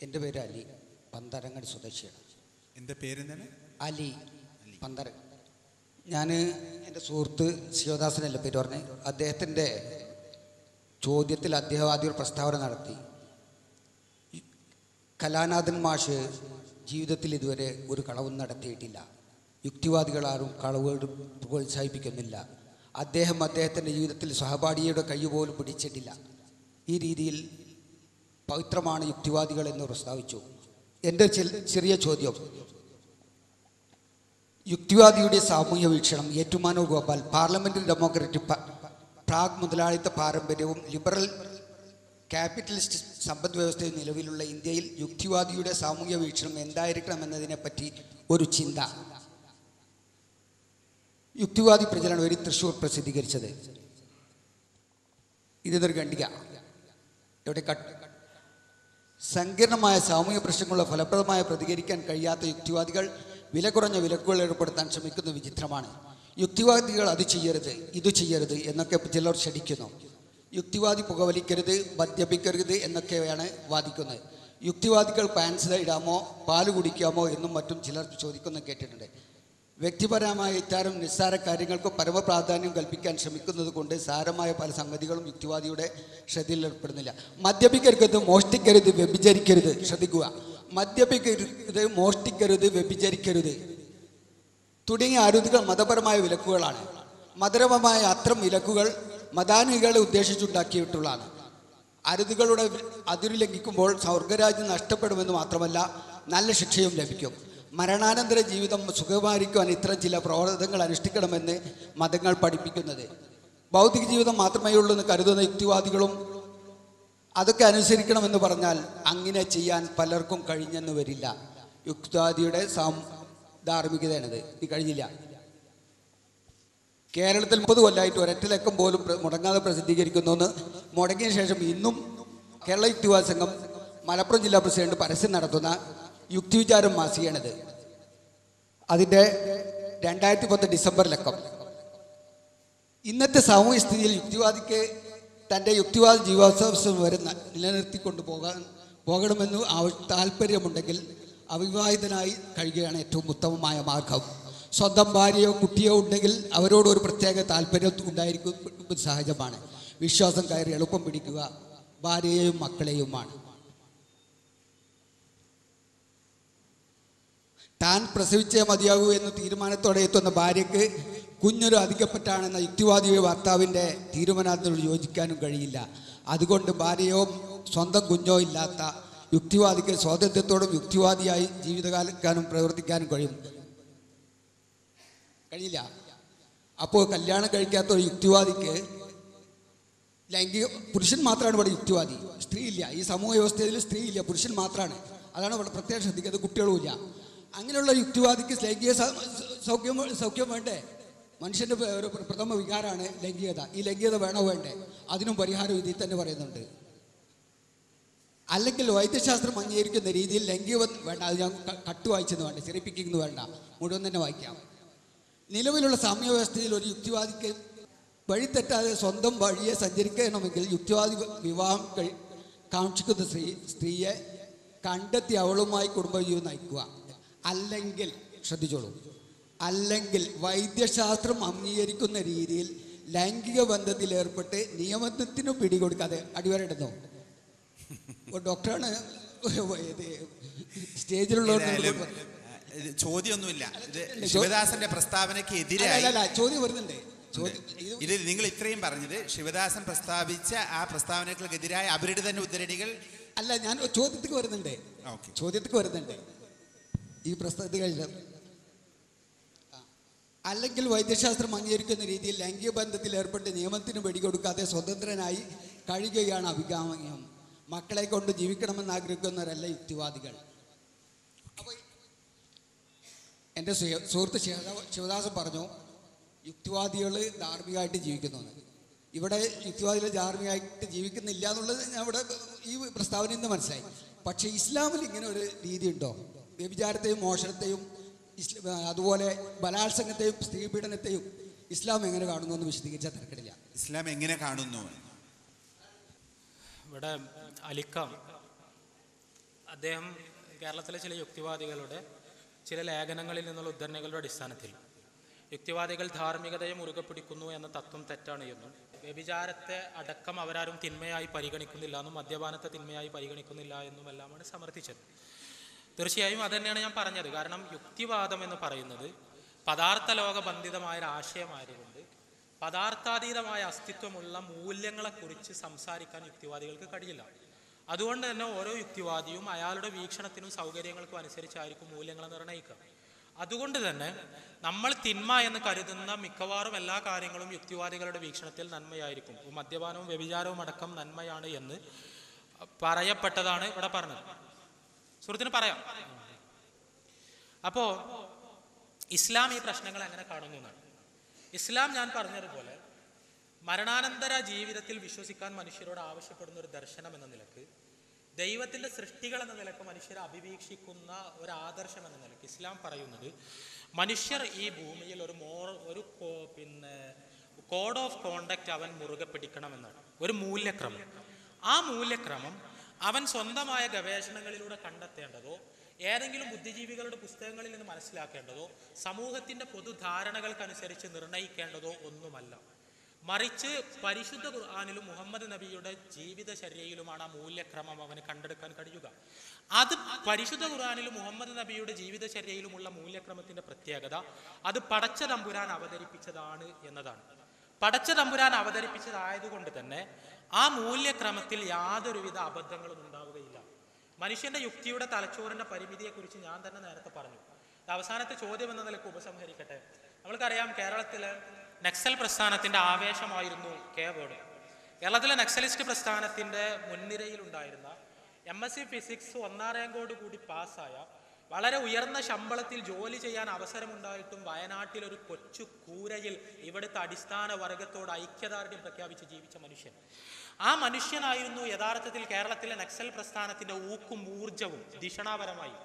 എൻ്റെ പേര് അലി, പന്തരങ്ങാടി സ്വദേശിയാണ്. എൻ്റെ പേരെന്താണ്? അലി, പന്തരങ്ങ. ഞാൻ എൻ്റെ സുഹൃത്ത് ശിവദാസനല്ല പേര് പറഞ്ഞ്, അദ്ദേഹത്തിൻ്റെ ചോദ്യത്തിൽ അദ്ദേഹം ആദ്യം ഒരു പ്രസ്താവന നടത്തി. കലാനാഥൻ മാഷ് ജീവിതത്തിൽ ഇതുവരെ ഒരു കളവും നടത്തിയിട്ടില്ല, യുക്തിവാദികളാരും കളവ് പ്രോത്സാഹിപ്പിക്കുന്നില്ല, അദ്ദേഹത്തിൻ്റെ ജീവിതത്തിൽ സഹപാഠിയുടെ കൈ പോലും പിടിച്ചിട്ടില്ല, ഈ രീതിയിൽ പവിത്രമാണ് യുക്തിവാദികൾ എന്ന് പ്രസ്താവിച്ചു. എൻ്റെ ചെറിയ ചോദ്യം, യുക്തിവാദിയുടെ സാമൂഹ്യ വീക്ഷണം Ettumanoor Gopal, parliamentary democratic Prague മുതലാളിത്ത പാരമ്പര്യവും ലിബറൽ ക്യാപിറ്റലിസ്റ്റ് സമ്പദ് വ്യവസ്ഥയിൽ നിലവിലുള്ള ഇന്ത്യയിൽ യുക്തിവാദിയുടെ സാമൂഹ്യ വീക്ഷണം എന്തായിരിക്കണം എന്നതിനെപ്പറ്റി ഒരു ചിന്ത. യുക്തിവാദി പ്രചരണം ഒരു തൃശ്ശൂർ പ്രസിദ്ധീകരിച്ചത്. ഇതൊരു ഖണ്ഡിക. ഇവിടെ സങ്കീർണമായ സാമൂഹ്യ പ്രശ്നങ്ങളുടെ ഫലപ്രദമായി പ്രതികരിക്കാൻ കഴിയാത്ത യുക്തിവാദികൾ വില കുറഞ്ഞ വിലക്കുകൾ ഏർപ്പെടുത്താൻ ശ്രമിക്കുന്നത് വിചിത്രമാണ്. യുക്തിവാദികൾ അത് ചെയ്യരുത്, ഇത് ചെയ്യരുത് എന്നൊക്കെ ചിലർ ക്ഷണിക്കുന്നു. യുക്തിവാദി പുകവലിക്കരുത്, മദ്യപിക്കരുത് എന്നൊക്കെയാണ് വാദിക്കുന്നത്. യുക്തിവാദികൾ പാൻസ് ഇടാമോ, പാല് കുടിക്കാമോ എന്നും മറ്റും ചിലർ ചോദിക്കുന്നത് കേട്ടിട്ടുണ്ട്. വ്യക്തിപരമായ ഇത്തരം നിസ്സാര കാര്യങ്ങൾക്ക് പരമപ്രാധാന്യം കൽപ്പിക്കാൻ ശ്രമിക്കുന്നത് കൊണ്ട് സാരമായ പല സംഗതികളും യുക്തിവാദിയുടെ ശ്രദ്ധയിൽ ഏർപ്പെടുന്നില്ല. മദ്യപിക്കരുത്, മോഷ്ടിക്കരുത്, വ്യഭിചരിക്കരുത്. ശ്രദ്ധിക്കുക, മദ്യപിക്കരുത്, മോഷ്ടിക്കരുത്, വ്യഭിചരിക്കരുത് തുടങ്ങിയ അരുതുകൾ മതപരമായ വിലക്കുകളാണ്. മതപരമായ അത്തരം വിലക്കുകൾ മതാനുകളെ ഉദ്ദേശിച്ചുണ്ടാക്കിയിട്ടുള്ളതാണ്. അരുതുകളുടെ അതിരു ലംഘിക്കുമ്പോൾ സ്വർഗരാജ്യം നഷ്ടപ്പെടുമെന്ന് മാത്രമല്ല, നല്ല ശിക്ഷയും ലഭിക്കും. മരണാനന്തര ജീവിതം സുഖമായിരിക്കുവാൻ ഇത്തരം ചില പ്രവർത്തനങ്ങൾ അനുഷ്ഠിക്കണമെന്ന് മതങ്ങൾ പഠിപ്പിക്കുന്നത്. ഭൗതിക ജീവിതം മാത്രമേ ഉള്ളൂ എന്ന് കരുതുന്ന യുക്തിവാദികളും അതൊക്കെ അനുസരിക്കണമെന്ന് പറഞ്ഞാൽ അങ്ങനെ ചെയ്യാൻ പലർക്കും കഴിഞ്ഞെന്ന് വരില്ല. യുക്തിവാദിയുടെ ധാർമ്മികതയാണിത്. ഇത് കഴിഞ്ഞില്ല. കേരളത്തിൽ 30 കൊല്ലമായിട്ട് ഒരൊറ്റ ലക്കം പോലും മുടങ്ങാതെ പ്രസിദ്ധീകരിക്കുന്നു. മുടങ്ങിയ ശേഷം ഇന്നും കേരള യുക്തിവാദ സംഘം മലപ്പുറം ജില്ലാ പ്രസിഡന്റ് പരസ്യം നടത്തുന്ന യുക്തിവിചാരം മാസികയാണിത്. അതിൻ്റെ 2010 ഡിസംബർ ലക്കം. ഇന്നത്തെ സാമൂഹ്യ സ്ഥിതിയിൽ യുക്തിവാദിക്ക് തൻ്റെ യുക്തിവാദ ജീവിതാവസ്ഥ വരെ നിലനിർത്തിക്കൊണ്ട് പോകണമെന്ന് താല്പര്യമുണ്ടെങ്കിൽ അവിവാഹിതനായി കഴിയുകയാണ് ഏറ്റവും ഉത്തമമായ മാർഗം. സ്വന്തം ഭാര്യയോ കുട്ടിയോ ഉണ്ടെങ്കിൽ അവരോട് ഒരു പ്രത്യേക താല്പര്യം ഉണ്ടായിരിക്കും സഹജമാണ്. വിശ്വാസം കയറി എളുപ്പം പിടിക്കുക ഭാര്യയെയും മക്കളെയുമാണ്. താൻ പ്രസവിച്ചേ മതിയാകൂ എന്ന തീരുമാനത്തോടെ എത്തുന്ന ഭാര്യയ്ക്ക് കുഞ്ഞൊരു അധികപ്പറ്റാണെന്ന യുക്തിവാദിയുടെ ഭർത്താവിൻ്റെ തീരുമാനത്തോട് യോജിക്കാനും കഴിയില്ല. അതുകൊണ്ട് ഭാര്യയോ സ്വന്തം കുഞ്ഞോ ഇല്ലാത്ത യുക്തിവാദിക്ക് സ്വാതന്ത്ര്യത്തോടും യുക്തിവാദിയായി ജീവിതകാലക്കാനും പ്രവർത്തിക്കാനും കഴിയില്ല. അപ്പോൾ കല്യാണം കഴിക്കാത്ത ഒരു യുക്തിവാദിക്ക് പുരുഷൻ മാത്രമാണ് ഇവിടെ യുക്തിവാദി, സ്ത്രീ ഇല്ല. ഈ സമൂഹ വ്യവസ്ഥയിൽ സ്ത്രീ ഇല്ല, പുരുഷൻ മാത്രമാണ്. അതാണ് ഇവിടെ പ്രത്യേകം ശ്രദ്ധിക്കുന്നത്. കുട്ടികളും ഇല്ല. അങ്ങനെയുള്ള യുക്തിവാദിക്ക് ലൈംഗിക സൗഖ്യം വേണ്ടേ? മനുഷ്യൻ്റെ ഒരു പ്രഥമ വികാരമാണ് ലൈംഗികത. ഈ ലൈംഗികത വേണോ വേണ്ടേ? അതിനും പരിഹാരം ഇതിൽ തന്നെ പറയുന്നുണ്ട്. അല്ലെങ്കിൽ വൈദ്യശാസ്ത്രം അംഗീകരിക്കുന്ന രീതിയിൽ ലൈംഗിക വേണ്ട. അത് ഞാൻ കട്ട് വായിച്ചെന്ന് വേണ്ട, ചെറിപ്പിക്കുന്നു വേണ്ട, മുഴുവൻ തന്നെ വായിക്കാം. നിലവിലുള്ള സാമ്യ വ്യവസ്ഥയിൽ ഒരു യുക്തിവാദിക്ക് വഴിതെറ്റാതെ സ്വന്തം വഴിയെ സഞ്ചരിക്കണമെങ്കിൽ യുക്തിവാദി വിവാഹം കാക്ഷിക്കുന്ന സ്ത്രീയെ കണ്ടെത്തി അവളുമായി കുടുംബജീവിതം നയിക്കുക. അല്ലെങ്കിൽ ശ്രദ്ധിച്ചോളൂ, അല്ലെങ്കിൽ വൈദ്യശാസ്ത്രം അംഗീകരിക്കുന്ന രീതിയിൽ ലൈംഗിക ബന്ധത്തിൽ ഏർപ്പെട്ട് നിയമത്തിനും പിടികൊടുക്കാതെ അടിവരയിടുന്നു. ഡോക്ടറാണ് സ്റ്റേജിലുള്ളവർ ചോദ്യമൊന്നുമില്ല. ഇത് ശിവദാസന്റെ പ്രസ്താവനയ്ക്ക് എതിരായി ചോദ്യം വരുന്നുണ്ട്. ഇത് നിങ്ങൾ ഇത്രയും പറഞ്ഞത് ശിവദാസൻ പ്രസ്താവിച്ച ആ പ്രസ്താവനകൾക്കെതിരായ അവരുടെ തന്നെ ഉദ്ധരണികൾ അല്ല. ഞാൻ ചോദ്യത്തിക്ക് വരുന്നുണ്ട്. ഈ പ്രസ്താവന കഴിഞ്ഞ അല്ലെങ്കിൽ വൈദ്യശാസ്ത്രം അംഗീകരിക്കുന്ന രീതിയിൽ ലൈംഗിക ബന്ധത്തിൽ ഏർപ്പെട്ട് നിയമത്തിന് വെടികൊടുക്കാതെ സ്വതന്ത്രനായി കഴിയുകയാണ് അഭികാമ്യം. മക്കളെ കൊണ്ട് ജീവിക്കണമെന്ന് ആഗ്രഹിക്കുന്നവരല്ല യുക്തിവാദികൾ. അപ്പോൾ എൻ്റെ സുഹൃത്ത് ശിവദാസൻ പറഞ്ഞു യുക്തിവാദികൾ ധാർമ്മികമായിട്ട് ജീവിക്കുന്നു. ഇവിടെ യുക്തിവാദികൾ ധാർമ്മികമായിട്ട് ജീവിക്കുന്നില്ല എന്നുള്ളത് ഞാൻ ഇവിടെ ഈ പ്രസ്താവനയിൽ നിന്ന് മനസ്സിലായി. പക്ഷേ ഇസ്ലാമിൽ ഇങ്ങനെ ഒരു രീതി ഉണ്ടോ? വ്യഭിചാരത്തെയും മോഷണത്തെയും അതുപോലെ ബലാത്സംഗത്തെയും സ്ത്രീപീഡനത്തെയും ഇസ്ലാം എങ്ങനെ കാണുന്നു എന്ന് വിശദീകരിച്ചാൽ തിരക്കിടില്ല. ഇസ്ലാം എങ്ങനെ കാണുന്നു? ഇവിടെ അലിക്കാം അദ്ദേഹം കേരളത്തിലെ ചില യുക്തിവാദികളുടെ ചില ലേഖനങ്ങളിൽ നിന്നുള്ള ഉദ്ധരണികളുടെ അടിസ്ഥാനത്തിൽ യുക്തിവാദികൾ ധാർമ്മികതയെ മുറുകെ പിടിക്കുന്നു എന്ന തത്വം തെറ്റാണ് എന്നും വ്യഭിചാരത്തെ അടക്കം അവരാരും തിന്മയായി പരിഗണിക്കുന്നില്ല എന്നും മദ്യപാനത്തെ തിന്മയായി പരിഗണിക്കുന്നില്ല എന്നുമെല്ലാമാണ് സമർത്ഥിച്ചത്. തീർച്ചയായും അതുതന്നെയാണ് ഞാൻ പറഞ്ഞത്. കാരണം യുക്തിവാദം എന്ന് പറയുന്നത് പദാർത്ഥ ലോകബന്ധിതമായ ഒരു ആശയമായതുകൊണ്ട് പദാർത്ഥാതീതമായ അസ്തിത്വമുള്ള മൂല്യങ്ങളെക്കുറിച്ച് സംസാരിക്കാൻ യുക്തിവാദികൾക്ക് കഴിയില്ല. അതുകൊണ്ട് തന്നെ ഓരോ യുക്തിവാദിയും അയാളുടെ വീക്ഷണത്തിനും സൗകര്യങ്ങൾക്കും അനുസരിച്ചായിരിക്കും മൂല്യങ്ങളെ നിർണ്ണയിക്കുക. അതുകൊണ്ട് തന്നെ നമ്മൾ തിന്മ എന്ന് കരുതുന്ന മിക്കവാറും എല്ലാ കാര്യങ്ങളും യുക്തിവാദികളുടെ വീക്ഷണത്തിൽ നന്മയായിരിക്കും. മദ്യപാനവും വ്യഭിചാരവും അടക്കം നന്മയാണ് എന്ന് പറയപ്പെട്ടതാണ് ഇവിടെ പറഞ്ഞത്. സുഹൃത്തിന് പറയാം. അപ്പോ ഇസ്ലാം ഈ പ്രശ്നങ്ങൾ എങ്ങനെ കാണുന്നു എന്നാണ്. ഇസ്ലാം ഞാൻ പറഞ്ഞതുപോലെ മരണാനന്തര ജീവിതത്തിൽ വിശ്വസിക്കാൻ മനുഷ്യരോട് ആവശ്യപ്പെടുന്ന ഒരു ദർശനം എന്ന നിലക്ക്, ദൈവത്തിൻ്റെ സൃഷ്ടികൾ എന്ന നിലക്ക് മനുഷ്യരെ അഭിവീക്ഷിക്കുന്ന ഒരു ആദർശം എന്ന നിലക്ക് ഇസ്ലാം പറയുന്നത് മനുഷ്യർ ഈ ഭൂമിയിൽ ഒരു കോഡ് ഓഫ് കോണ്ടക്റ്റ് അവൻ മുറുകെ പിടിക്കണമെന്നാണ്, ഒരു മൂല്യക്രമം. ആ മൂല്യക്രമം അവൻ സ്വന്തമായ ഗവേഷണങ്ങളിലൂടെ കണ്ടെത്തേണ്ടതോ ഏതെങ്കിലും ബുദ്ധിജീവികളുടെ പുസ്തകങ്ങളിൽ നിന്ന് മനസ്സിലാക്കേണ്ടതോ സമൂഹത്തിൻ്റെ പൊതുധാരണകൾക്കനുസരിച്ച് നിർണയിക്കേണ്ടതോ ഒന്നുമല്ല. മറിച്ച് പരിശുദ്ധ ഖുർആനിലും മുഹമ്മദ് നബിയുടെ ജീവിതചര്യയിലുമാണ് ആ മൂല്യക്രമം അവന് കണ്ടെടുക്കാൻ കഴിയുക. അത് പരിശുദ്ധ ഖുർആനിലും മുഹമ്മദ് നബിയുടെ ജീവിതചര്യയിലുമുള്ള മൂല്യക്രമത്തിൻ്റെ പ്രത്യേകത അത് പടച്ച തമ്പുരാൻ അവതരിപ്പിച്ചതാണ് എന്നതാണ്. പടച്ച തമ്പുരാൻ അവതരിപ്പിച്ചതായതുകൊണ്ട് തന്നെ ആ മൂല്യക്രമത്തിൽ യാതൊരുവിധ അബദ്ധങ്ങളും ഉണ്ടാവുകയില്ല. മനുഷ്യന്റെ യുക്തിയുടെ തലച്ചോറിന്റെ പരിമിതിയെക്കുറിച്ച് ഞാൻ തന്നെ നേരത്തെ പറഞ്ഞു. അവസാനത്തെ ചോദ്യം എന്ന നിലയ്ക്ക് ഉപസംഹരിക്കട്ടെ. നമ്മൾക്കറിയാം, കേരളത്തിലെ നക്സൽ പ്രസ്ഥാനത്തിന്റെ ആവേശമായിരുന്നു വേർഡ്. കേരളത്തിലെ നക്സലിസ്റ്റ് പ്രസ്ഥാനത്തിന്റെ മുൻനിരയിലുണ്ടായിരുന്ന MSc ഫിസിക്സ് 1ാം റാങ്കോട് കൂടി പാസ്സായ, വളരെ ഉയർന്ന ശമ്പളത്തിൽ ജോലി ചെയ്യാൻ അവസരമുണ്ടായിട്ടും വയനാട്ടിൽ ഒരു കൊച്ചു കൂരയിൽ ഇവിടുത്തെ അടിസ്ഥാന വർഗത്തോട് ഐക്യദാർഢ്യം പ്രഖ്യാപിച്ച് ജീവിച്ച മനുഷ്യൻ. ആ മനുഷ്യനായിരുന്നു യഥാർത്ഥത്തിൽ കേരളത്തിലെ നക്സൽ പ്രസ്ഥാനത്തിന്റെ ഊക്കും ഊർജവും ദിഷണാപരമായി.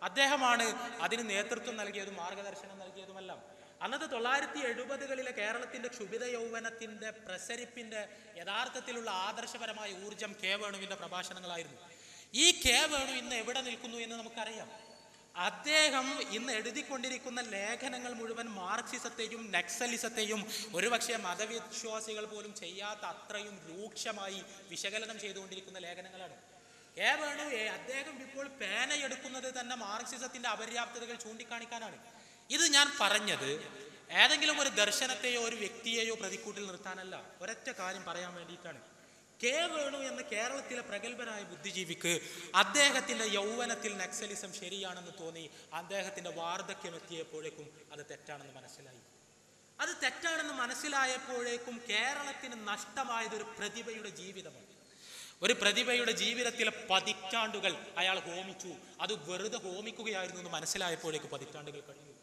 അദ്ദേഹമാണ് അതിന് നേതൃത്വം നൽകിയതും മാർഗദർശനം നൽകിയതുമെല്ലാം. അന്നത്തെ 1970കളിലെ കേരളത്തിന്റെ ക്ഷുഭിത യൗവനത്തിന്റെ പ്രസരിപ്പിന്റെ യഥാർത്ഥത്തിലുള്ള ആദർശപരമായ ഊർജം വേണുവിന്റെ പ്രഭാഷണങ്ങളായിരുന്നു. ഈ വേണു ഇന്ന് എവിടെ നിൽക്കുന്നു എന്ന് നമുക്കറിയാം. അദ്ദേഹം ഇന്ന് എഴുതിക്കൊണ്ടിരിക്കുന്ന ലേഖനങ്ങൾ മുഴുവൻ മാർക്സിസത്തെയും നക്സലിസത്തെയും ഒരുപക്ഷെ മതവിശ്വാസികൾ പോലും ചെയ്യാത്ത അത്രയും രൂക്ഷമായി വിശകലനം ചെയ്തുകൊണ്ടിരിക്കുന്ന ലേഖനങ്ങളാണ്. വേണു അദ്ദേഹം ഇപ്പോൾ പേനയെടുക്കുന്നത് തന്നെ മാർക്സിസത്തിന്റെ അപര്യാപ്തതകൾ ചൂണ്ടിക്കാണിക്കാനാണ്. ഇത് ഞാൻ പറഞ്ഞത് ഏതെങ്കിലും ഒരു ദർശനത്തെയോ ഒരു വ്യക്തിയെയോ പ്രതിക്കൂട്ടിൽ നിർത്താനല്ല, ഒരൊറ്റ കാര്യം പറയാൻ വേണ്ടിയിട്ടാണ്. വേണു എന്ന കേരളത്തിലെ പ്രഗത്ഭനായ ബുദ്ധിജീവിക്ക് അദ്ദേഹത്തിന്റെ യൗവനത്തിൽ നക്സലിസം ശരിയാണെന്ന് തോന്നി. അദ്ദേഹത്തിന്റെ വാർദ്ധക്യം എത്തിയപ്പോഴേക്കും അത് തെറ്റാണെന്ന് മനസ്സിലായി. അത് തെറ്റാണെന്ന് മനസ്സിലായപ്പോഴേക്കും കേരളത്തിന് നഷ്ടമായത് ഒരു പ്രതിഭയുടെ ജീവിതമാണ്. ഒരു പ്രതിഭയുടെ ജീവിതത്തിലെ പതിറ്റാണ്ടുകൾ അയാൾ ഹോമിച്ചു. അത് വെറുതെ ഹോമിക്കുകയായിരുന്നു എന്ന് മനസ്സിലായപ്പോഴേക്ക് പതിറ്റാണ്ടുകൾ കഴിഞ്ഞു.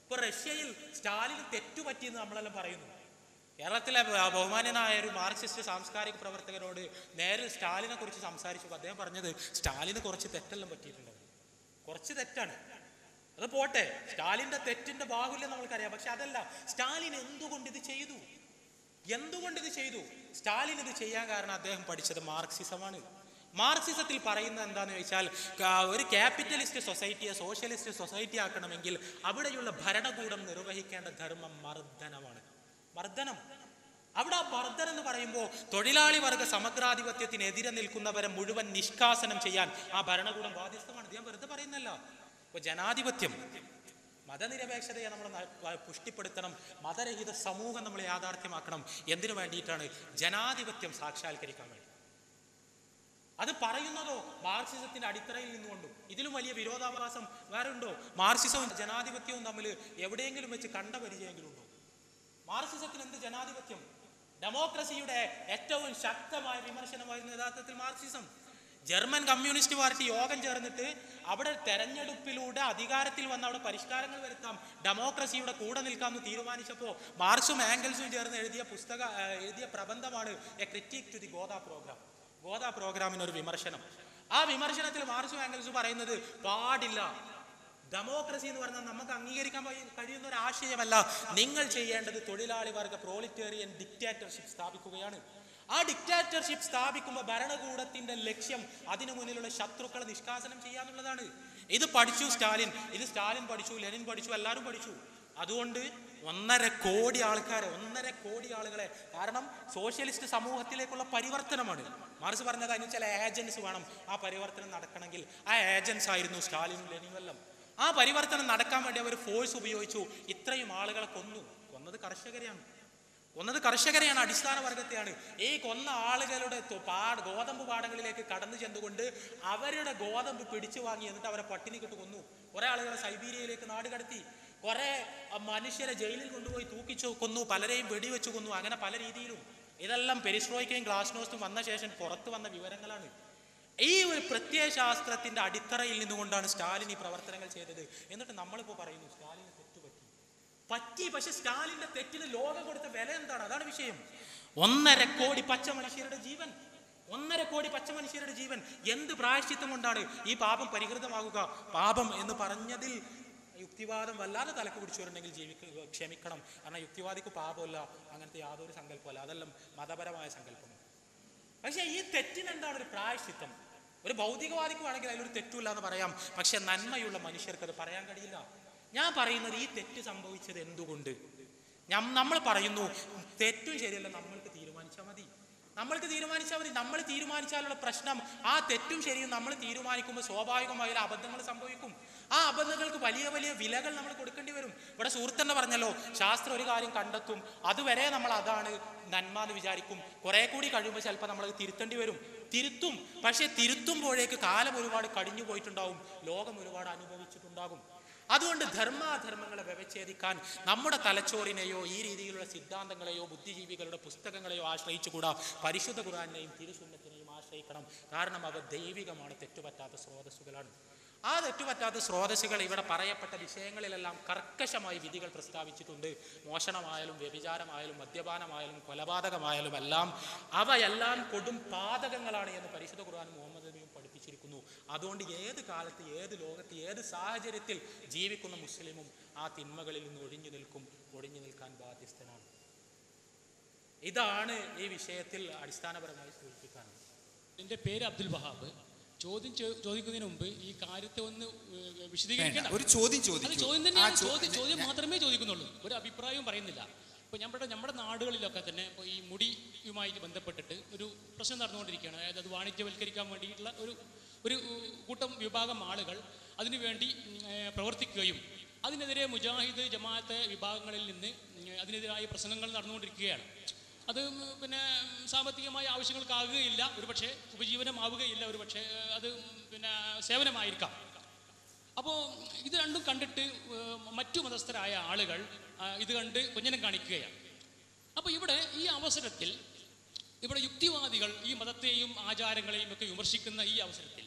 ഇപ്പൊ റഷ്യയിൽ സ്റ്റാലിന് തെറ്റുപറ്റിയെന്ന് നമ്മളെല്ലാം പറയുന്നു. കേരളത്തിലെ ബഹുമാന്യനായ ഒരു മാർക്സിസ്റ്റ് സാംസ്കാരിക പ്രവർത്തകരോട് നേരിൽ സ്റ്റാലിനെ കുറിച്ച് സംസാരിച്ചപ്പോൾ അദ്ദേഹം പറഞ്ഞത് സ്റ്റാലിന് കുറച്ച് തെറ്റെല്ലാം പറ്റിയിട്ടുണ്ട്, കുറച്ച് തെറ്റാണ്. അത് പോട്ടെ, സ്റ്റാലിന്റെ തെറ്റിന്റെ ബാഹുല്യം നമ്മൾക്കറിയാം. പക്ഷെ അതല്ല, സ്റ്റാലിൻ എന്തുകൊണ്ട് ഇത് ചെയ്തു? സ്റ്റാലിൻ ഇത് ചെയ്യാൻ കാരണം അദ്ദേഹം പഠിച്ചത് മാർക്സിസമാണ്. മാർക്സിസത്തിൽ പറയുന്നത് എന്താണെന്ന് ചോദിച്ചാൽ, ഒരു ക്യാപിറ്റലിസ്റ്റ് സൊസൈറ്റിയെ സോഷ്യലിസ്റ്റ് സൊസൈറ്റി ആക്കണമെങ്കിൽ അവിടെയുള്ള ഭരണകൂടം നിർവഹിക്കേണ്ട ധർമ്മം മർദ്ദനമാണ്. മർദ്ദനം. അവിടെ ആ മർദ്ദനം എന്ന് പറയുമ്പോൾ തൊഴിലാളി വർഗ സമഗ്രാധിപത്യത്തിനെതിരെ നിൽക്കുന്നവരെ മുഴുവൻ നിഷ്കാസനം ചെയ്യാൻ ആ ഭരണകൂടം ബാധ്യസ്ഥമാണ്. ഞാൻ വെറുതെ പറയുന്നല്ല. ഇപ്പൊ ജനാധിപത്യം, മതനിരപേക്ഷതയെ നമ്മൾ പുഷ്ടിപ്പെടുത്തണം, മതരഹിത സമൂഹം നമ്മൾ യാഥാർത്ഥ്യമാക്കണം. എന്തിനു വേണ്ടിയിട്ടാണ്? ജനാധിപത്യം സാക്ഷാത്കരിക്കാൻ വേണ്ടി. അത് പറയുന്നതോ മാർക്സിസത്തിന്റെ അടിത്തറയിൽ നിന്നുകൊണ്ടും. ഇതിലും വലിയ വിരോധാഭാസം വേറെ ഉണ്ടോ? മാർക്സിസവും ജനാധിപത്യവും തമ്മിൽ എവിടെയെങ്കിലും വെച്ച് കണ്ട പരിചയമെങ്കിലും ഉണ്ടോ? മാർക്സിസത്തിന് എന്ത് ജനാധിപത്യം? ഡെമോക്രസിയുടെ ഏറ്റവും ശക്തമായ വിമർശനമായിരുന്നു യഥാർത്ഥത്തിൽ മാർക്സിസം. ജർമ്മൻ കമ്മ്യൂണിസ്റ്റ് പാർട്ടി യോഗം ചേർന്നിട്ട് അവിടെ തെരഞ്ഞെടുപ്പിലൂടെ അധികാരത്തിൽ വന്ന അവിടെ പരിഷ്കാരങ്ങൾ വരുത്താം, ഡെമോക്രസിയുടെ കൂടെ നിൽക്കാമെന്ന് തീരുമാനിച്ചപ്പോൾ മാർക്സും ആംഗൽസും ചേർന്ന് എഴുതിയ പ്രബന്ധമാണ് എ ക്രിറ്റിക് ടു ദി ഗോദ പ്രോഗ്രാമിനൊരു വിമർശനം. ആ വിമർശനത്തിൽ മാർക്സും ആംഗൽസും പറയുന്നത് പാടില്ല, ഡെമോക്രസി എന്ന് പറഞ്ഞാൽ നമുക്ക് അംഗീകരിക്കാൻ കഴിയുന്ന ഒരു ആശയമല്ല. നിങ്ങൾ ചെയ്യേണ്ടത് തൊഴിലാളി വർഗ പ്രോളിറ്റേറിയൻ ഡിക്റ്റാറ്റർഷിപ്പ് സ്ഥാപിക്കുകയാണ്. ആ ഡിക്റ്റാറ്റർഷിപ്പ് സ്ഥാപിക്കുമ്പോൾ ഭരണകൂടത്തിന്റെ ലക്ഷ്യം അതിനു മുന്നിലുള്ള ശത്രുക്കളെ നിഷ്കാസനം ചെയ്യാന്നുള്ളതാണ്. ഇത് പഠിച്ചു സ്റ്റാലിൻ, ഇത് സ്റ്റാലിൻ പഠിച്ചു, ലെനിൻ പഠിച്ചു, എല്ലാവരും പഠിച്ചു. അതുകൊണ്ട് 1.5 കോടി ആളുകളെ, കാരണം സോഷ്യലിസ്റ്റ് സമൂഹത്തിലേക്കുള്ള പരിവർത്തനമാണ്. മാർക്സ് പറഞ്ഞത് അതിന് ചില ഏജൻസ് വേണം ആ പരിവർത്തനം നടക്കണമെങ്കിൽ. ആ ഏജൻസ് ആയിരുന്നു സ്റ്റാലിനും ലെനിനും എല്ലാം. ആ പരിവർത്തനം നടക്കാൻ വേണ്ടി അവർ ഫോഴ്സ് ഉപയോഗിച്ചു. ഇത്രയും ആളുകളെ കൊന്നത് കർഷകരെയാണ്, അടിസ്ഥാന വർഗത്തെയാണ്. ഈ കൊന്ന ആളുകളുടെ ഗോതമ്പ് പാടങ്ങളിലേക്ക് കടന്നു ചെന്നുകൊണ്ട് അവരുടെ ഗോതമ്പ് പിടിച്ചു വാങ്ങി, എന്നിട്ട് അവരെ പട്ടിണിക്കിട്ട് കൊന്നു. കുറെ ആളുകളെ സൈബീരിയയിലേക്ക് നാട് കടത്തി, കുറെ മനുഷ്യരെ ജയിലിൽ കൊണ്ടുപോയി തൂക്കിച്ചു കൊന്നു, പലരെയും വെടിവെച്ചു കൊന്നു. അങ്ങനെ പല രീതിയിലും. ഇതെല്ലാം പെരിസ്ട്രോയ്ക്കയും ഗ്ലാസ്നോസ്റ്റും വന്ന ശേഷം പുറത്തു വന്ന വിവരങ്ങളാണ്. ഈ ഒരു പ്രത്യയശാസ്ത്രത്തിന്റെ അടിത്തറയിൽ നിന്നുകൊണ്ടാണ് സ്റ്റാലിൻ ഈ പ്രവർത്തനങ്ങൾ ചെയ്തത്. എന്നിട്ട് നമ്മളിപ്പോൾ പറയുന്നു സ്റ്റാലിന് പറ്റി. പക്ഷെ സ്റ്റാലിന്റെ തെറ്റിന് ലോകം കൊടുത്ത വില എന്താണ്? അതാണ് വിഷയം. 1.5 കോടി പച്ച മനുഷ്യരുടെ ജീവൻ, 1.5 കോടി പച്ച മനുഷ്യരുടെ ജീവൻ എന്ത് പ്രായശ്ചിത്തം കൊണ്ടാണ് ഈ പാപം പരിഹൃതമാകുക? പാപം എന്ന് പറഞ്ഞതിൽ യുക്തിവാദം വല്ലാതെ തലക്ക് പിടിച്ചവരുണ്ടെങ്കിൽ ക്ഷമിക്കണം. കാരണം യുക്തിവാദിക്ക് പാപമല്ല, അങ്ങനത്തെ യാതൊരു സങ്കല്പമല്ല, അതെല്ലാം മതപരമായ സങ്കല്പമാണ്. പക്ഷെ ഈ തെറ്റിന് എന്താണ് ഒരു പ്രായശ്ചിത്തം? ഒരു ഭൗതികവാദിക്ക് വേണമെങ്കിൽ അതിലൊരു തെറ്റുമില്ല എന്ന് പറയാം, പക്ഷെ നന്മയുള്ള മനുഷ്യർക്ക് അത് പറയാൻ കഴിയില്ല. ഞാൻ പറയുന്നത് ഈ തെറ്റ് സംഭവിച്ചത് എന്തുകൊണ്ട്? നമ്മൾ പറയുന്നു തെറ്റും ശരിയല്ല, നമ്മൾക്ക് തീരുമാനിച്ചാൽ മതി. നമ്മൾ തീരുമാനിച്ചാലുള്ള പ്രശ്നം, ആ തെറ്റും ശരിയും നമ്മൾ തീരുമാനിക്കുമ്പോൾ സ്വാഭാവികമായ അബദ്ധങ്ങൾ സംഭവിക്കും. ആ അബദ്ധങ്ങൾക്ക് വലിയ വലിയ വിലകൾ നമ്മൾ കൊടുക്കേണ്ടി വരും. ഇവിടെ സുഹൃത്തെന്നെ പറഞ്ഞല്ലോ, ശാസ്ത്രം ഒരു കാര്യം കണ്ടെത്തും, അതുവരെ നമ്മൾ അതാണ് നന്മ എന്ന് വിചാരിക്കും. കുറെ കൂടി കഴിയുമ്പോൾ ചിലപ്പോൾ നമ്മൾ തിരുത്തേണ്ടി വരും. തിരുത്തും, പക്ഷെ തിരുത്തുമ്പോഴേക്ക് കാലം ഒരുപാട് കഴിഞ്ഞു പോയിട്ടുണ്ടാവും, ലോകം ഒരുപാട് അനുഭവിച്ചിട്ടുണ്ടാകും. അതുകൊണ്ട് ധർമാധർമ്മങ്ങളെ വ്യവച്ഛേദിക്കാൻ നമ്മുടെ തലച്ചോറിനെയോ ഈ രീതിയിലുള്ള സിദ്ധാന്തങ്ങളെയോ ബുദ്ധിജീവികളുടെ പുസ്തകങ്ങളെയോ ആശ്രയിച്ചുകൂടാ, പരിശുദ്ധ ഖുർആനെയും തിരുസുന്നത്തിനെയും ആശ്രയിക്കണം. കാരണം അവ ദൈവികമാണ്, തെറ്റുപറ്റാത്ത സ്രോതസ്സുകളാണ്. ആ തെറ്റുപറ്റാത്ത സ്രോതസ്സുകൾ ഇവിടെ പറയപ്പെട്ട വിഷയങ്ങളിലെല്ലാം കർക്കശമായി വിധികൾ പ്രസ്താവിച്ചിട്ടുണ്ട്. മോഷണമായാലും വ്യഭിചാരമായാലും മദ്യപാനമായാലും കൊലപാതകമായാലും എല്ലാം അവയെല്ലാം കൊടും പാതകങ്ങളാണ് എന്ന് പരിശുദ്ധ ഖുർആൻ മുഹമ്മദ് നബിയും പഠിപ്പിച്ചിരിക്കുന്നു. അതുകൊണ്ട് ഏത് കാലത്ത്, ഏത് ലോകത്ത്, ഏത് സാഹചര്യത്തിൽ ജീവിക്കുന്ന മുസ്ലിമും ആ തിന്മകളിൽ നിന്ന് ഒഴിഞ്ഞു നിൽക്കാൻ ബാധ്യസ്ഥനാണ്. ഇതാണ് ഈ വിഷയത്തിൽ അടിസ്ഥാനപരമായി സൂചിപ്പിക്കാനുള്ളത്. എൻ്റെ പേര് അബ്ദുൽ വഹാബ്. ചോദിക്കുന്നതിന് മുമ്പ് ഈ കാര്യത്തെ ഒന്ന് വിശദീകരിക്കണം. ഒരു ചോദ്യം മാത്രമേ ചോദിക്കുന്നുള്ളൂ, ഒരു അഭിപ്രായവും പറയുന്നില്ല. ഇപ്പോൾ നമ്മുടെ നാടുകളിലൊക്കെ തന്നെ ഇപ്പോൾ ഈ മുടിയുമായിട്ട് ബന്ധപ്പെട്ടിട്ട് ഒരു പ്രശ്നം നടന്നുകൊണ്ടിരിക്കുകയാണ്. അതായത് അത് വാണിജ്യവൽക്കരിക്കാൻ വേണ്ടിയിട്ടുള്ള ഒരു കൂട്ടം വിഭാഗം ആളുകൾ അതിനുവേണ്ടി പ്രവർത്തിക്കുകയും അതിനെതിരെ മുജാഹിദ് ജമാഅത്ത് വിഭാഗങ്ങളിൽ നിന്ന് അതിനെതിരായ പ്രസംഗങ്ങൾ നടന്നുകൊണ്ടിരിക്കുകയാണ്. അത് പിന്നെ സാമ്പത്തികമായ ആവശ്യങ്ങൾക്കാകുകയില്ല, ഒരുപക്ഷെ ഉപജീവനമാവുകയില്ല, ഒരുപക്ഷെ അത് പിന്നെ സേവനമായിരിക്കാം. അപ്പോൾ ഇത് രണ്ടും കണ്ടിട്ട് മറ്റു മതസ്ഥരായ ആളുകൾ ഇത് കണ്ട് കൊഞ്ഞനം കാണിക്കുകയാണ്. അപ്പോൾ ഇവിടെ ഈ അവസരത്തിൽ ഇവിടെ യുക്തിവാദികൾ ഈ മതത്തെയും ആചാരങ്ങളെയും ഒക്കെ വിമർശിക്കുന്ന ഈ അവസരത്തിൽ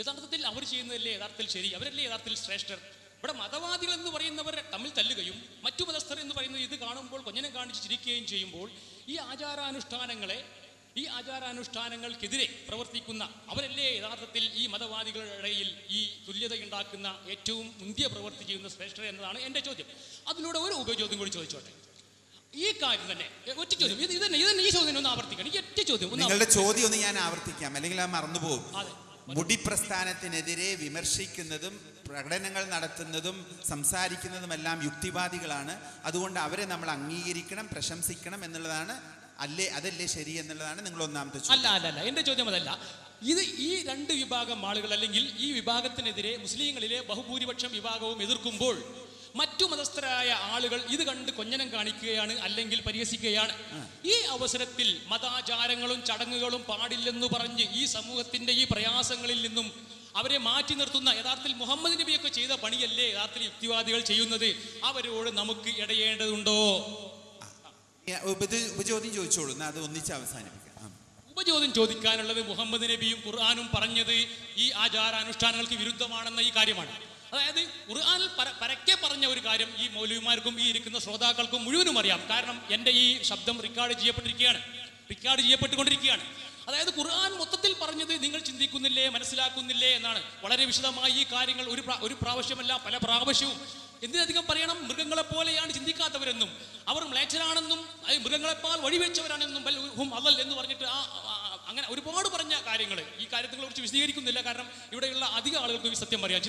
യഥാർത്ഥത്തിൽ അവർ ചെയ്യുന്നതല്ലേ യഥാർത്ഥത്തിൽ ശരി? അവരല്ലേ യഥാർത്ഥത്തിൽ ശ്രേഷ്ഠർ? ഇവിടെ മതവാദികൾ എന്ന് പറയുന്നവർ തമ്മിൽ തല്ലുകയും മറ്റു മതസ്ഥർ എന്ന് പറയുന്നത് ഇത് കാണുമ്പോൾ കൊഞ്ഞനം കാണിച്ച് ചിരിക്കുകയും ചെയ്യുമ്പോൾ ഈ ആചാരാനുഷ്ഠാനങ്ങൾക്കെതിരെ പ്രവർത്തിക്കുന്ന അവരല്ലേ യഥാർത്ഥത്തിൽ ഈ മതവാദികളുടെ ഇടയിൽ ഈ തുല്യതയുണ്ടാക്കുന്ന ഏറ്റവും മുന്തിയ പ്രവൃത്തി ചെയ്യുന്ന ശ്രേഷ്ഠർ എന്നതാണ് എൻ്റെ ചോദ്യം. അതിലൂടെ ഒരു ഉപചോദ്യം കൂടി ചോദിച്ചോട്ടെ. ഈ കാര്യം തന്നെ ഒറ്റ ചോദ്യം, ഇതന്നെ ഈ ചോദ്യം ഒന്ന് ആവർത്തിക്കണം. ഈ ഒറ്റ ചോദ്യം, നിങ്ങളുടെ ചോദ്യം ഒന്ന് ഞാൻ ആവർത്തിക്കാം, അല്ലെങ്കിൽ അത് മറന്നുപോകും. മുടി പ്രസ്ഥാനത്തിനെതിരെ വിമർശിക്കുന്നതും പ്രകടനങ്ങൾ നടത്തുന്നതും സംസാരിക്കുന്നതുമെല്ലാം യുക്തിവാദികളാണ്. അതുകൊണ്ട് അവരെ നമ്മൾ അംഗീകരിക്കണം, പ്രശംസിക്കണം എന്നുള്ളതാണ്. അതല്ലേ ശരി എന്നുള്ളതാണ് നിങ്ങൾ ഒന്നാമത്തെ ചോദ്യം. അല്ല, എന്റെ ചോദ്യം അതല്ല. ഇത് ഈ രണ്ട് വിഭാഗം ആളുകൾ അല്ലെങ്കിൽ ഈ വിഭാഗത്തിനെതിരെ മുസ്ലിങ്ങളിലെ ബഹുഭൂരിപക്ഷം വിഭാഗവും എതിർക്കുമ്പോൾ മറ്റു മതസ്ഥരായ ആളുകൾ ഇത് കണ്ട് കൊഞ്ഞനം കാണിക്കുകയാണ്, അല്ലെങ്കിൽ പരിഹസിക്കുകയാണ്. ഈ അവസരത്തിൽ മതാചാരങ്ങളും ചടങ്ങുകളും പാടില്ലെന്ന് പറഞ്ഞ് ഈ സമൂഹത്തിന്റെ ഈ പ്രയാസങ്ങളിൽ നിന്നും അവരെ മാറ്റി നിർത്തുന്ന യഥാർത്ഥത്തിൽ മുഹമ്മദ് നബിയൊക്കെ ചെയ്ത പണിയല്ലേ യഥാർത്ഥത്തിൽ യുക്തിവാദികൾ ചെയ്യുന്നത്? അവരോട് നമുക്ക് ഇടയേണ്ടതുണ്ടോ? ഉപചോദ്യം ചോദിച്ചോളൂ, അത് ഒന്നിച്ച് അവസാനിപ്പിക്കാം. ഉപചോദ്യം ചോദിക്കാനുള്ളത് മുഹമ്മദ് നബിയും ഖുർആനും പറഞ്ഞത് ഈ ആചാരാനുഷ്ഠാനങ്ങൾക്ക് വിരുദ്ധമാണെന്ന ഈ കാര്യമാണ്. അതായത് ഖുർആനിൽ പരക്കെ പറഞ്ഞ ഒരു കാര്യം ഈ മൗലവിമാർക്കും ഈ ഇരിക്കുന്ന ശ്രോതാക്കൾക്കും മുഴുവനും അറിയാം. കാരണം എൻ്റെ ഈ ശബ്ദം റെക്കോർഡ് ചെയ്യപ്പെട്ടുകൊണ്ടിരിക്കുകയാണ്. അതായത് ഖുർആൻ മൊത്തത്തിൽ പറഞ്ഞത് നിങ്ങൾ ചിന്തിക്കുന്നില്ലേ, മനസ്സിലാക്കുന്നില്ലേ എന്നാണ്. വളരെ വിശദമായി ഈ കാര്യങ്ങൾ ഒരു പ്രാവശ്യമല്ല പല പ്രാവശ്യവും. എന്തിനധികം പറയണം, മൃഗങ്ങളെ പോലെയാണ് ചിന്തിക്കാത്തവരെന്നും അവർ മ്ലേച്ഛരാണെന്നും മൃഗങ്ങളെപ്പാൽ വഴിവെച്ചവരാണെന്നും അല്ലൽ എന്ന് പറഞ്ഞിട്ട് അങ്ങനെ ഒരുപാട് പറഞ്ഞ കാര്യങ്ങൾ ഈ കാര്യങ്ങളെ കുറിച്ച് വിശദീകരിക്കുന്നില്ല. കാരണം ഇവിടെയുള്ള അധിക ആളുകൾക്ക് ഈ സത്യം പറയാം,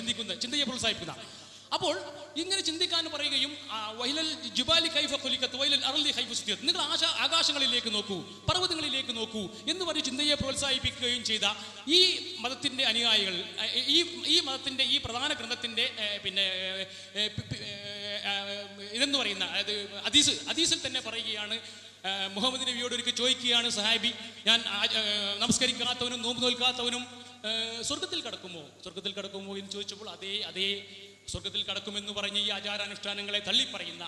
ചിന്തയെ പ്രോത്സാഹിപ്പിക്കുന്ന. അപ്പോൾ ഇങ്ങനെ ചിന്തിക്കാൻ പറയുകയും നിങ്ങൾ ആകാശങ്ങളിലേക്ക് നോക്കൂ, പർവ്വതങ്ങളിലേക്ക് നോക്കൂ എന്ന് പറഞ്ഞ് ചിന്തയെ പ്രോത്സാഹിപ്പിക്കുകയും ചെയ്ത ഈ മതത്തിന്റെ അനുയായികൾ ഈ മതത്തിന്റെ ഈ പ്രധാന ഗ്രന്ഥത്തിന്റെ ഇതെന്ന് പറയുന്ന അതായത് ഹദീസിൽ തന്നെ പറയുകയാണ്. മുഹമ്മദ് നബിയോട് ഒരിക്കൽ ചോദിക്കുകയാണ് സഹാബി, ഞാൻ നമസ്കരിക്കാത്തവനും നോമ്പ് നോൽക്കാത്തവനും സ്വർഗത്തിൽ കടക്കുമോ എന്ന് ചോദിച്ചപ്പോൾ അതേ സ്വർഗത്തിൽ കടക്കുമെന്ന് പറഞ്ഞ് ഈ ആചാരാനുഷ്ഠാനങ്ങളെ തള്ളിപ്പറയുന്ന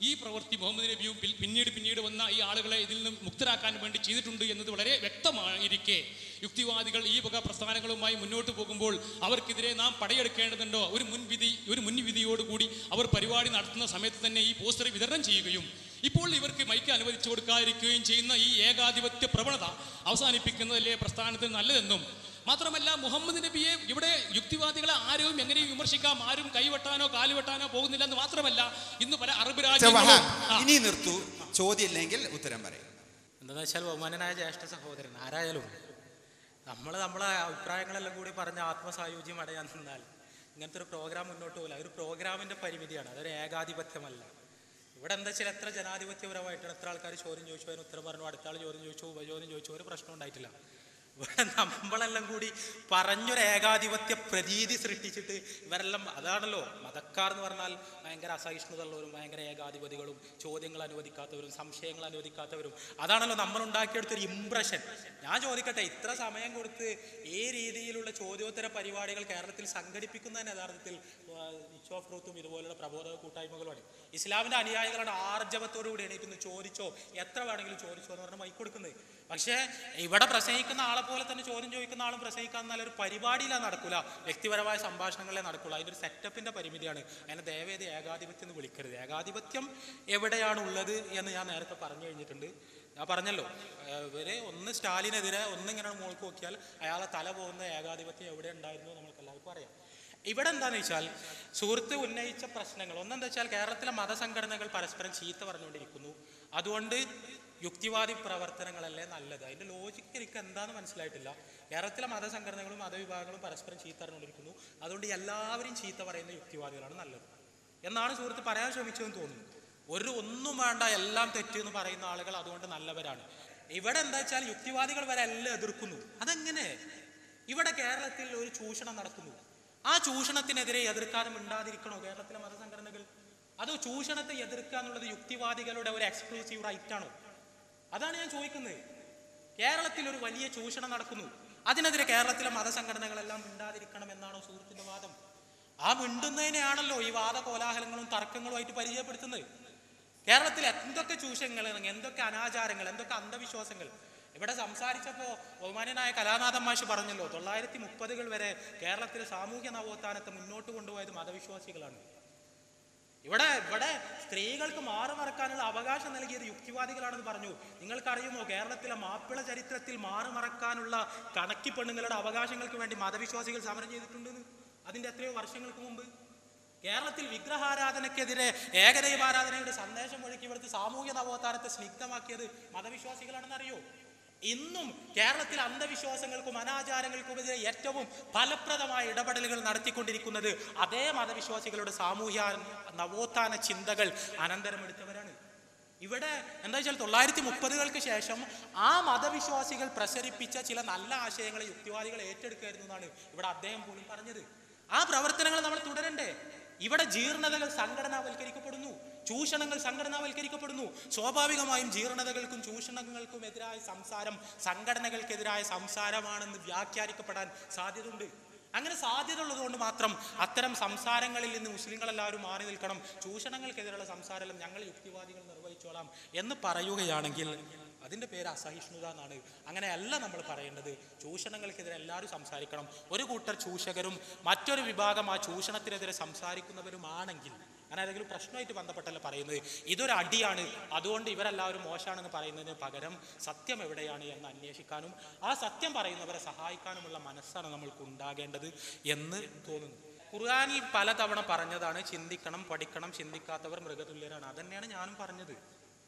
ഈ പ്രവൃത്തി മുഹമ്മദ് നബിയും പിന്നീട് വന്ന ഈ ആളുകളെ ഇതിൽ നിന്ന് മുക്തരാക്കാൻ വേണ്ടി ചെയ്തിട്ടുണ്ട് എന്നത് വളരെ വ്യക്തമായിരിക്കെ യുക്തിവാദികൾ ഈ വക പ്രസ്ഥാനങ്ങളുമായി മുന്നോട്ട് പോകുമ്പോൾ അവർക്കെതിരെ നാം പടയെടുക്കേണ്ടതുണ്ടോ? ഒരു മുൻവിധിയോടുകൂടി അവർ പരിപാടി നടത്തുന്ന സമയത്ത് തന്നെ ഈ പോസ്റ്റർ വിതരണം ചെയ്യുകയും ഇപ്പോൾ ഇവർക്ക് മൈക്ക് അനുവദിച്ചു കൊടുക്കാതിരിക്കുകയും ചെയ്യുന്ന ഈ ഏകാധിപത്യ പ്രവണത അവസാനിപ്പിക്കുന്നതല്ലേ പ്രസ്ഥാനത്തിന് നല്ലതെന്നും, മാത്രമല്ല മുഹമ്മദ് നബിയെ ഇവിടെ യുക്തിവാദികളെ ആരും എങ്ങനെയും വിമർശിക്കാം, ആരും കൈവെട്ടാനോ കാലുവെട്ടാനോ പോകുന്നില്ല എന്ന് മാത്രമല്ല, ഇന്ന് പല അറബ് രാജ്യങ്ങളും ഇനി നിർത്തൂ, ചോദ്യമില്ലെങ്കിൽ ഉത്തരം പറയും. എന്താണെന്ന് വെച്ചാൽ ബഹുമാനനായ ജ്യേഷ്ഠ സഹോദരൻ ആരായാലും നമ്മളെ അഭിപ്രായങ്ങളെല്ലാം കൂടി പറഞ്ഞ് ആത്മസായുജ്യം അടയാൻ നിന്നാൽ ഇങ്ങനത്തെ ഒരു പ്രോഗ്രാം മുന്നോട്ട് പോകില്ല. ഒരു പ്രോഗ്രാമിന്റെ പരിമിതിയാണ്, അതൊരു ഏകാധിപത്യമല്ല. ഇവിടെ എന്താ വെച്ചാൽ എത്ര ജനാധിപത്യപരമായിട്ടാണ് എത്ര ആൾക്കാർ ചോദ്യം ചോദിച്ചു, അതിന് ഉത്തരം പറഞ്ഞു, അടുത്ത ആൾ ചോദ്യം ചോദിച്ചു, ഉപചോദ്യം ചോദിച്ചു, ഒരു പ്രശ്നം ഉണ്ടായിട്ടില്ല. ഇവിടെ നമ്മളെല്ലാം കൂടി പറഞ്ഞൊരു ഏകാധിപത്യ പ്രതീതി സൃഷ്ടിച്ചിട്ട് ഇവരെല്ലാം അതാണല്ലോ മതക്കാർ എന്ന് പറഞ്ഞാൽ ഭയങ്കര അസഹിഷ്ണുതയുള്ളവരും ഭയങ്കര ഏകാധിപതികളും ചോദ്യങ്ങൾ അനുവദിക്കാത്തവരും സംശയങ്ങൾ അനുവദിക്കാത്തവരും, അതാണല്ലോ നമ്മൾ ഉണ്ടാക്കിയെടുത്തൊരു ഇംപ്രഷൻ. ഞാൻ ചോദിക്കട്ടെ, ഇത്ര സമയം കൊടുത്ത് ഈ രീതിയിലുള്ള ചോദ്യോത്തര പരിപാടികൾ കേരളത്തിൽ സംഘടിപ്പിക്കുന്നതിന് യഥാർത്ഥത്തിൽ ഇച്ച് ഓഫ് ട്രൂത്തും ഇതുപോലുള്ള പ്രബോധക കൂട്ടായ്മകളുമാണ്. ഇസ്ലാമിന്റെ അനുയായികളുടെ ആർജവത്തോടുകൂടി എണീറ്റുന്നു ചോദിച്ചോ, എത്ര വേണമെങ്കിലും ചോദിച്ചോ എന്ന് പറഞ്ഞാൽ മൈക്ക് കൊടുക്കുന്നത്. പക്ഷേ ഇവിടെ പ്രസംഗിക്കുന്ന ആളെ പോലെ തന്നെ ചോദ്യം ചോദിക്കുന്ന ആളും പ്രസംഗിക്കാൻ നല്ലൊരു പരിപാടിയിലാണ് നടക്കില്ല, വ്യക്തിപരമായ സംഭാഷണങ്ങളെ നടക്കുള്ളൂ. അതിൻ്റെ ഒരു സെറ്റപ്പിന്റെ പരിമിതിയാണ്. അതിനെ ദയവേദി ഏകാധിപത്യം എന്ന് വിളിക്കരുത്. ഏകാധിപത്യം എവിടെയാണ് ഉള്ളത് എന്ന് ഞാൻ നേരത്തെ പറഞ്ഞു കഴിഞ്ഞിട്ടുണ്ട്. ഞാൻ പറഞ്ഞല്ലോ, ഇവര് ഒന്ന് സ്റ്റാലിനെതിരെ ഒന്നിങ്ങനെ മുകൾക്ക് നോക്കിയാൽ അയാളെ തല പോകുന്ന ഏകാധിപത്യം എവിടെ ഉണ്ടായിരുന്നു നമ്മൾക്ക് എല്ലാവർക്കും അറിയാം. ഇവിടെ എന്താന്ന് വെച്ചാൽ സുഹൃത്ത് ഉന്നയിച്ച പ്രശ്നങ്ങൾ ഒന്നെന്താ വെച്ചാൽ കേരളത്തിലെ മതസംഘടനകൾ പരസ്പരം ചീത്ത പറഞ്ഞുകൊണ്ടിരിക്കുന്നു, അതുകൊണ്ട് യുക്തിവാദി പ്രവർത്തനങ്ങളല്ലേ നല്ലത്. അതിന്റെ ലോജിക്ക് എനിക്ക് എന്താണെന്ന് മനസ്സിലായിട്ടില്ല. കേരളത്തിലെ മതസംഘടനകളും മതവിഭാഗങ്ങളും പരസ്പരം ചീത്ത പറഞ്ഞുകൊണ്ടിരിക്കുന്നു, അതുകൊണ്ട് എല്ലാവരും ചീത്ത പറയുന്ന യുക്തിവാദികളാണ് നല്ലത് എന്നാണ് സുഹൃത്ത് പറയാൻ ശ്രമിച്ചതെന്ന് തോന്നുന്നു. ഒന്നും വേണ്ട എല്ലാം തെറ്റെന്ന് പറയുന്ന ആളുകൾ അതുകൊണ്ട് നല്ലവരാണ്. ഇവിടെ എന്താ വെച്ചാൽ യുക്തിവാദികൾ വരെ എല്ലാം എതിർക്കുന്നു. അതെങ്ങനെ? ഇവിടെ കേരളത്തിൽ ഒരു ചൂഷണം നടക്കുന്നു, ആ ചൂഷണത്തിനെതിരെ എതിർക്കാതെ മിണ്ടാതിരിക്കണോ കേരളത്തിലെ മതസംഘടനകൾ? അതോ ചൂഷണത്തെ എതിർക്കുക എന്നുള്ളത് യുക്തിവാദികളുടെ ഒരു എക്സ്ക്ലൂസീവ് റൈറ്റ് ആണോ? അതാണ് ഞാൻ ചോദിക്കുന്നത്. കേരളത്തിൽ ഒരു വലിയ ചൂഷണം നടക്കുന്നു, അതിനെതിരെ കേരളത്തിലെ മതസംഘടനകളെല്ലാം മിണ്ടാതിരിക്കണം എന്നാണോ സുഹൃത്തിന്റെ വാദം? ആ മിണ്ടുന്നതിനെയാണല്ലോ ഈ വാദ കോലാഹലങ്ങളും തർക്കങ്ങളുമായിട്ട് പരിചയപ്പെടുത്തുന്നത്. കേരളത്തിൽ എന്തൊക്കെ ചൂഷണങ്ങൾ, എന്തൊക്കെ അനാചാരങ്ങൾ, എന്തൊക്കെ അന്ധവിശ്വാസങ്ങൾ. ഇവിടെ സംസാരിച്ചപ്പോ ബഹുമാന്യനായ കലാനാഥൻ മാഷ് പറഞ്ഞല്ലോ, 1930 വരെ കേരളത്തിലെ സാമൂഹ്യ നവോത്ഥാനത്തെ മുന്നോട്ട് കൊണ്ടുപോയത് മതവിശ്വാസികളാണ്. ഇവിടെ സ്ത്രീകൾക്ക് മാറുമറക്കാനുള്ള അവകാശം നൽകിയത് യുക്തിവാദികളാണെന്ന് പറഞ്ഞു. നിങ്ങൾക്കറിയുമോ കേരളത്തിലെ മാപ്പിള ചരിത്രത്തിൽ മാറുമറക്കാനുള്ള കണക്കി പെണ്ണുങ്ങളുടെ അവകാശങ്ങൾക്ക് വേണ്ടി മതവിശ്വാസികൾ സമരം ചെയ്തിട്ടുണ്ടെന്ന്? അതിന്റെ എത്രയോ വർഷങ്ങൾക്ക് മുമ്പ് കേരളത്തിൽ വിഗ്രഹാരാധനക്കെതിരെ ഏകദൈവാരാധനയുടെ സന്ദേശം ഒഴുക്കി ഇവിടുത്തെ സാമൂഹ്യ നവോത്ഥാനത്തെ സ്നിഗ്ധമാക്കിയത് മതവിശ്വാസികളാണെന്നറിയോ? ഇന്നും കേരളത്തിൽ അന്ധവിശ്വാസങ്ങൾക്കും അനാചാരങ്ങൾക്കുമെതിരെ ഏറ്റവും ഫലപ്രദമായ ഇടപെടലുകൾ നടത്തിക്കൊണ്ടിരിക്കുന്നത് അതേ മതവിശ്വാസികളുടെ സാമൂഹ്യ നവോത്ഥാന ചിന്തകൾ അനന്തരമെടുത്തവരാണ്. ഇവിടെ എന്താ വെച്ചാൽ 1930-കൾക്ക് ശേഷം ആ മതവിശ്വാസികൾ പ്രസരിപ്പിച്ച ചില നല്ല ആശയങ്ങളെ യുക്തിവാദികൾ ഏറ്റെടുക്കുകയായിരുന്നു എന്നാണ് ഇവിടെ അദ്ദേഹം പോലും പറഞ്ഞത്. ആ പ്രവർത്തനങ്ങൾ നമ്മൾ തുടരണ്ടേ? ഇവിടെ ജീർണതകൾ സംഘടനാവൽക്കരിക്കപ്പെടുന്നു, ചൂഷണങ്ങൾ സംഘടനാവൽക്കരിക്കപ്പെടുന്നു. സ്വാഭാവികമായും ജീർണതകൾക്കും ചൂഷണങ്ങൾക്കും എതിരായ സംസാരം സംഘടനകൾക്കെതിരായ സംസാരമാണെന്ന് വ്യാഖ്യാനിക്കപ്പെടാൻ സാധ്യതയുണ്ട്. അങ്ങനെ സാധ്യത ഉള്ളതുകൊണ്ട് മാത്രം അത്തരം സംസാരങ്ങളിൽ നിന്ന് മുസ്ലിങ്ങളെല്ലാവരും മാറി നിൽക്കണം, ചൂഷണങ്ങൾക്കെതിരെയുള്ള സംസാരം ഞങ്ങൾ യുക്തിവാദികൾ നിർവഹിച്ചോളാം എന്ന് പറയുകയാണെങ്കിൽ അതിൻ്റെ പേര് അസഹിഷ്ണുത എന്നാണ്. അങ്ങനെയല്ല നമ്മൾ പറയേണ്ടത്. ചൂഷണങ്ങൾക്കെതിരെ എല്ലാവരും സംസാരിക്കണം. ഒരു കൂട്ടർ ചൂഷകരും മറ്റൊരു വിഭാഗം ആ ചൂഷണത്തിനെതിരെ സംസാരിക്കുന്നവരുമാണെങ്കിൽ, അങ്ങനെ ഏതെങ്കിലും പ്രശ്നമായിട്ട് ബന്ധപ്പെട്ടല്ല പറയുന്നത്, ഇതൊരു അടിയാണ്, അതുകൊണ്ട് ഇവരെല്ലാവരും മോശമാണെന്ന് പറയുന്നതിന് പകരം സത്യം എവിടെയാണ് എന്ന് അന്വേഷിക്കാനും ആ സത്യം പറയുന്നവരെ സഹായിക്കാനുമുള്ള മനസ്സാണ് നമ്മൾക്ക് ഉണ്ടാകേണ്ടത് എന്ന് തോന്നുന്നു. ഖുർആനിൽ പലതവണ പറഞ്ഞതാണ് ചിന്തിക്കണം, പഠിക്കണം, ചിന്തിക്കാത്തവർ മൃഗതുല്യരാണ്. അതന്നെയാണ് ഞാനും പറഞ്ഞത്.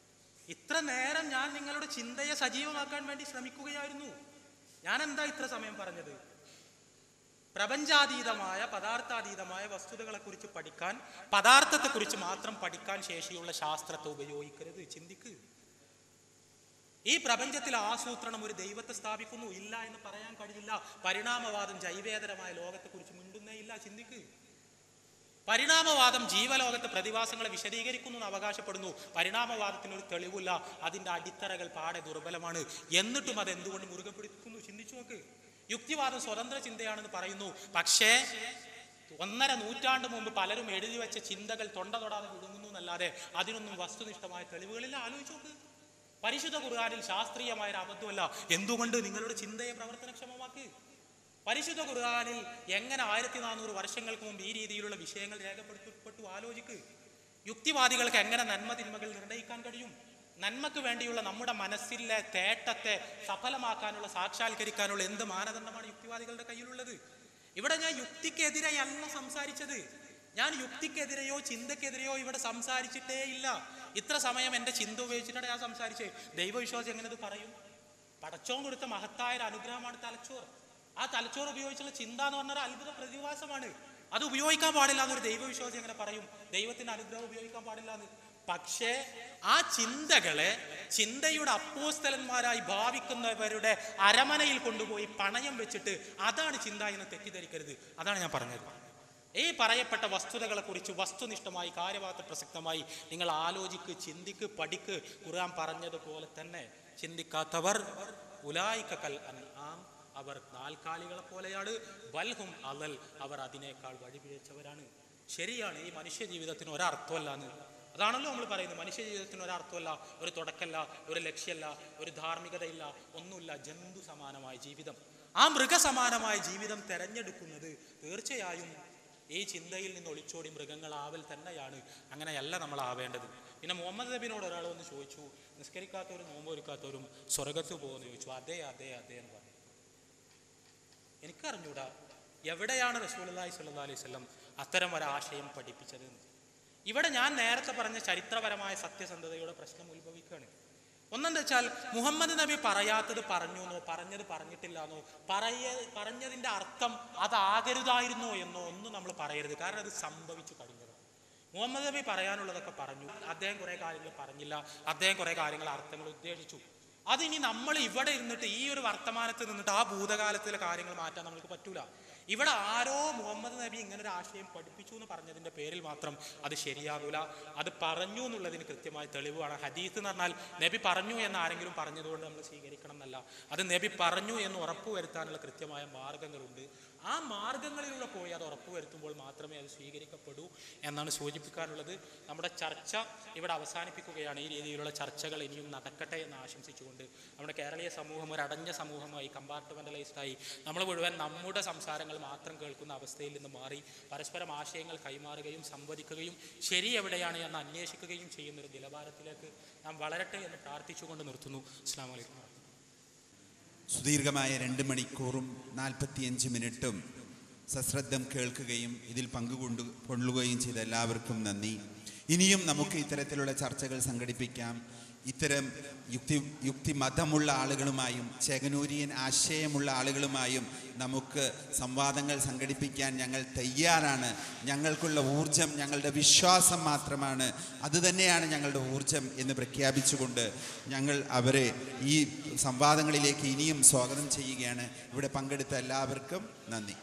ഇത്ര നേരം ഞാൻ നിങ്ങളുടെ ചിന്തയെ സജീവമാക്കാൻ വേണ്ടി ശ്രമിക്കുകയായിരുന്നു. ഞാൻ എന്താ ഇത്ര സമയം പറഞ്ഞത്? പ്രപഞ്ചാതീതമായ പദാർത്ഥാതീതമായ വസ്തുതകളെ കുറിച്ച് പഠിക്കാൻ, പദാർത്ഥത്തെക്കുറിച്ച് മാത്രം പഠിക്കാൻ ശേഷിയുള്ള ശാസ്ത്രത്തെ ഉപയോഗിക്കരുത്, ചിന്തിക്ക്. ഈ പ്രപഞ്ചത്തിൽ ആസൂത്രണം ഒരു ദൈവത്തെ സ്ഥാപിക്കുന്നു, ഇല്ല എന്ന് പറയാൻ കഴിയില്ല. പരിണാമവാദം ജൈവേതരമായ ലോകത്തെക്കുറിച്ച് മിണ്ടുന്നേ ഇല്ല, ചിന്തിക്ക്. പരിണാമവാദം ജീവലോകത്തെ പ്രതിഭാസങ്ങളെ വിശദീകരിക്കുന്നു എന്ന് അവകാശപ്പെടുന്നു. പരിണാമവാദത്തിനൊരു തെളിവില്ല, അതിൻ്റെ അടിത്തറകൾ പാടെ ദുർബലമാണ്. എന്നിട്ടും അത് എന്തുകൊണ്ട് മുറുകെ പിടിക്കുന്നു? ചിന്തിച്ചു നോക്ക്. യുക്തിവാദം സ്വതന്ത്ര ചിന്തയാണെന്ന് പറയുന്നു, പക്ഷേ 1.5 നൂറ്റാണ്ട് മുമ്പ് പലരും എഴുതി വെച്ച ചിന്തകൾ തൊണ്ട തൊടാതെ വിടുങ്ങുന്നു എന്നല്ല എന്നല്ലാതെ അതിനൊന്നും വസ്തുനിഷ്ഠമായ തെളിവുകളിൽ ആലോചിച്ച് നോക്ക്. പരിശുദ്ധ ഖുർആനിൽ ശാസ്ത്രീയമായ ഒരു അബദ്ധമല്ല. എന്തുകൊണ്ട് നിങ്ങളുടെ ചിന്തയെ പ്രവർത്തനക്ഷമമാക്ക്? പരിശുദ്ധ ഖുർആനിൽ എങ്ങനെ 1400 വർഷങ്ങൾക്ക് മുമ്പ് ഈ രീതിയിലുള്ള വിഷയങ്ങൾ രേഖപ്പെടുത്തപ്പെട്ടു ആലോചിക്ക്. യുക്തിവാദികൾക്ക് എങ്ങനെ നന്മ തിന്മകൾ നിർണ്ണയിക്കാൻ കഴിയും? നന്മക്ക് വേണ്ടിയുള്ള നമ്മുടെ മനസ്സിലെ തേട്ടത്തെ സഫലമാക്കാനുള്ള, സാക്ഷാത്കരിക്കാനുള്ള എന്ത് മാനദണ്ഡമാണ് യുക്തിവാദികളുടെ കയ്യിലുള്ളത്? ഇവിടെ ഞാൻ യുക്തിക്കെതിരെയല്ല സംസാരിച്ചത്. ഞാൻ യുക്തിക്കെതിരെയോ ചിന്തക്കെതിരെയോ ഇവിടെ സംസാരിച്ചിട്ടേ ഇല്ല. ഇത്ര സമയം എൻ്റെ ചിന്ത ഉപയോഗിച്ചിട്ടാണ് ഞാൻ സംസാരിച്ചത്. ദൈവവിശ്വാസം എങ്ങനെ ഇത് പറയും? പടച്ചോൻ കൊടുത്ത മഹത്തായ ഒരു അനുഗ്രഹമാണ് തലച്ചോറ്. ആ തലച്ചോറ് ഉപയോഗിച്ചുള്ള ചിന്ത എന്ന് പറഞ്ഞാൽ അത്ഭുത പ്രതിഭാസമാണ്. അത് ഉപയോഗിക്കാൻ പാടില്ല എന്നൊരു ദൈവവിശ്വാസം എങ്ങനെ പറയും? ദൈവത്തിന്റെ അനുഗ്രഹം ഉപയോഗിക്കാൻ പാടില്ല എന്ന്. പക്ഷേ ആ ചിന്തകളെ ചിന്തയുടെ അപ്പോസ്തലന്മാരായി ഭാവിക്കുന്നവരുടെ അരമനയിൽ കൊണ്ടുപോയി പണയം വെച്ചിട്ട് അതാണ് ചിന്ത എന്ന് തെറ്റിദ്ധരിക്കരുത്. അതാണ് ഞാൻ പറഞ്ഞത്. ഈ പറയപ്പെട്ട വസ്തുതകളെ കുറിച്ച് വസ്തുനിഷ്ഠമായി, കാര്യവാദ പ്രസക്തമായി നിങ്ങൾ ആലോചിക്ക്, ചിന്തിക്ക്, പഠിക്ക്. ഖുർആൻ പറഞ്ഞതുപോലെ തന്നെ ചിന്തിക്കാത്തവർ ഉലായിക കൽ അൻആം, അവർ നാൽക്കാലികളെ പോലെയാണ്. ബൽഹും അളൽ, അവർ അതിനേക്കാൾ വഴിപിഴച്ചവരാണ്. ശരിയാണ്, ഈ മനുഷ്യ ജീവിതത്തിന് ഒരർത്ഥമല്ലാന്ന്. അതാണല്ലോ നമ്മൾ പറയുന്നത്. മനുഷ്യ ജീവിതത്തിന് ഒരർത്ഥമല്ല, ഒരു തുടക്കമല്ല, ഒരു ലക്ഷ്യമല്ല, ഒരു ധാർമ്മികതയില്ല, ഒന്നുമില്ല. ജന്തു സമാനമായ ജീവിതം, ആ മൃഗസമാനമായ ജീവിതം തെരഞ്ഞെടുക്കുന്നത് തീർച്ചയായും ഈ ചിന്തയിൽ നിന്ന് ഒളിച്ചോടി മൃഗങ്ങളാവൽ തന്നെയാണ്. അങ്ങനെയല്ല നമ്മൾ ആവേണ്ടത്. പിന്നെ മുഹമ്മദ് നബിനോട് ഒരാൾ വന്ന് ചോദിച്ചു, നിസ്കരിക്കാത്തവരും നോമ്പ് ഒരുക്കാത്തവരും സ്വർഗത്ത് പോകുമെന്ന് ചോദിച്ചു. അതെ അതെ അതെ എന്ന് പറഞ്ഞു. എനിക്കറിഞ്ഞൂടാ എവിടെയാണ് റസൂലുള്ളാഹി സ്വല്ലല്ലാഹി അലൈഹി വസല്ലം അത്തരം ഒരാശയം പഠിപ്പിച്ചത്. ഇവിടെ ഞാൻ നേരത്തെ പറഞ്ഞ ചരിത്രപരമായ സത്യസന്ധതയുടെ പ്രശ്നം ഉത്ഭവിക്കുകയാണ്. ഒന്നെന്താ വെച്ചാൽ, മുഹമ്മദ് നബി പറയാത്തത് പറഞ്ഞുവെന്നോ പറഞ്ഞത് പറഞ്ഞിട്ടില്ല എന്നോ പറഞ്ഞതിൻ്റെ അർത്ഥം അതാകരുതായിരുന്നോ എന്നോ ഒന്നും നമ്മൾ പറയരുത്. കാരണം അത് സംഭവിച്ചു കഴിഞ്ഞതാണ്. മുഹമ്മദ് നബി പറയാനുള്ളതൊക്കെ പറഞ്ഞു. അദ്ദേഹം കുറേ കാര്യങ്ങൾ പറഞ്ഞില്ല. അദ്ദേഹം കുറേ കാര്യങ്ങൾ അർത്ഥങ്ങൾ ഉദ്ദേശിച്ചു. അതിനി നമ്മൾ ഇവിടെ ഇരുന്നിട്ട് ഈ ഒരു വർത്തമാനത്തിൽ നിന്നിട്ട് ആ ഭൂതകാലത്തിലെ കാര്യങ്ങൾ മാറ്റാൻ നമുക്ക് പറ്റൂല. ഇവിടെ ആരോ മുഹമ്മദ് നബി ഇങ്ങനെ ഒരു ആശയം പഠിപ്പിച്ചു എന്ന് പറഞ്ഞതിൻ്റെ പേരിൽ മാത്രം അത് ശരിയാകൂല. അത് പറഞ്ഞു എന്നുള്ളതിന് കൃത്യമായ തെളിവാണ്. ഹദീസ് എന്ന് പറഞ്ഞാൽ നബി പറഞ്ഞു എന്ന് ആരെങ്കിലും പറഞ്ഞതുകൊണ്ട് നമ്മൾ സ്വീകരിക്കണം എന്നല്ല. അത് നബി പറഞ്ഞു എന്ന് ഉറപ്പുവരുത്താനുള്ള കൃത്യമായ മാർഗങ്ങളുണ്ട്. ആ മാർഗങ്ങളിലൂടെ പോയി അത് ഉറപ്പുവരുത്തുമ്പോൾ മാത്രമേ അത് സ്വീകരിക്കപ്പെടൂ എന്നാണ് സൂചിപ്പിക്കാനുള്ളത്. നമ്മുടെ ചർച്ച ഇവിടെ അവസാനിപ്പിക്കുകയാണ്. ഈ രീതിയിലുള്ള ചർച്ചകൾ ഇനിയും നടക്കട്ടെ എന്ന് ആശംസിച്ചുകൊണ്ട് നമ്മുടെ കേരളീയ സമൂഹം ഒരു അടഞ്ഞ സമൂഹമായി, കമ്പാർട്ട്മെൻ്റലൈസ്ഡായി നമ്മൾ മുഴുവൻ നമ്മുടെ സംസാരങ്ങൾ മാത്രം കേൾക്കുന്ന അവസ്ഥയിൽ നിന്ന് മാറി പരസ്പരം ആശയങ്ങൾ കൈമാറുകയും സംവദിക്കുകയും ശരി എവിടെയാണ് എന്ന് അന്വേഷിക്കുകയും ചെയ്യുന്നൊരു നിലവാരത്തിലേക്ക് നാം വളരട്ടെ എന്ന് പ്രാർത്ഥിച്ചുകൊണ്ട് നിർത്തുന്നു. അസ്സലാമു അലൈക്കും. സുദീർഘമായ 2 മണിക്കൂറും 45 മിനിറ്റും സശ്രദ്ധം കേൾക്കുകയും ഇതിൽ പങ്കുകൊള്ളുകയും ചെയ്ത എല്ലാവർക്കും നന്ദി. ഇനിയും നമുക്ക് ഇത്തരത്തിലുള്ള ചർച്ചകൾ സംഘടിപ്പിക്കാം. ഇത്തരം യുക്തിമതമുള്ള ആളുകളുമായും ചേകനൂരിയൻ ആശയമുള്ള ആളുകളുമായും നമുക്ക് സംവാദങ്ങൾ സംഘടിപ്പിക്കാൻ ഞങ്ങൾ തയ്യാറാണ്. ഞങ്ങൾക്കുള്ള ഊർജം ഞങ്ങളുടെ വിശ്വാസം മാത്രമാണ്. അതുതന്നെയാണ് ഞങ്ങളുടെ ഊർജം എന്ന് പ്രഖ്യാപിച്ചുകൊണ്ട് ഞങ്ങൾ അവരെ ഈ സംവാദങ്ങളിലേക്ക് ഇനിയും സ്വാഗതം ചെയ്യുകയാണ്. ഇവിടെ പങ്കെടുത്ത എല്ലാവർക്കും നന്ദി.